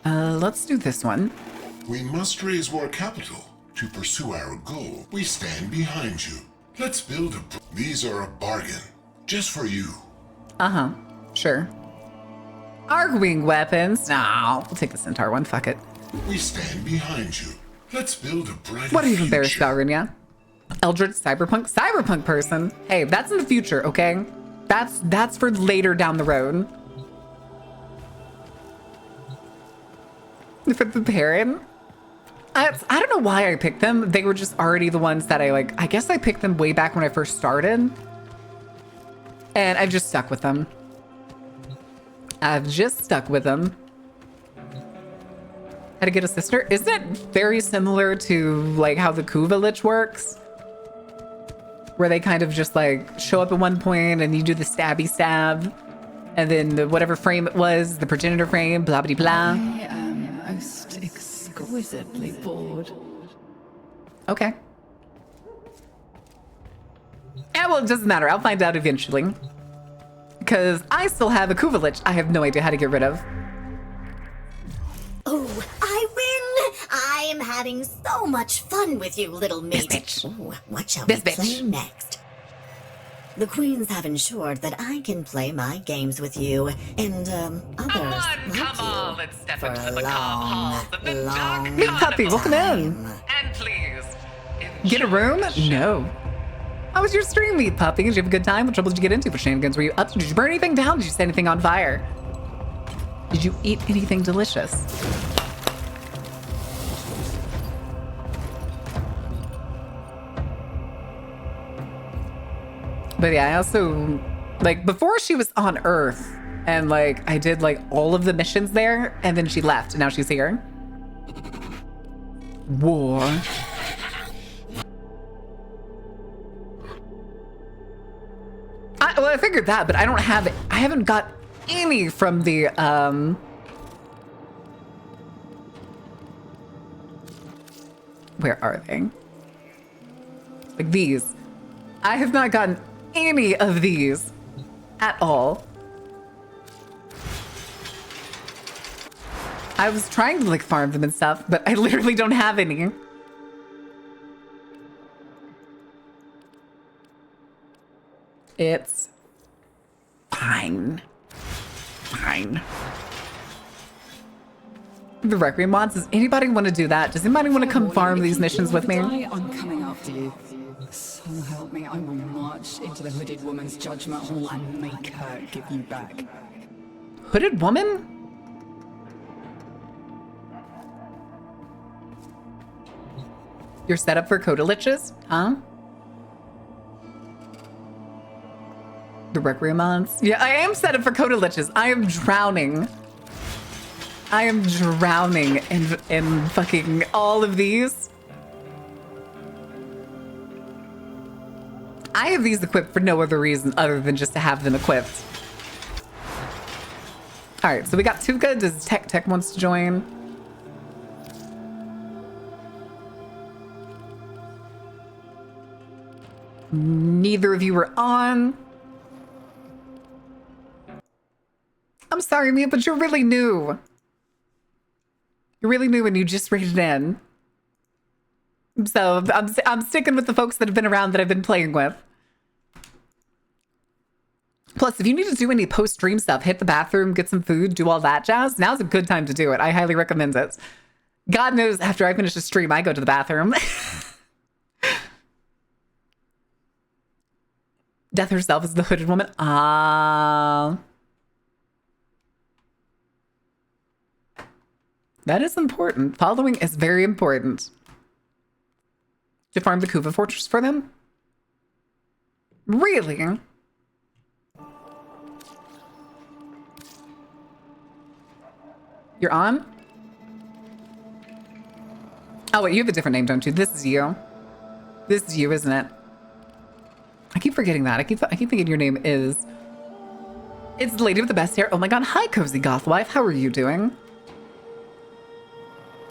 Let's do this one. We must raise more capital to pursue our goal. We stand behind you. Let's build a... These are a bargain. Just for you. Uh-huh. Sure. Arc-wing weapons. No, we'll take the Centaur one. Fuck it. We stand behind you. Let's build a brighter What are you embarrassed future. about, Rinya? Eldritch cyberpunk person. Hey, that's in the future, okay? That's for later down the road. For the parent. I don't know why I picked them. They were just already the ones that I guess I picked them way back when I first started. And I've just stuck with them. I've just stuck with them. How to get a sister? Isn't it very similar to like how the Kuva Lich works? Where they kind of just like show up at one point and you do the stabby stab. And then whatever frame it was, the progenitor frame, blah blah blah. I am most exquisitely bored. Okay. Yeah, well, it doesn't matter. I'll find out eventually. Because I still have a Kuva Lich I have no idea how to get rid of. Oh, I win! I am having so much fun with you, little mate. This bitch. Ooh, what shall This we bitch. play next? The queens have ensured that I can play my games with you and others like you let's step for into a the macabre halls of the dark long Hey, puppy, welcome in. And please, Get a room? No. How was your stream, meat puppy? Did you have a good time? What trouble did you get into? What shenanigans were you up to? Did you burn anything down? Did you set anything on fire? Did you eat anything delicious? But yeah, I also, like, before she was on Earth, and like, I did like all of the missions there, and then she left, and now she's here. War. Well, I figured that, but I don't have it. I haven't got any from the, where are they? Like these. I have not gotten any of these at all. I was trying to like farm them and stuff, but I literally don't have any. It's fine. Fine. The Requiem mods, does anybody want to do that? Does anybody want to come farm these missions with me? I'm coming after you. So help me, I will march into the hooded woman's judgment hall and make her give you back. Hooded woman? You're set up for Coda Liches? Huh? The Requiem mods? Yeah, I am set up for Coda Liches. I am drowning. I am drowning in fucking all of these. I have these equipped for no other reason other than just to have them equipped. All right, so we got Tuka. Does Tech wants to join? Neither of you were on. I'm sorry, Mia, but you're really new. You're really new and you just rated in. So I'm sticking with the folks that have been around that I've been playing with. Plus, if you need to do any post-stream stuff, hit the bathroom, get some food, do all that jazz, now's a good time to do it. I highly recommend it. God knows after I finish a stream, I go to the bathroom. Death herself is the hooded woman. Ah. That is important. Following is very important. To farm the Kuva Fortress for them? Really? You're on? Oh, wait, you have a different name, don't you? This is you. This is you, isn't it? I keep forgetting that. I keep thinking your name is... It's the lady with the best hair. Oh my god. Hi, Cozy Goth Wife. How are you doing?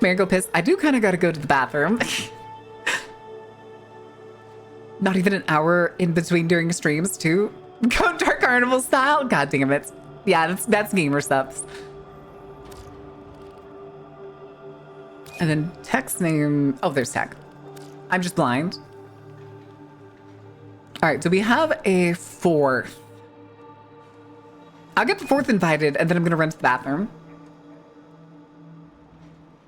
May I go piss? I do kind of got to go to the bathroom. Not even an hour in between during streams, too. Go Dark Carnival style? God damn it. Yeah, that's gamer subs. And then Tech's name... Oh, there's Tech. I'm just blind. All right, do we have a fourth? I'll get the fourth invited, and then I'm going to run to the bathroom.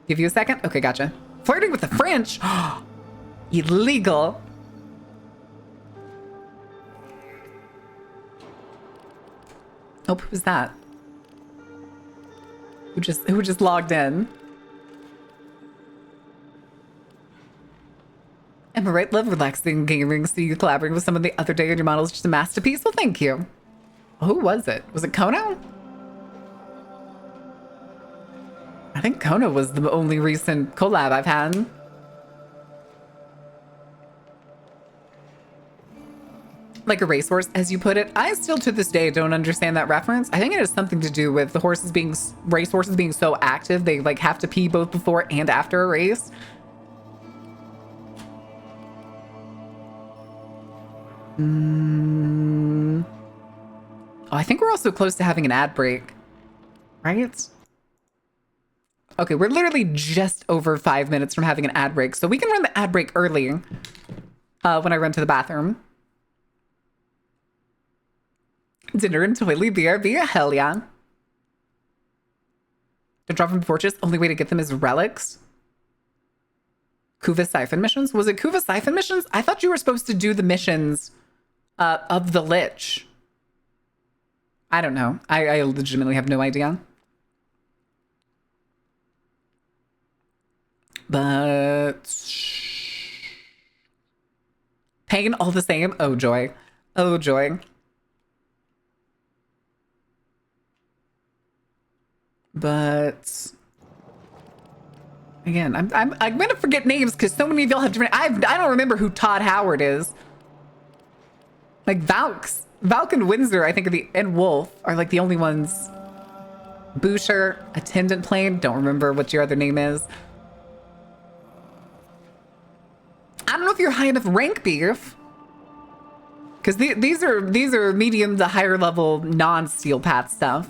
Give you a second? Okay, gotcha. Flirting with the French? Illegal. Nope, who's that? Who just logged in? Am I right? Love relaxing gaming. See you collaborating with someone the other day and your model is just a masterpiece. Well, thank you. Who was it? Was it Kono? I think Kono was the only recent collab I've had. Like a racehorse, as you put it. I still to this day don't understand that reference. I think it has something to do with the racehorses being so active. They like have to pee both before and after a race. Oh, I think we're also close to having an ad break, right? Okay, we're literally just over 5 minutes from having an ad break, so we can run the ad break early when I run to the bathroom. Dinner and toilet BRB, hell yeah. To drop from fortress, only way to get them is relics. Kuva Siphon missions? Was it Kuva Siphon missions? I thought you were supposed to do the missions of the Lich. I don't know. I legitimately have no idea. But pain all the same. Oh joy. Oh joy. But again, I'm gonna forget names because so many of y'all have different. I don't remember who Todd Howard is. Like Valk and Windsor, I think, and Wolf are like the only ones. Boucher, Attendant Plane. Don't remember what your other name is. I don't know if you're high enough rank, Beef. Because these are medium to higher level non-steel path stuff.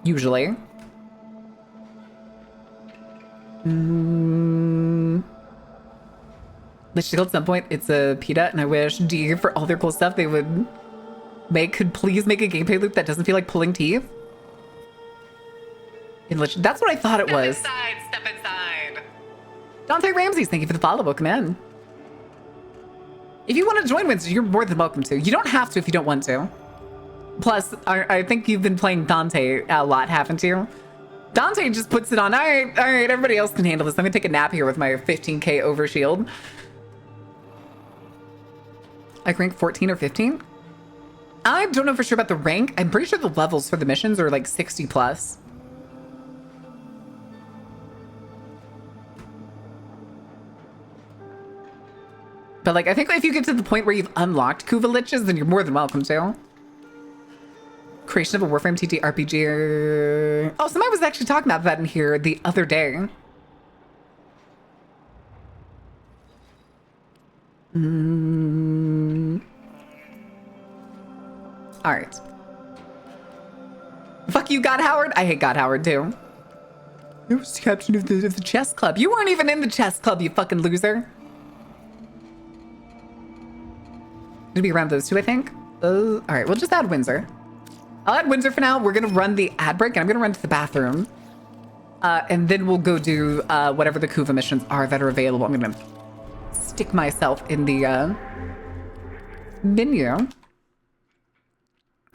Usually. Lich Shield at some point, it's a PETA, and I wish D for all their cool stuff they would make could please make a gameplay loop that doesn't feel like pulling teeth. In Lich, that's what I thought it was. Step inside. Dante Ramses, thank you for the follow. Welcome in. If you want to join Windsor, you're more than welcome to. You don't have to if you don't want to. Plus, I think you've been playing Dante a lot, haven't you? Dante just puts it on. All right, everybody else can handle this. I'm gonna take a nap here with my 15k overshield. Like rank 14 or 15? I don't know for sure about the rank. I'm pretty sure the levels for the missions are like 60 plus. But like, I think if you get to the point where you've unlocked Kuva Liches, then you're more than welcome to. Creation of a Warframe TTRPG. Oh, somebody was actually talking about that in here the other day. All right. Fuck you, God Howard. I hate God Howard too. I was captain of the chess club. You weren't even in the chess club, you fucking loser. It'll be around those two, I think. All right, we'll just add Windsor. I'll add Windsor for now. We're gonna run the ad break, and I'm gonna run to the bathroom. And then we'll go do whatever the Kuva missions are that are available. I'm gonna stick myself in the menu.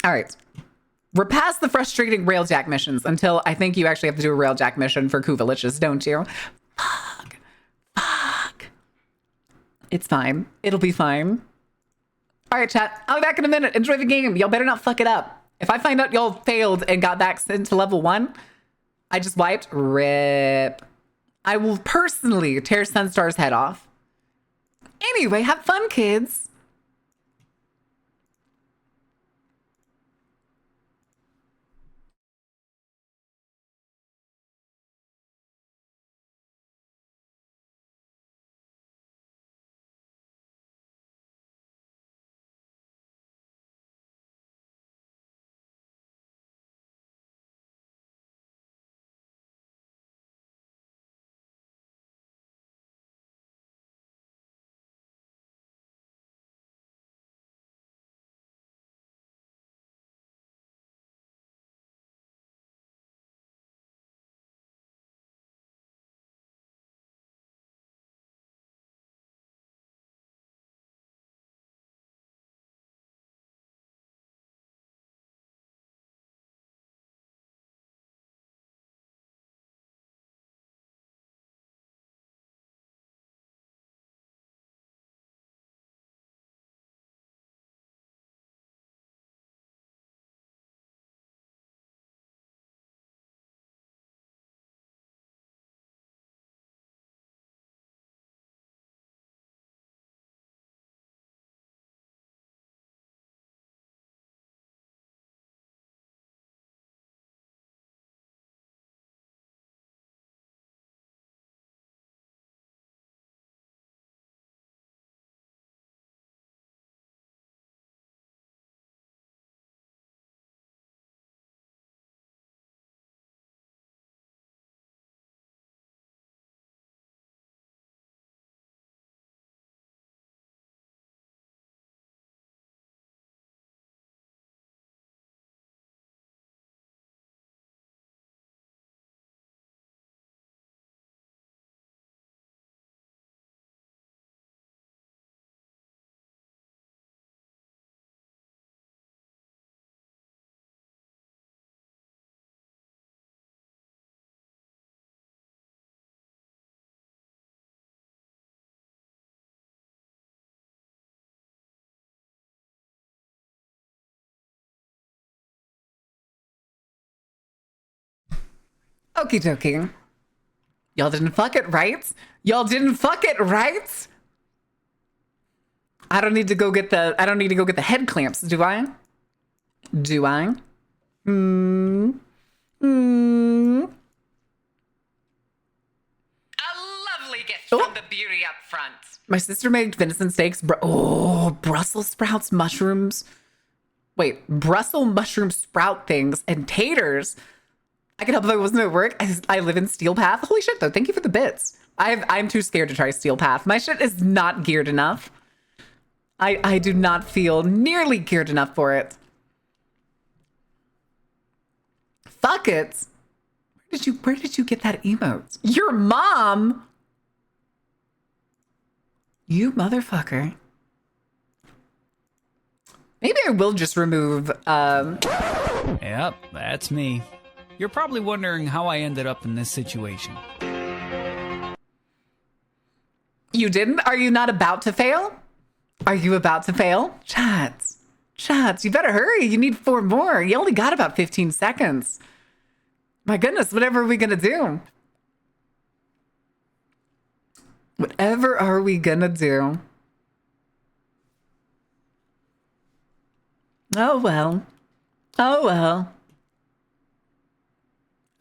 All right. We're past the frustrating railjack missions until I think you actually have to do a railjack mission for Kuva Liches, don't you? Fuck. It's fine. It'll be fine. All right, chat. I'll be back in a minute. Enjoy the game. Y'all better not fuck it up. If I find out y'all failed and got back into level 1, I just wiped. RIP. I will personally tear Sunstar's head off. Anyway, have fun, kids. Okie dokie. Y'all didn't fuck it, right? Y'all didn't fuck it, right? I don't need to go get the head clamps, do I? Do I? Hmm. Hmm. A lovely gift Oh. from the beauty up front. My sister made venison steaks. Brussels sprouts, mushrooms. Wait, Brussels mushroom sprout things and taters. I could help if I wasn't at work. I live in Steel Path. Holy shit, though. Thank you for the bits. I'm too scared to try Steel Path. My shit is not geared enough. I do not feel nearly geared enough for it. Fuck it. Where did you get that emote? Your mom? You motherfucker. Maybe I will just remove, Yep, that's me. You're probably wondering how I ended up in this situation. You didn't? Are you not about to fail? Are you about to fail? Chats, you better hurry. You need 4 more. You only got about 15 seconds. My goodness, whatever are we gonna do? Whatever are we gonna do? Oh well. Oh well.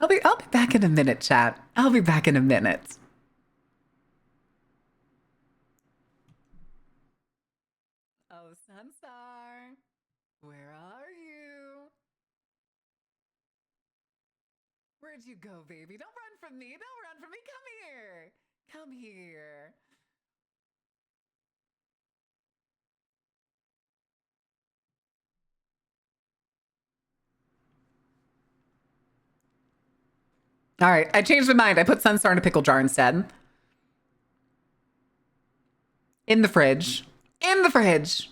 I'll be back in a minute, chat. I'll be back in a minute. Oh, Sunstar, where are you? Where'd you go, baby? Don't run from me. Don't run from me. Come here. Come here. All right, I changed my mind. I put Sunstar in a pickle jar instead. In the fridge. In the fridge.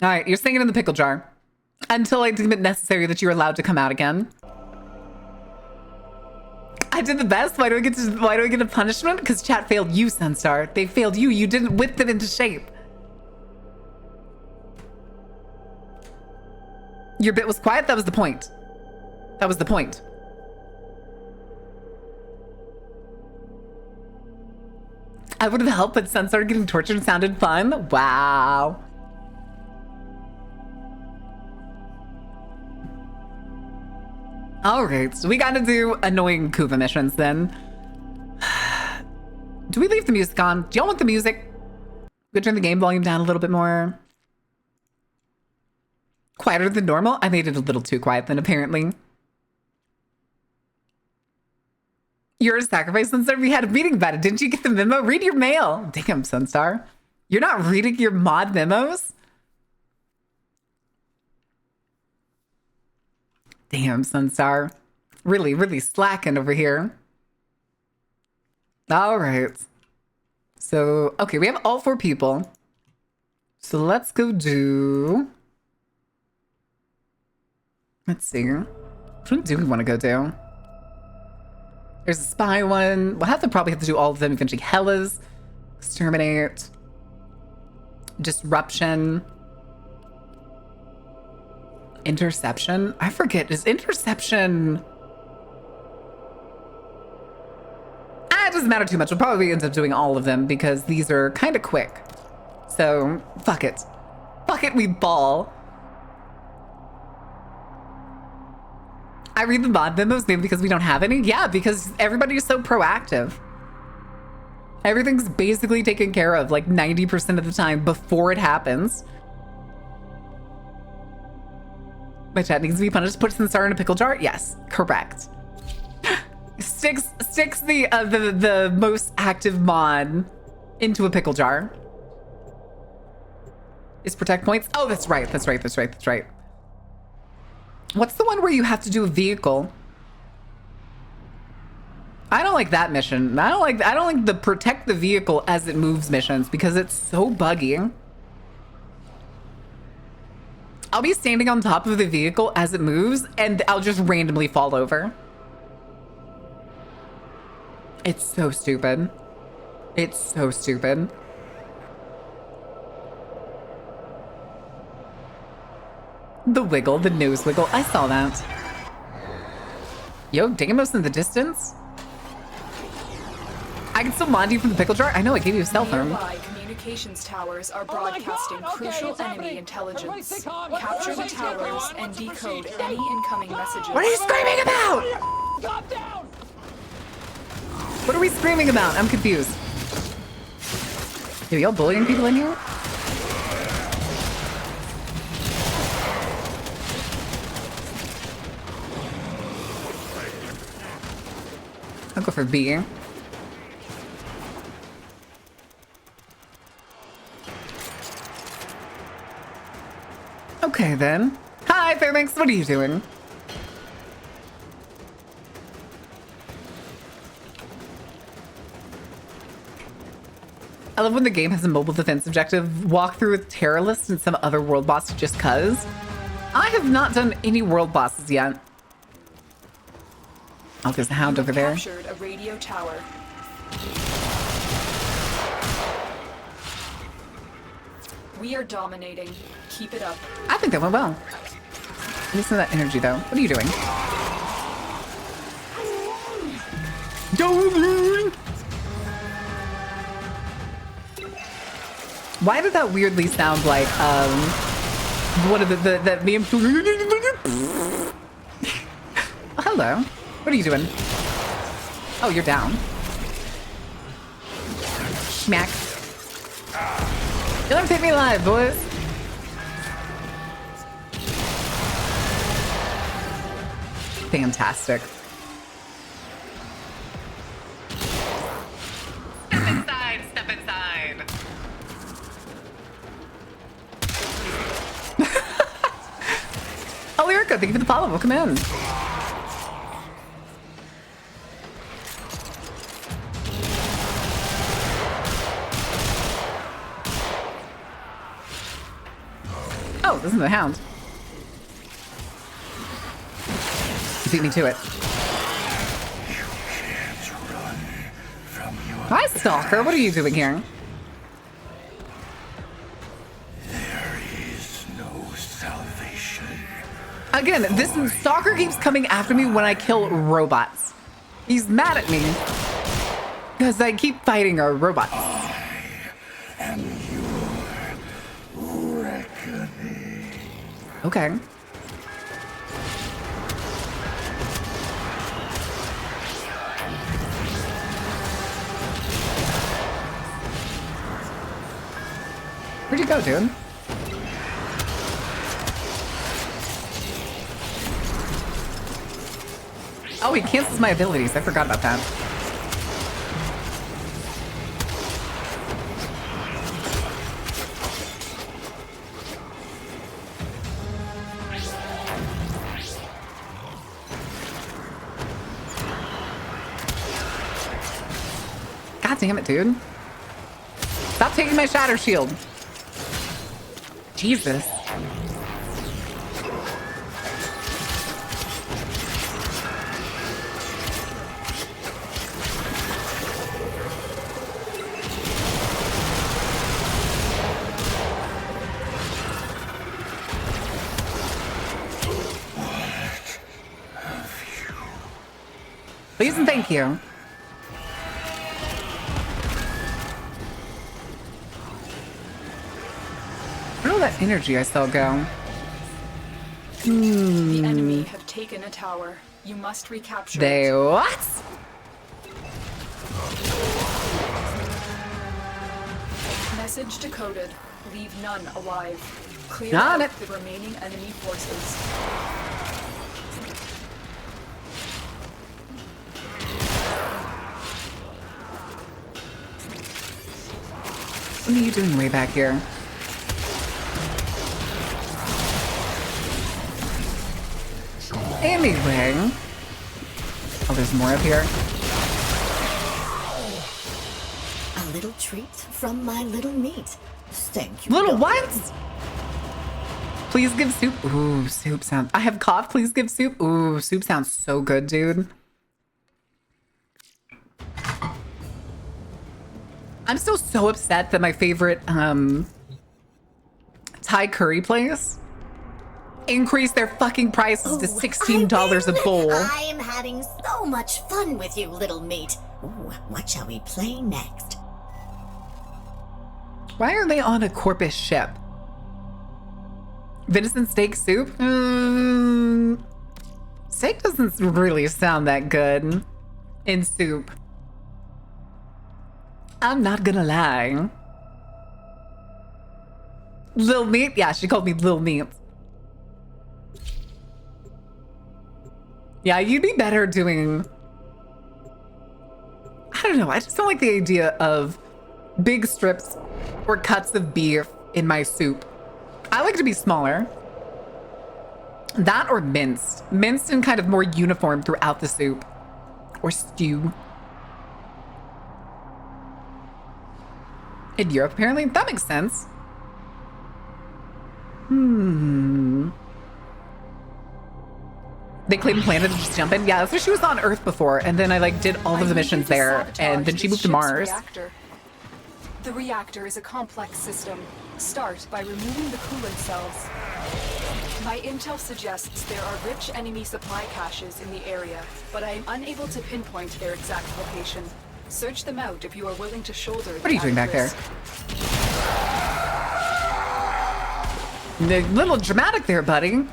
All right, you're staying in the pickle jar until I deem it necessary that you're allowed to come out again. I did the best. Why do I get a punishment? Because chat failed you, Sunstar. They failed you. You didn't whip them into shape. Your bit was quiet. That was the point. That was the point. I would have helped, but Sunstar getting tortured sounded fun. Wow. All right, so we got to do annoying Kuva missions then. Do we leave the music on? Do y'all want the music? We turn the game volume down a little bit more. Quieter than normal? I made it a little too quiet then, apparently. You're a sacrifice, Sunstar. We had a meeting about it. Didn't you get the memo? Read your mail. Damn, Sunstar. You're not reading your mod memos? Damn, Sunstar. Really, really slacking over here. All right. So, okay, we have all 4 people. So let's go do... Let's see. Which one do we want to go do? There's a spy one. We'll probably have to do all of them eventually. Hellas, exterminate, disruption, interception. I forget. Is interception? It doesn't matter too much. We'll probably end up doing all of them because these are kind of quick. So fuck it. Fuck it. We ball. I read the mod memos maybe because we don't have any. Yeah, because everybody is so proactive. Everything's basically taken care of like 90% of the time before it happens. My chat needs to be punished. Put Sunstar in a pickle jar? Yes, correct. Sticks the most active mod into a pickle jar. Is protect points? Oh, that's right. That's right. What's the one where you have to do a vehicle? I don't like that mission. I don't like the protect the vehicle as it moves missions because it's so buggy. I'll be standing on top of the vehicle as it moves and I'll just randomly fall over. It's so stupid. It's so stupid. The wiggle, the nose wiggle. I saw that. Yo, Damos in the distance. I can still mod you from the pickle jar. I know, I gave you a cell phone. Nearby communications towers are broadcasting crucial enemy intelligence. Capture the towers and decode any incoming messages. What are you screaming about? What are we screaming about? I'm confused. Yo, y'all bullying people in here? I'll go for B. Okay then. Hi, Fairbanks. What are you doing? I love when the game has a mobile defense objective, walk through with terror list and some other world boss just cuz. I have not done any world bosses yet. Oh, there's a hound over there. Captured a radio tower. We are dominating. Keep it up. I think that went well. Listen to that energy though. What are you doing? Why did that weirdly sound like one of the meme? Oh, hello. What are you doing? Oh, you're down. Smack. You'll never take me alive, boys. Fantastic. Step inside, step inside. Oh, Lyrica, thank you for the follow. Welcome in. Oh, this is the hound. You beat me to it. Hi, Stalker. What are you doing here? There is no salvation. Again, this Stalker keeps coming after me when I kill robots. He's mad at me because I keep fighting our robots. And your reckoning. Okay. Where'd you go, dude? Oh, he cancels my abilities. I forgot about that. God damn it, dude. Stop taking my shatter shield. Jesus. Please and thank you. Where did all that energy I saw go? The enemy have taken a tower. You must recapture They it. what? Message decoded. Leave none alive. Clear Got out it. the remaining enemy forces. What are you doing way back here? Anyway. Oh, there's more up here. A little treat from my little meat. Thank you. Little darling. what? Please give soup. Ooh, soup sounds. I have cough. Please give soup. Ooh, soup sounds so good, dude. I'm still so upset that my favorite Thai curry place increase their fucking prices to $16 a bowl. I am having so much fun with you, little meat. Ooh, what shall we play next? Why are they on a Corpus ship? Venison steak soup? Steak doesn't really sound that good in soup. I'm not gonna lie. Lil Meat? Yeah, she called me Lil Meat. Yeah, you'd be better doing... I don't know, I just don't like the idea of big strips or cuts of beef in my soup. I like it to be smaller. That or minced. Minced and kind of more uniform throughout the soup. Or stew. In Europe, apparently. That makes sense. They claim Planet to just jump in. Yeah, that's why she was on Earth before, and then I like did all of the missions there, and then she moved to Mars. The reactor is a complex system. Start by removing the coolant cells. My intel suggests there are rich enemy supply caches in the area, but I am unable to pinpoint their exact location. Search them out if you are willing to shoulder. What are you doing back there? A little dramatic there, buddy.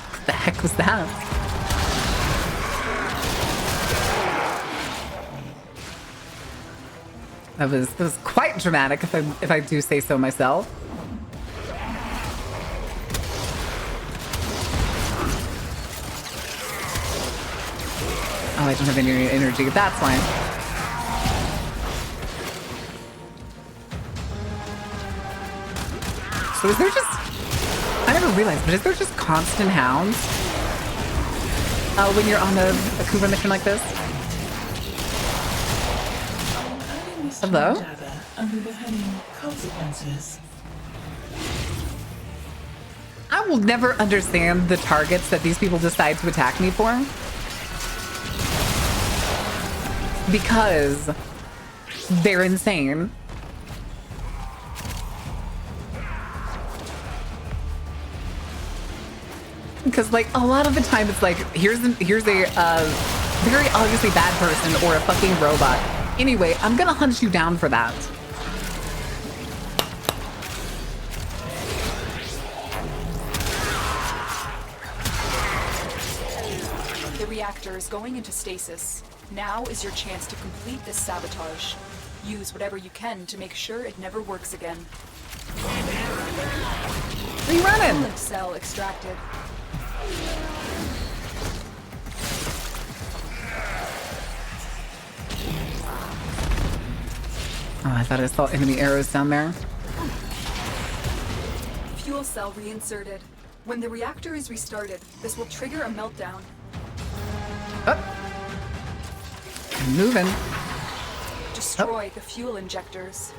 What the heck was that? That was quite dramatic, if I do say so myself. Oh, I don't have any energy. That's fine. So is there just... I never realized, but is there just constant hounds when you're on a Kuva mission like this? Hello? I will never understand the targets that these people decide to attack me for. Because they're insane. Because like a lot of the time it's like here's a very obviously bad person or a fucking robot. Anyway, I'm gonna hunt you down for that. The reactor is going into stasis. Now is your chance to complete this sabotage. Use whatever you can to make sure it never works again. Where are you running? Coolant cell extracted. Oh, I thought I saw enemy arrows down there. Fuel cell reinserted. When the reactor is restarted, this will trigger a meltdown. Oh. I'm moving. Destroy the fuel injectors.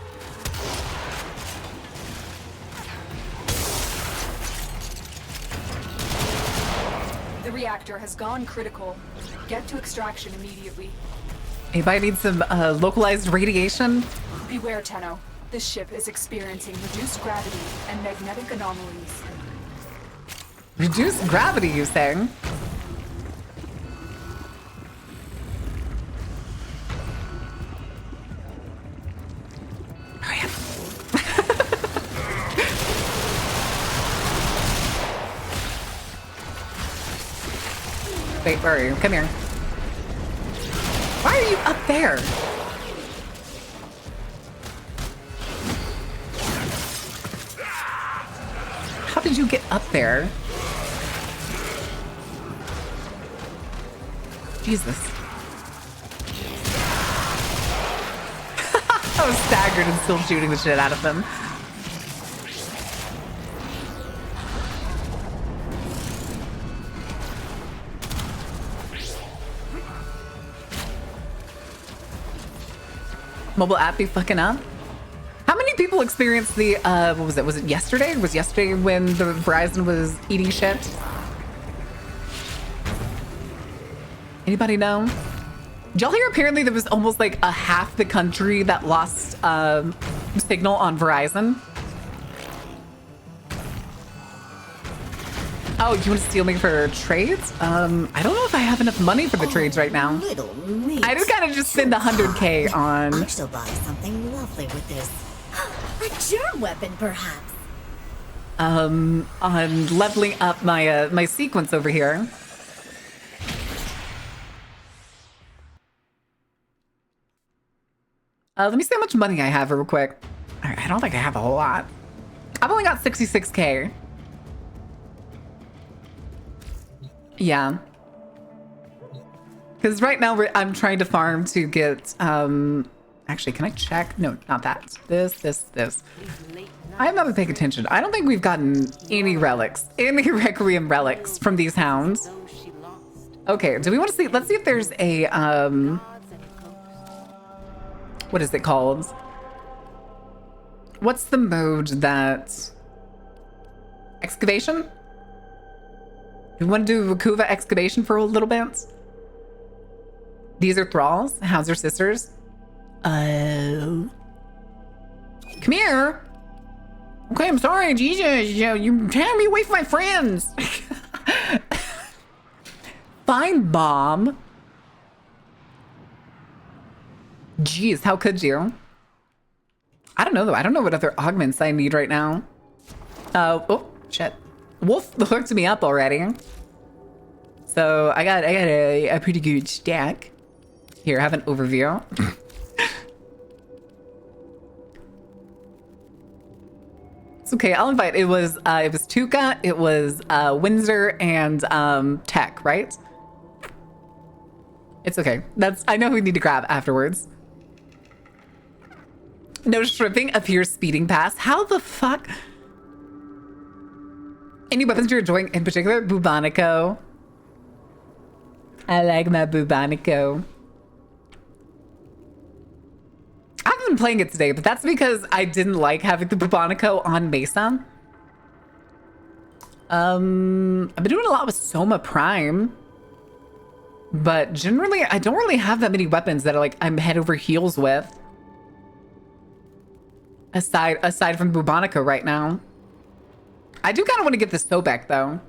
The reactor has gone critical. Get to extraction immediately. Anybody need some localized radiation? Beware, Tenno. This ship is experiencing reduced gravity and magnetic anomalies. Reduced gravity, you saying? Hurry up. Wait, where are you? Come here. Why are you up there? How did you get up there? Jesus. I was staggered and still shooting the shit out of them. Mobile app be fucking up? How many people experienced the, what was it? Was it yesterday? Was yesterday when the Verizon was eating shit? Anybody know? Did y'all hear apparently there was almost like a half the country that lost signal on Verizon? Oh, you want to steal me for trades? I don't know if I have enough money for the trades right now. Little meat. I do kind of just spend 100K on. I shall buy something lovely with this. A germ weapon, perhaps. On leveling up my my sequence over here. Let me see how much money I have real quick. All right, I don't think I have a whole lot. I've only got 66K. Yeah. Because right now I'm trying to farm to get, actually, can I check? No, not that. This. I have not been paying attention. I don't think we've gotten any relics, any Requiem relics from these hounds. Okay, do we want to see? Let's see if there's a, what is it called? What's the mode that... Excavation? You want to do Vakuva excavation for a little bit? These are thralls. Hounds are sisters. Come here. Okay, I'm sorry, Jesus. You're tearing me away from my friends. Fine, bomb. Jeez, how could you? I don't know, though. I don't know what other augments I need right now. Oh, shit. Wolf hooked me up already. So I got a pretty good stack. Here, have an overview. It's okay, I'll invite. It was Tuca, it was Windsor, and Tech, right? It's okay. I know who we need to grab afterwards. No shrimping appears speeding past. How the fuck? Any weapons you're enjoying in particular? Bubonico. I like my Bubonico. I haven't been playing it today, but that's because I didn't like having the Bubonico on Mesa. I've been doing a lot with Soma Prime. But generally, I don't really have that many weapons that I'm head over heels with. Aside from Bubonico right now. I do kind of want to get the Sobek, though.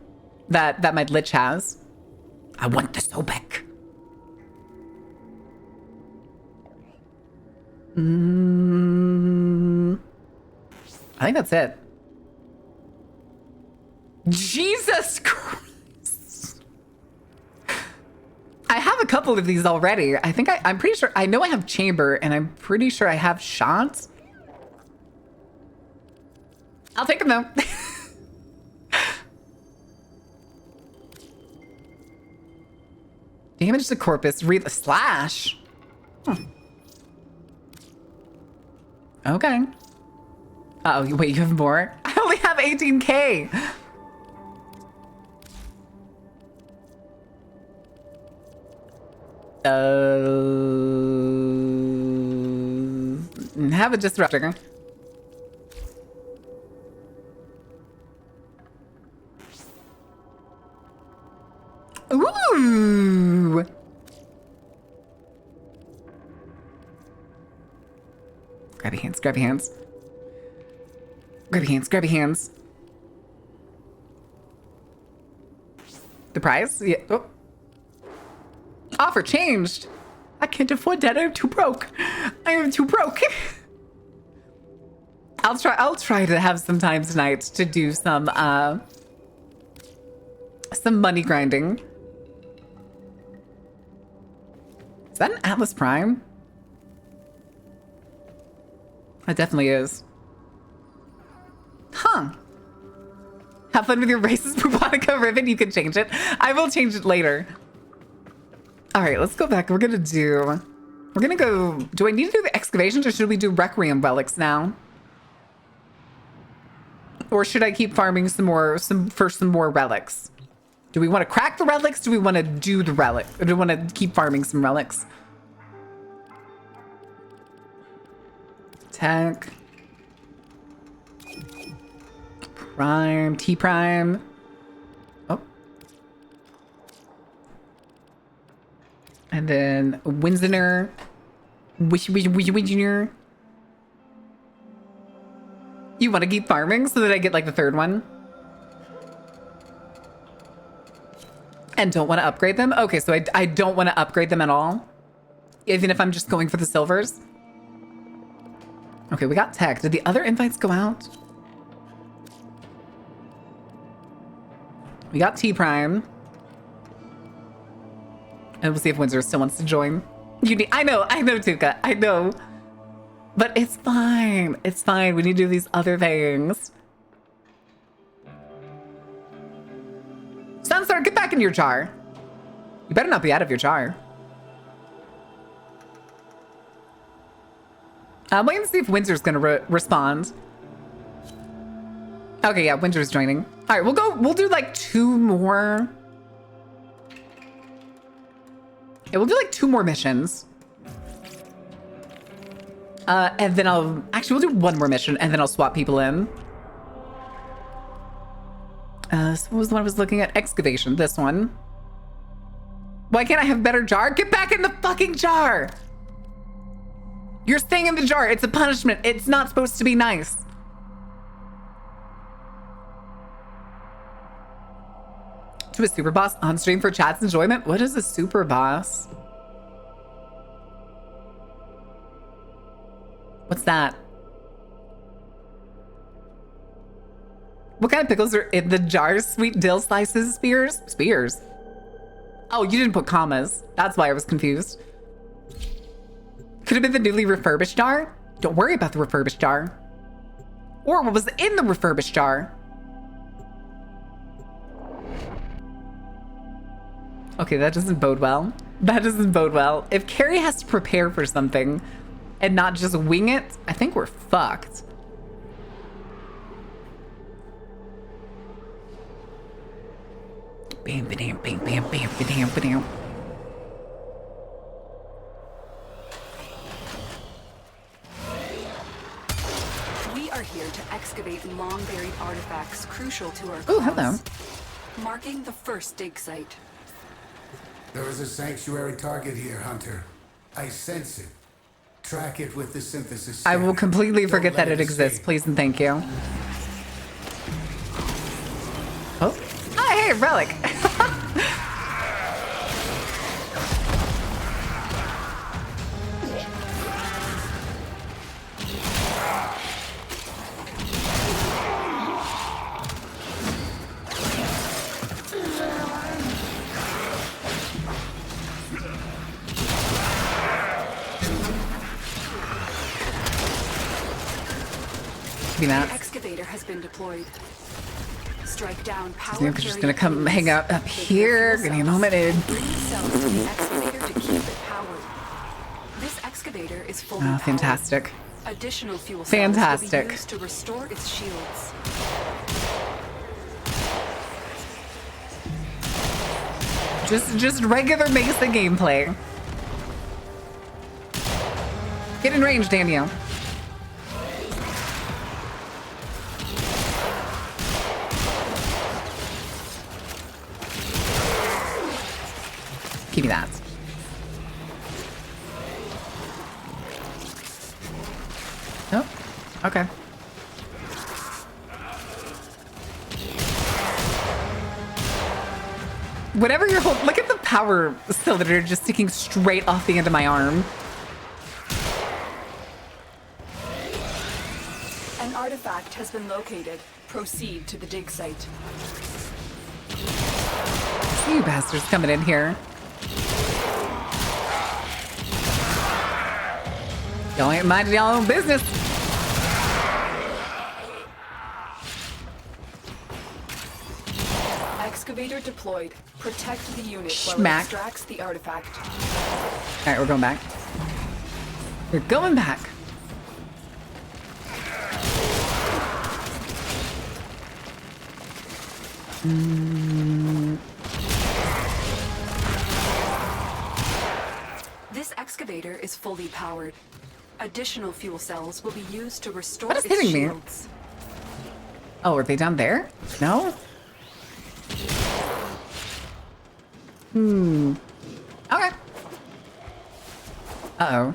That my Lich has. I want the Sobek. I think that's it. Jesus Christ. I have a couple of these already. I think I'm pretty sure. I know I have Chamber, and I'm pretty sure I have Shots. I'll take them, though. Damage to Corpus. Read the slash. Okay. Oh, wait, you have more? I only have 18K. Have a disruptor. Ooh. Grab your hands, grab your hands. Grab your hands, grab your hands. The price? Yeah. Oh. Offer changed. I can't afford that. I'm too broke. I am too broke. I'll try to have some time tonight to do some money grinding. Is that an Atlas Prime? It definitely is. Huh. Have fun with your racist Bubonico ribbon. You can change it. I will change it later. All right, let's go back. We're gonna go. Do I need to do the excavations or should we do Requiem relics now? Or should I keep farming some more relics? Do we want to crack the relics? Do we want to do the relic? Or do we want to keep farming some relics? Tech. Prime. T Prime. Oh. And then Windsor. Windsor. You want to keep farming so that I get like the third one? And don't want to upgrade them? Okay, so I don't want to upgrade them at all? Even if I'm just going for the silvers? Okay, we got tech. Did the other invites go out? We got T Prime. And we'll see if Windsor still wants to join. I know, Tuka. I know. But it's fine. It's fine. We need to do these other things. Sunstar, get back in your jar. You better not be out of your jar. I'm waiting to see if Windsor's gonna respond. Okay, yeah, Windsor's joining. All right, we'll do like 2 more. Yeah, we'll do like 2 more missions. And then we'll do 1 more mission and then I'll swap people in. So what was the one I was looking at? Excavation, this one. Why can't I have better jar? Get back in the fucking jar! You're staying in the jar. It's a punishment. It's not supposed to be nice. To a super boss on stream for chat's enjoyment? What is a super boss? What's that? What kind of pickles are in the jar? Sweet dill slices? Spears? Spears? Oh, you didn't put commas. That's why I was confused. Could have been the newly refurbished jar? Don't worry about the refurbished jar. Or what was in the refurbished jar? Okay, that doesn't bode well. That doesn't bode well. If Carrie has to prepare for something and not just wing it, I think we're fucked. Bam, bam, bam, bam, bam, bam, bam. We are here to excavate long-buried artifacts crucial to our Oh, hello. Marking the first dig site. There is a sanctuary target here, Hunter. I sense it. Track it with the synthesis I will scanner. completely Don't forget let that it exists, escape. please and thank you. Oh, hey, Relic. The excavator has been deployed. Strike down power. I'm just gonna come hang out up here. Give me a moment. This excavator is fully Oh, powered. fantastic. Additional fuel cells Fantastic. will be used to restore its shields. Just regular Mesa gameplay. Get in range, Daniel. Give me that. Oh, okay. Whatever you're holding, look at the power cylinder just sticking straight off the end of my arm. An artifact has been located. Proceed to the dig site. You bastards coming in here. Y'all ain't minding y'all own business. Excavator deployed. Protect the unit while it Schmack. extracts the artifact. All right, we're going back. We're going back. This excavator is fully powered. Additional fuel cells will be used to restore What is its hitting me? shields. Oh, are they down there? No? Okay. Uh-oh.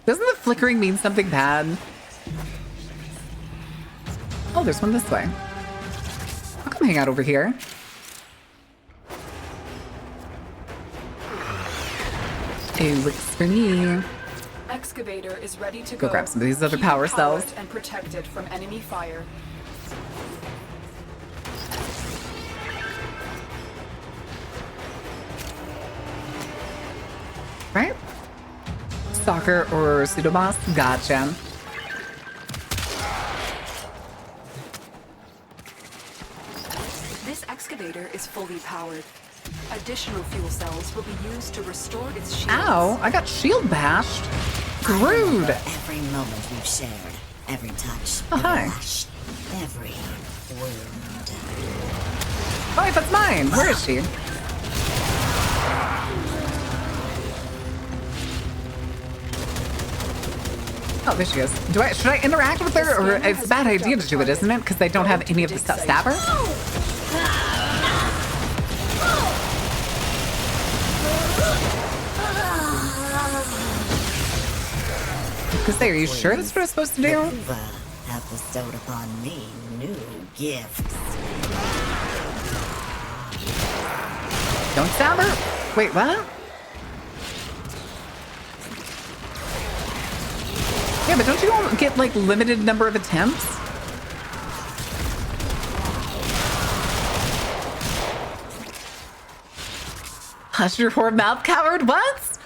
Doesn't the flickering mean something bad? Oh, there's one this way. I'll come hang out over here. It works for me. Excavator is ready to Go go. grab some of these other Keep it power powered cells. and protected from enemy fire. Right? Stalker or pseudoboss? Gotcha. This excavator is fully powered. Additional fuel cells will be used to restore its shields. Ow, I got shield bashed. Rude. Every moment we've shared, every touch, Oh, hi. every rush, every wound. Oh, wait, that's mine. Where is she? Oh, there she is. Should I interact with her, or it's a bad idea to do it, isn't it? Because they don't have any of the stuff. Stab her? Because are you sure that's what I'm supposed to do? Kuva have bestowed upon me new gifts. Don't stab her? Wait, what? Yeah, but don't you all get, like, limited number of attempts? Hush your poor mouth, coward. What?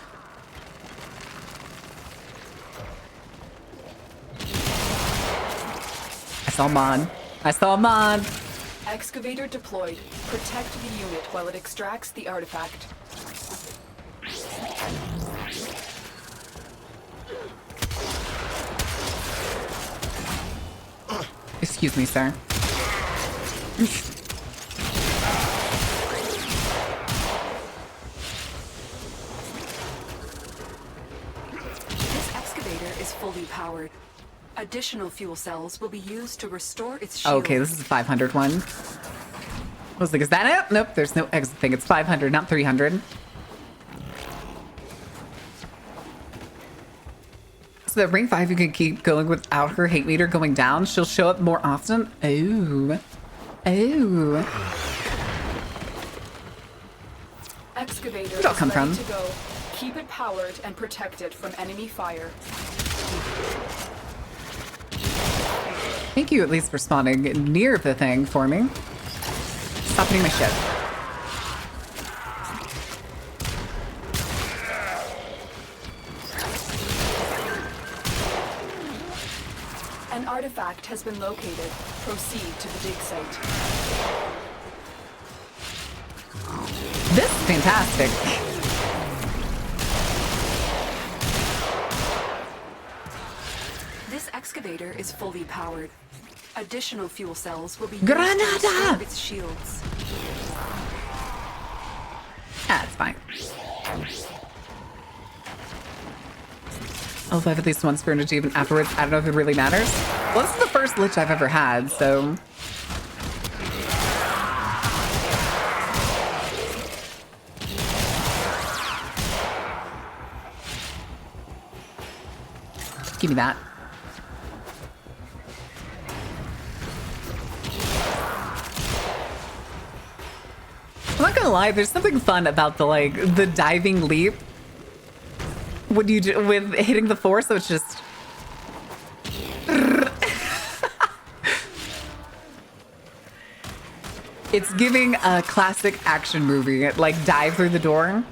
I saw Mon. I saw Mon. Excavator deployed. Protect the unit while it extracts the artifact. Excuse me, sir. This excavator is fully powered. Additional fuel cells will be used to restore its shield. Okay, this is a 500 one. I was like, is that it? Nope, there's no exit thing. It's 500, not 300. So that ring 5, you can keep going without her hate meter going down. She'll show up more often. Oh. Oh. Excavator Where'd it all is come ready from? to go. Keep it powered and protected from enemy fire. Thank you at least for spawning near the thing for me. Stop hitting my shit. An artifact has been located. Proceed to the dig site. This is fantastic. This excavator is fully powered. Additional fuel cells will be used Granada! to restore its shields. That's fine. I'll have at least one spare energy even afterwards. I don't know if it really matters. Well, this is the first lich I've ever had, so... Give me that. I'm not gonna lie, there's something fun about the diving leap. When you do, with hitting the floor, so it's just... It's giving a classic action movie. Like, dive through the door.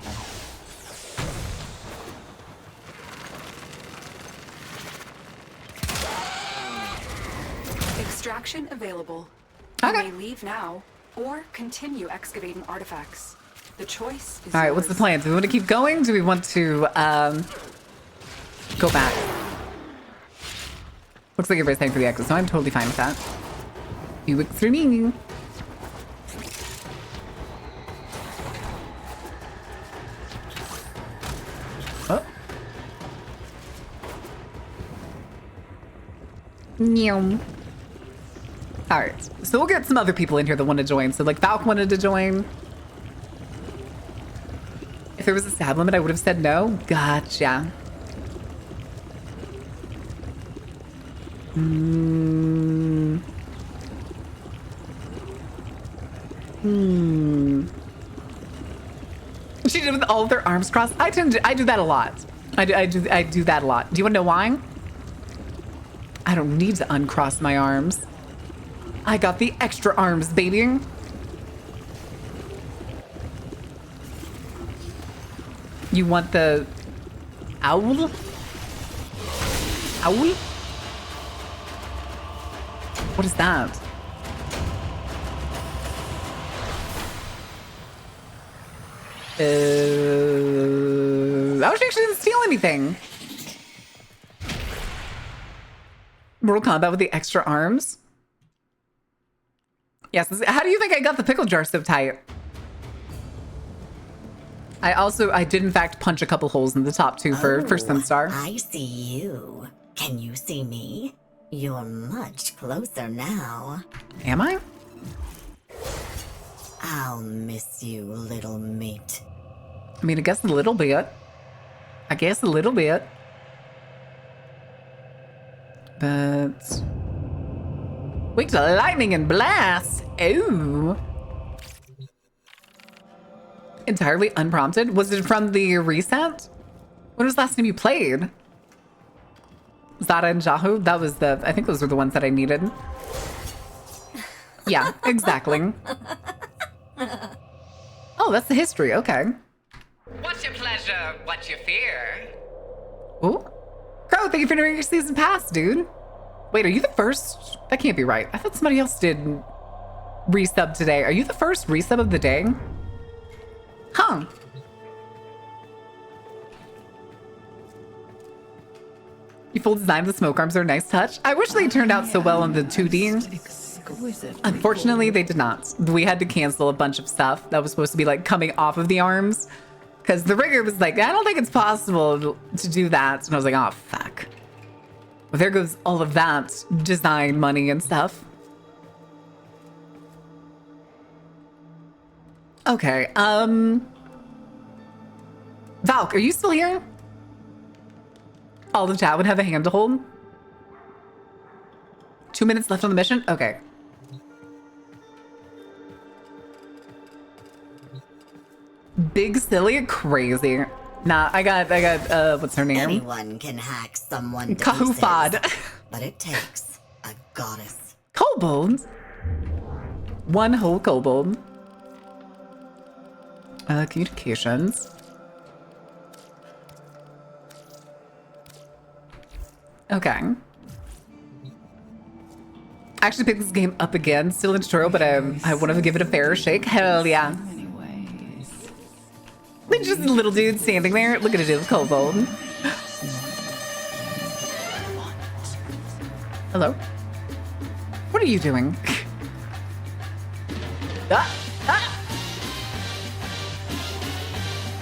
Extraction available. Okay. You may leave now or continue excavating artifacts. The choice is All right, what's the yours. plan? Do we want to keep going? Do we want to go back? Looks like everybody's paying for the exit, so I'm totally fine with that. You look through me. Oh. Meow. All right, so we'll get some other people in here that want to join. So, like, Valk wanted to join. If there was a stab limit, I would have said no. Gotcha. She did with all of their arms crossed. I do that a lot. I do that a lot. Do you want to know why? I don't need to uncross my arms. I got the extra arms, baby. You want the owl? Owl? What is that? Oh, she actually didn't steal anything. Mortal Kombat with the extra arms. Yes. How do you think I got the pickle jar so tight? I did in fact punch a couple holes in the top too for Sunstar. I see you. Can you see me? You're much closer now. Am I? I'll miss you, little mate. I mean, I guess a little bit. But wait till lightning and blast. Ooh. Entirely unprompted? Was it from the reset? When was the last time you played? Zara and Jahu? That was I think those were the ones that I needed. Yeah, exactly. Oh, that's the history. Okay. What's your pleasure? What's your fear? Ooh. Crow, thank you for doing your season pass, dude. Wait, are you the first? That can't be right. I thought somebody else did resub today. Are you the first resub of the day? Huh. You full design of the smoke arms are a nice touch. I wish they turned out so well on the 2D. Unfortunately, they did not. We had to cancel a bunch of stuff that was supposed to be like coming off of the arms. Because the rigger was like, I don't think it's possible to do that. And I was like, oh, fuck. Well, there goes all of that design money and stuff. Okay, Valk, are you still here? All the chat would have a hand to hold. 2 minutes left on the mission? Okay. Big silly crazy. Nah, I got what's her name? Anyone can hack someone to Kahufad. pieces, but it takes a goddess. Kobold? One whole kobold. Communications. Okay. I actually picked this game up again, still in tutorial, but I want to give it a fair shake. Hell yeah. Look, just a little dude standing there. Look at it, it's kobold. Hello? What are you doing? Ah! Ah!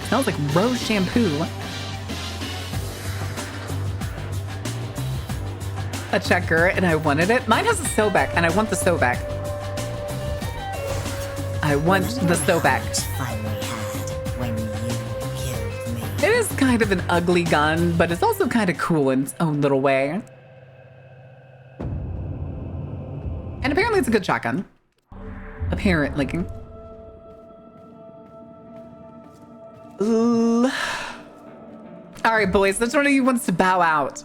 Smells like rose shampoo. A checker, and I wanted it. Mine has a Sobek, and I want the Sobek. I want the Sobek. It is kind of an ugly gun, but it's also kind of cool in its own little way. And apparently it's a good shotgun. Apparently. All right, boys, which one of you wants to bow out?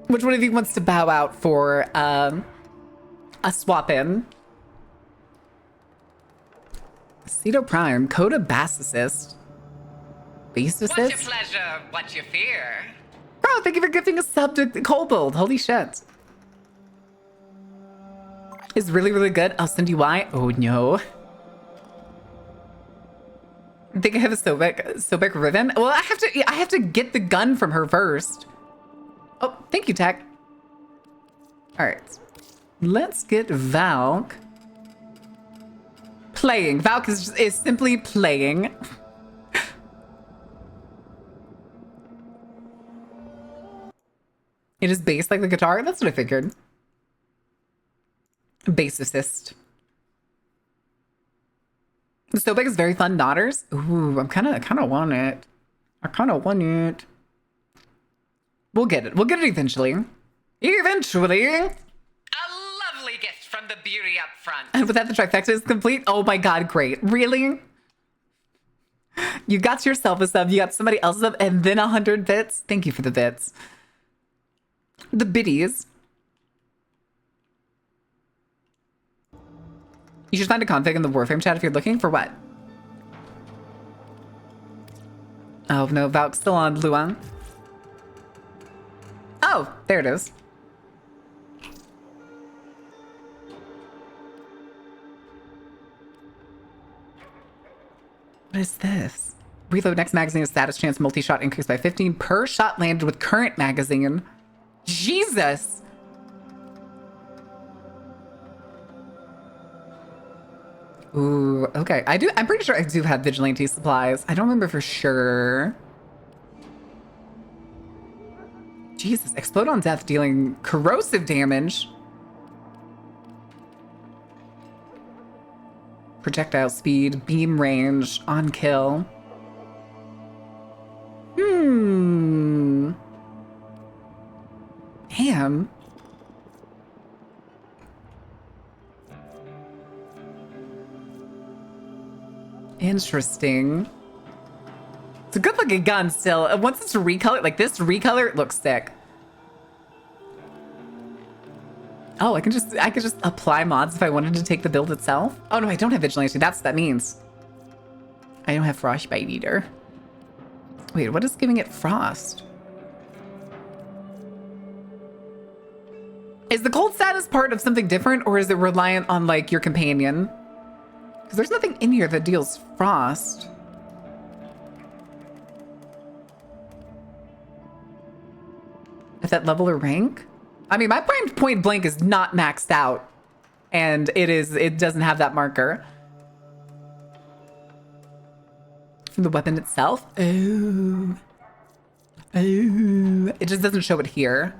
Which one of you wants to bow out for a swap in? Ceto Prime, Coda Bass Assist. Bass Assist? What's your pleasure? What's your fear? Bro, thank you for gifting a sub to Kobold. Holy shit. It's really, really good. I'll send you why. Oh, no. I think I have a Sobek ribbon. Well, I have to get the gun from her first. Oh, thank you, Tech. All right. Let's get Valk playing. Valk is simply playing. It is bass like the guitar. That's what I figured. Bass assist. The Sobek is very fun. Nodders. Ooh, I kind of want it. I kind of want it. We'll get it. We'll get it eventually. Eventually. A lovely gift from the beauty up front. And with that, the trifecta is complete. Oh my god, great. Really? You got yourself a sub, you got somebody else a sub, and then 100 bits. Thank you for the bits. The biddies. You should find a config in the Warframe chat if you're looking for what? Oh, no, Valk's still on Luan. Oh, there it is. What is this? Reload next magazine status chance multi-shot increased by 15 per shot landed with current magazine. Jesus! Ooh, okay. I'm pretty sure I do have vigilante supplies. I don't remember for sure. Jesus, explode on death dealing corrosive damage. Projectile speed, beam range, on kill. Damn. Interesting. It's a good looking gun still. Once it's recolored, like this recolor, it looks sick. Oh, I could just apply mods if I wanted to take the build itself. Oh no, I don't have vigilante. That's what that means. I don't have frostbite either. Wait, what is giving it frost? Is the cold status part of something different, or is it reliant on like your companion? Because there's nothing in here that deals frost. At that level or rank? I mean, my point blank is not maxed out. And it doesn't have that marker. From the weapon itself? Oh. Oh. It just doesn't show it here.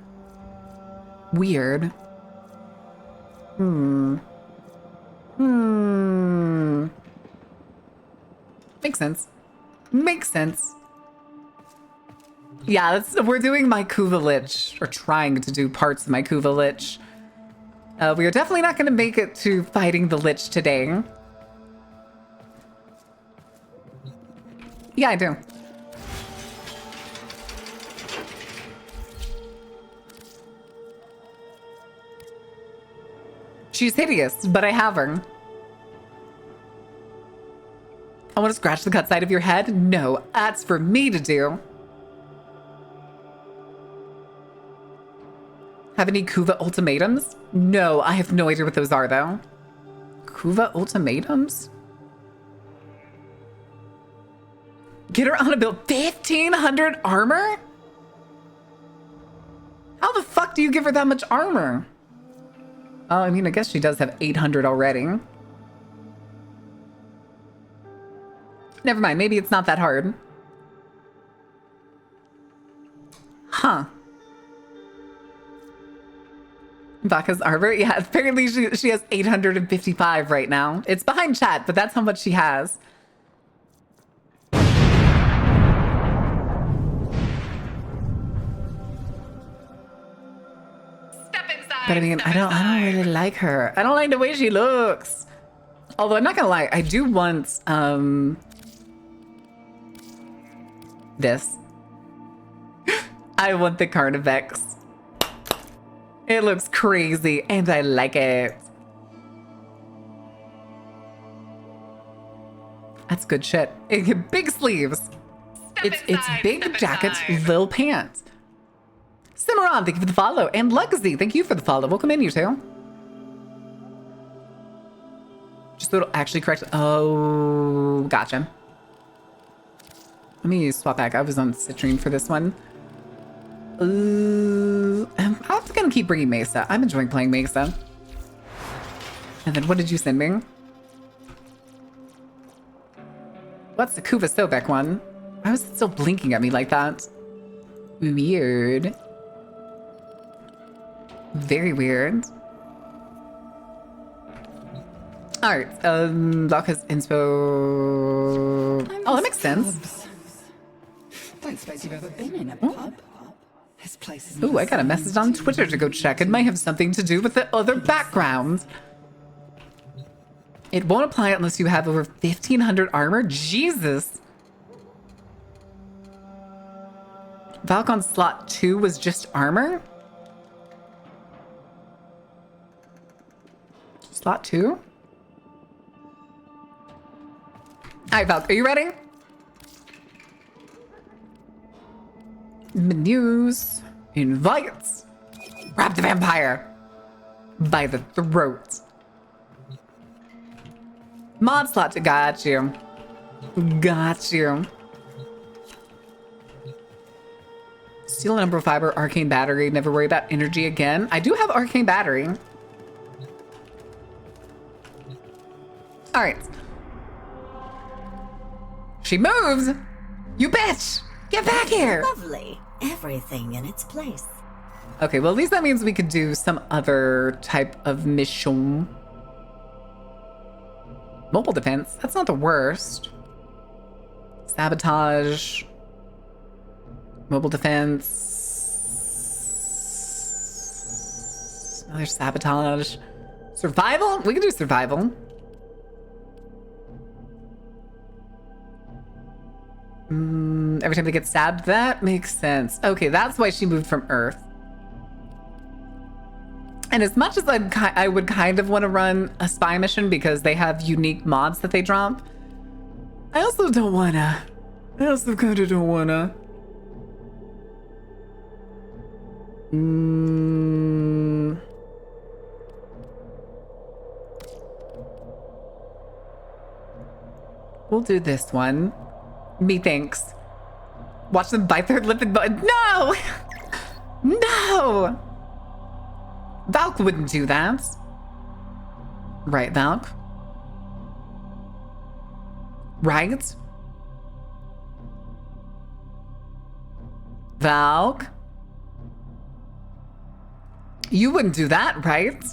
Weird. Makes sense. Makes sense. Yeah, we're doing my Kuva Lich, or trying to do parts of my Kuva Lich. We are definitely not going to make it to fighting the Lich today. Yeah, I do. She's hideous, but I have her. I want to scratch the cut side of your head? No, that's for me to do. Have any Kuva ultimatums? No, I have no idea what those are, though. Kuva ultimatums? Get her on a build. 1,500 armor? How the fuck do you give her that much armor? Oh, I mean, I guess she does have 800 already. Never mind, maybe it's not that hard. Huh. Baka's armor? Yeah, apparently she has 855 right now. It's behind chat, but that's how much she has. But I mean, I don't really like her. I don't like the way she looks. Although I'm not gonna lie, I do want this. I want the Carnivex. It looks crazy and I like it. That's good shit. Big sleeves. It's big jackets, little pants. Cimarron, thank you for the follow. And Legacy, thank you for the follow. Welcome in, you two. Just a little actually correct. Oh, gotcha. Let me swap back. I was on Citrine for this one. I'm gonna keep bringing Mesa. I'm enjoying playing Mesa. And then what did you send me? What's the Kuva Sobek one? Why was it still blinking at me like that? Weird. Very weird. Alright, Doc has inspo. Oh, that makes sense. Don't suppose you've ever been in a pub. This place is. Ooh, I got a message on Twitter to go check. It might have something to do with the other background. It won't apply unless you have over 1,500 armor. Jesus. Valk on slot 2 was just armor? Slot 2? Alright, Valk, are you ready? Menus. Invites. Grab the vampire by the throat. Mod slot to got you. Got you. Steal a number of fiber, arcane battery. Never worry about energy again. I do have arcane battery. All right. She moves. You bitch. Get back here. Lovely. Everything in its place. Okay, well, at least that means we could do some other type of mission. Mobile defense. That's not the worst. Sabotage. Mobile defense. Another sabotage. Survival? We can do survival. Every time they get stabbed, that makes sense. Okay, that's why she moved from Earth. And as much as I would kind of want to run a spy mission because they have unique mods that they drop, I also don't wanna. I also kind of don't wanna. We'll do this one. Methinks. Watch them bite their lip and button. No! No! Valk wouldn't do that. Right, Valk? Right? Valk? You wouldn't do that, right?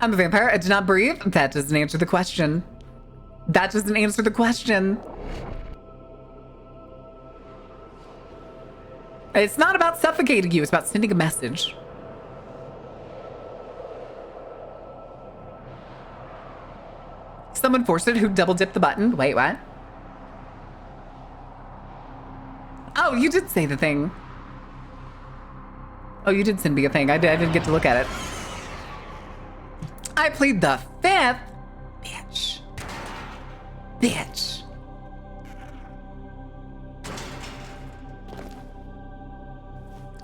I'm a vampire. I do not breathe. That doesn't answer the question. That doesn't answer the question. It's not about suffocating you. It's about sending a message. Someone forced it who double dipped the button. Wait, what? Oh, you did say the thing. Oh, you did send me a thing. I didn't get to look at it. I plead the fifth. Bitch. Bitch.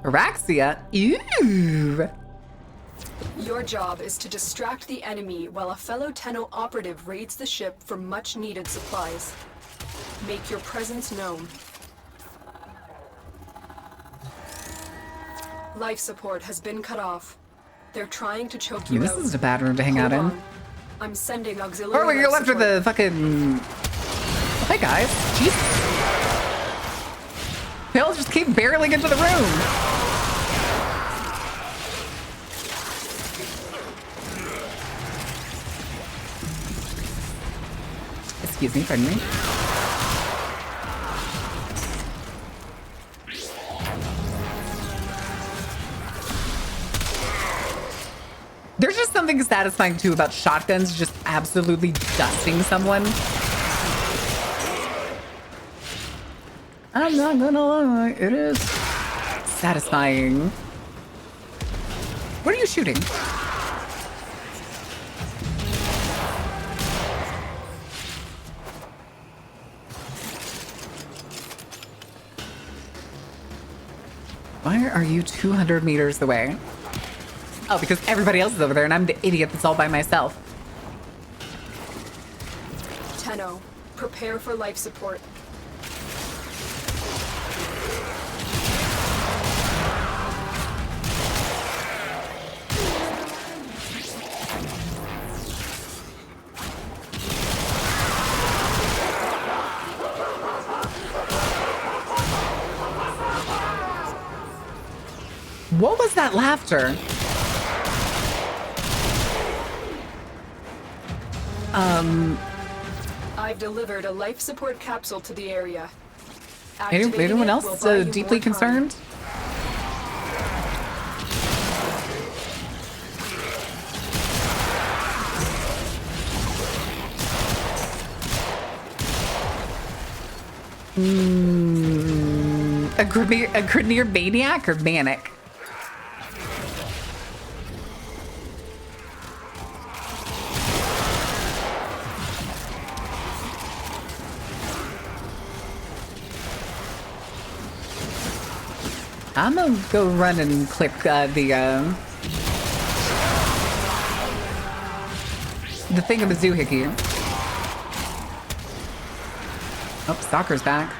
Araxia? Ew. Your job is to distract the enemy while a fellow Tenno operative raids the ship for much-needed supplies. Make your presence known. Life support has been cut off. They're trying to choke you This out. is a bad room to hang out in. I'm sending auxiliary. Oh, you're life left with support. the fucking... Hey, guys. Jesus. They all just keep barreling into the room. Excuse me, pardon me. There's just something satisfying too about shotguns just absolutely dusting someone. I'm not gonna lie, it is satisfying. What are you shooting? Why are you 200 meters away? Oh, because everybody else is over there and I'm the idiot that's all by myself. Tenno, prepare for life support. What was that laughter? I've delivered a life support capsule to the area. Anyone else deeply concerned? A Grineer maniac or manic? I'm gonna go run and click the thing of the doohickey. Oh, Stalker's back.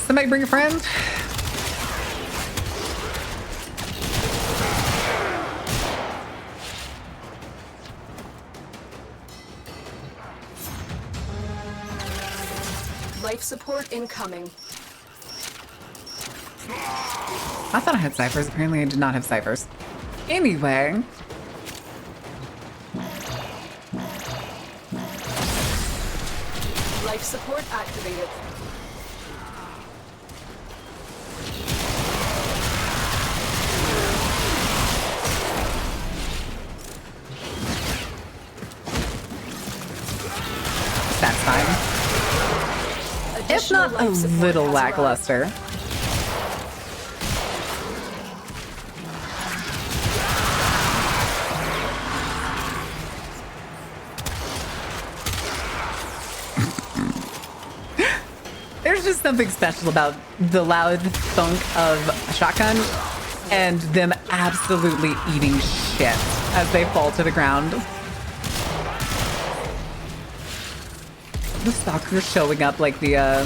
Somebody bring a friend. Life support incoming. I thought I had ciphers. Apparently I did not have ciphers. Anyway. Life support activated. That's fine. If not a little lackluster. There's just something special about the loud thunk of a shotgun and them absolutely eating shit as they fall to the ground. The stalker showing up like the,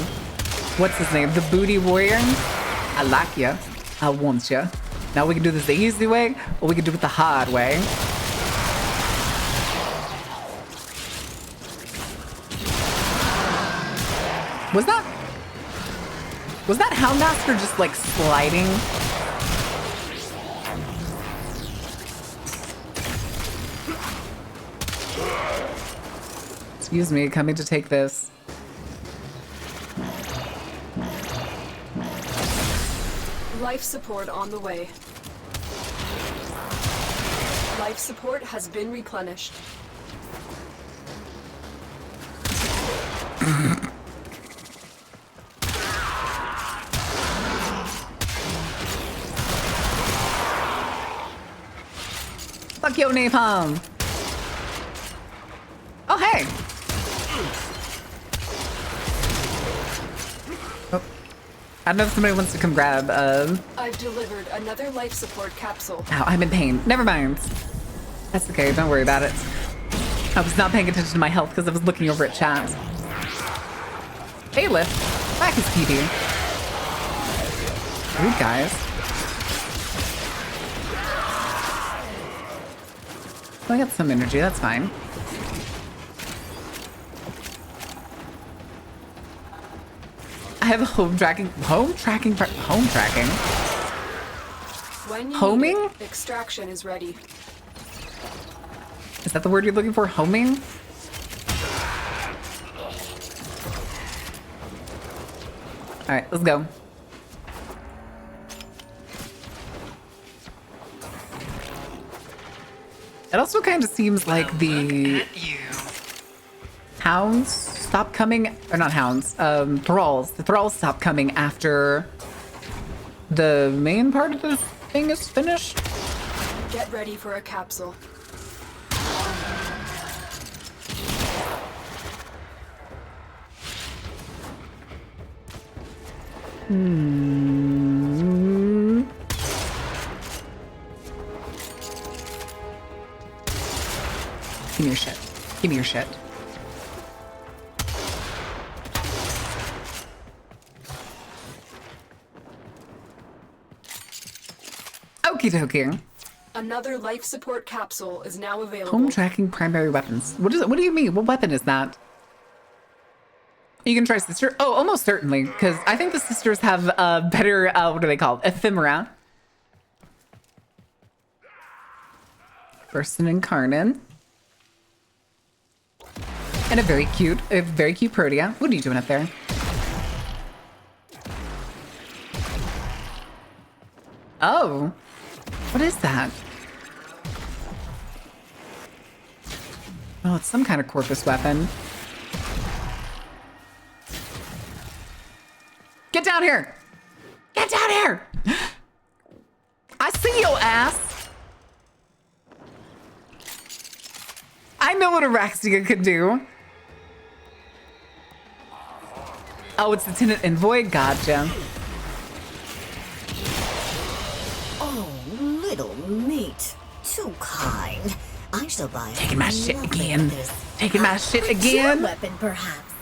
what's his name? The booty warrior. I like ya. I want ya. Now we can do this the easy way, or we can do it the hard way. Was that Houndmaster just like sliding? Excuse me, coming to take this. Life support on the way. Life support has been replenished. Fuck yo, napalm. Oh, hey. Oh. I don't know if somebody wants to come grab, I've delivered another life support capsule. Ow, I'm in pain. Never mind. That's okay, don't worry about it. I was not paying attention to my health because I was looking over at chat. Hey, Lift. Back is PD. Rude, guys. I got some energy, that's fine. I have home tracking. When you Homing? need it, extraction is ready. Is that the word you're looking for? Homing? Alright, let's go. It also kind of seems like the hounds stop coming, or not hounds, thralls. The thralls stop coming after the main part of the thing is finished. Get ready for a capsule. Give me your shit. Give me your shit. Okie dokie. Another life support capsule is now available. Home tracking primary weapons. What is it? What do you mean? What weapon is that? You can try sister. Oh, almost certainly, because I think the sisters have better. What are they called? Ephemera. Person incarnate. And a very cute Protea. What are you doing up there? Oh, what is that? Oh, it's some kind of corpus weapon. Get down here. Get down here. I see your ass. I know what Araxia could do. Oh, it's Lieutenant Envoy. Gotcha. Oh, little meat. Too kind. I shall buy Taking my shit nothing again. for this. Taking my shit Your again. weapon, perhaps.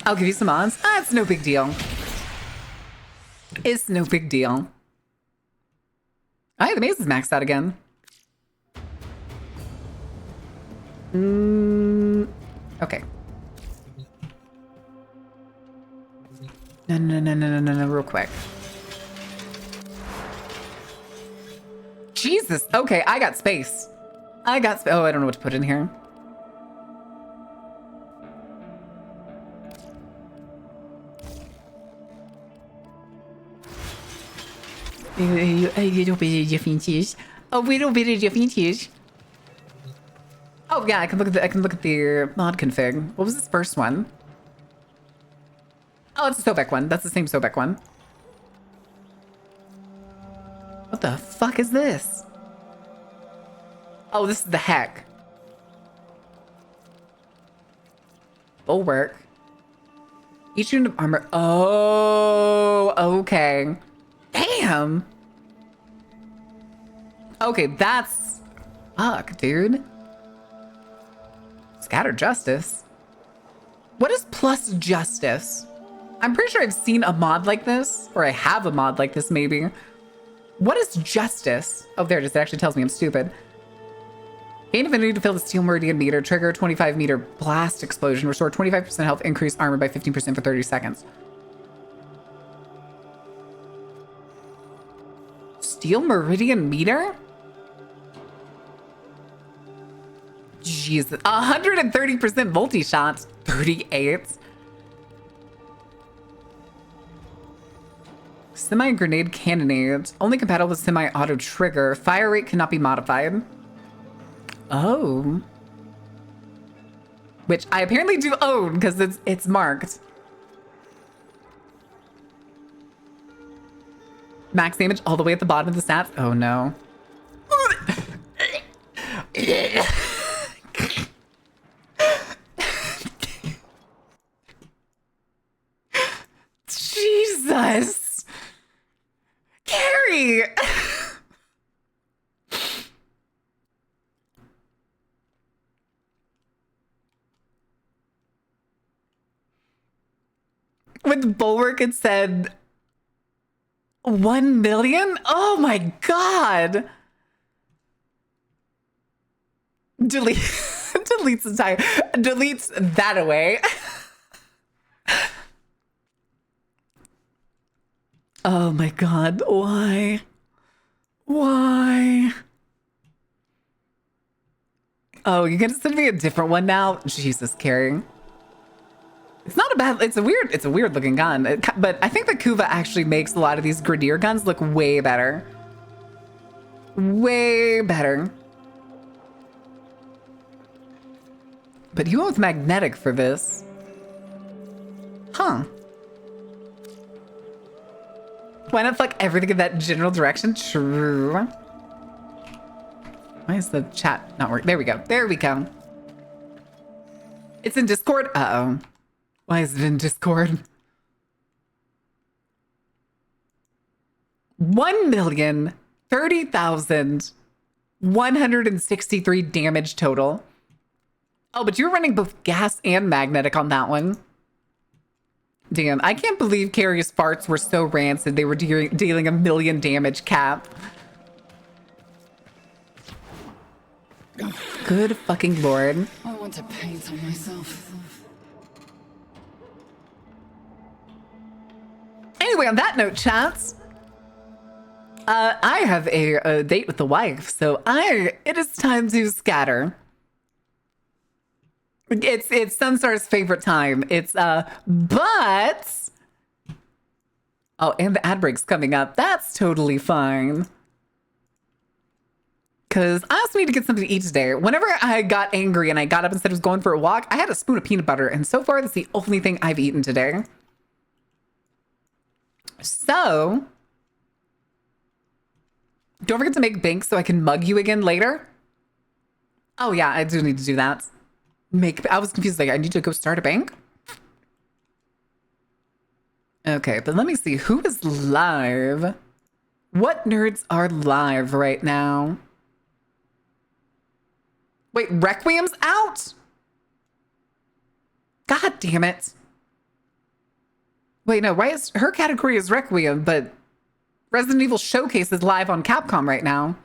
I'll give you some odds. It's no big deal. It's no big deal. The maze is maxed out again. Okay. No, real quick. Jesus. Okay, I got space. Oh, I don't know what to put in here. A little bit of differences. A little bit of differences. Oh yeah, I can look at the mod config. What was this first one? Oh, it's a Sobek one. That's the same Sobek one. What the fuck is this? Oh, this is the heck. Bulwark. Each unit of armor. Oh, okay. Damn. Okay, that's... Fuck, dude. Scatter justice. What is plus justice? I'm pretty sure I've seen a mod like this, or I have a mod like this maybe. What is justice? Oh, there it is. It actually tells me I'm stupid. Gain affinity to fill the steel meridian meter. Trigger 25 meter blast explosion. Restore 25% health. Increase armor by 15% for 30 seconds. Steel meridian meter? Jesus. 130% multi-shot. 38. Semi-grenade cannonade. Only compatible with semi-auto trigger. Fire rate cannot be modified. Oh. Which I apparently do own because it's marked. Max damage all the way at the bottom of the stats. Oh no. Jesus. Carrie. With Bulwark, it said 1 million? Oh my god. Deletes entire. Deletes that away. Oh my god. Why? Why? Oh, you're gonna send me a different one now? Jesus, Carrie. It's not a bad, it's a weird looking gun. But I think the Kuva actually makes a lot of these Grenadier guns look way better. Way better. But you went with magnetic for this. Huh. Why not fuck everything in that general direction? True. Why is the chat not working? There we go. There we go. It's in Discord? Uh-oh. Why is it in Discord? 1,030,163 damage total. Oh, but you're running both gas and magnetic on that one. Damn, I can't believe Carrie's farts were so rancid they were dealing 1 million damage cap. Good fucking lord. I want to paint on myself. Anyway, on that note, chats, I have a date with the wife, so it is time to scatter. It's Sunstar's favorite time. It's but oh, and the ad break's coming up. That's totally fine. Because I also need to get something to eat today. Whenever I got angry and I got up and said I was going for a walk, I had a spoon of peanut butter. And so far, that's the only thing I've eaten today. So, don't forget to make bank so I can mug you again later. Oh, yeah, I do need to do that. I was confused. Like, I need to go start a bank? Okay, but let me see. Who is live? What nerds are live right now? Wait, Requiem's out? God damn it. Wait, no, why is her category is Requiem, but Resident Evil Showcase is live on Capcom right now.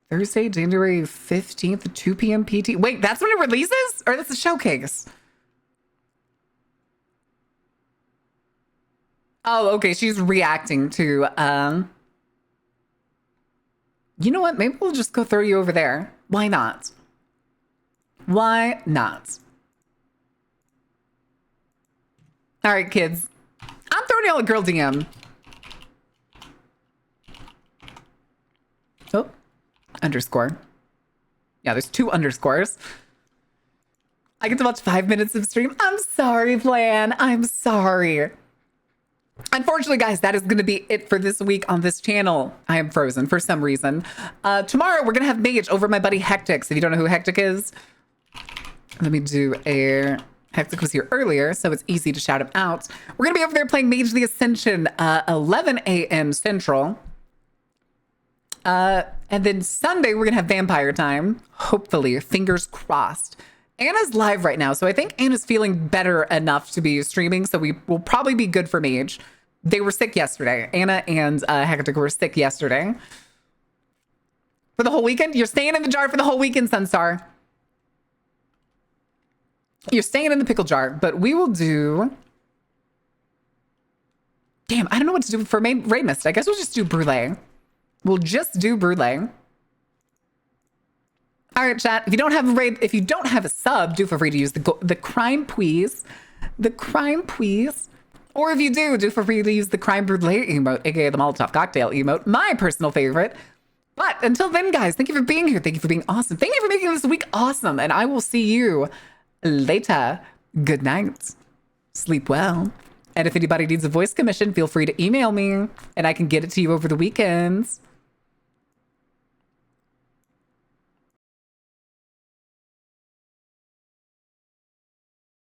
Thursday, January 15th at 2 p.m. PT. Wait, that's when it releases? Or that's a showcase? Oh, okay. She's reacting to, you know what? Maybe we'll just go throw you over there. Why not? Why not? All right, kids. I'm throwing y'all a girl DM. Oh, underscore. Yeah, there's 2 underscores. I get to watch 5 minutes of stream. I'm sorry, Plan. I'm sorry. Unfortunately, guys, that is going to be it for this week on this channel. I am frozen for some reason. Tomorrow, we're going to have Mage over my buddy Hectix. If you don't know who Hectic is, let me do a... Hectic was here earlier, so it's easy to shout him out. We're going to be over there playing Mage the Ascension, 11 a.m. Central. And then Sunday, we're going to have Vampire Time. Hopefully, fingers crossed. Anna's live right now, so I think Anna's feeling better enough to be streaming, so we will probably be good for Mage. They were sick yesterday. Anna and Hectic were sick yesterday. For the whole weekend? You're staying in the jar for the whole weekend, Sunstar. You're staying in the pickle jar, but we will do... Damn, I don't know what to do for Ray Mist. I guess we'll just do Brulee. We'll just do Brulee. All right, chat. If you don't have a sub, do feel free to use the crime please. The crime please. Or if you do feel free to use the crime brulee emote, aka the Molotov cocktail emote, my personal favorite. But until then, guys, thank you for being here. Thank you for being awesome. Thank you for making this week awesome. And I will see you later. Good night. Sleep well. And if anybody needs a voice commission, feel free to email me and I can get it to you over the weekends.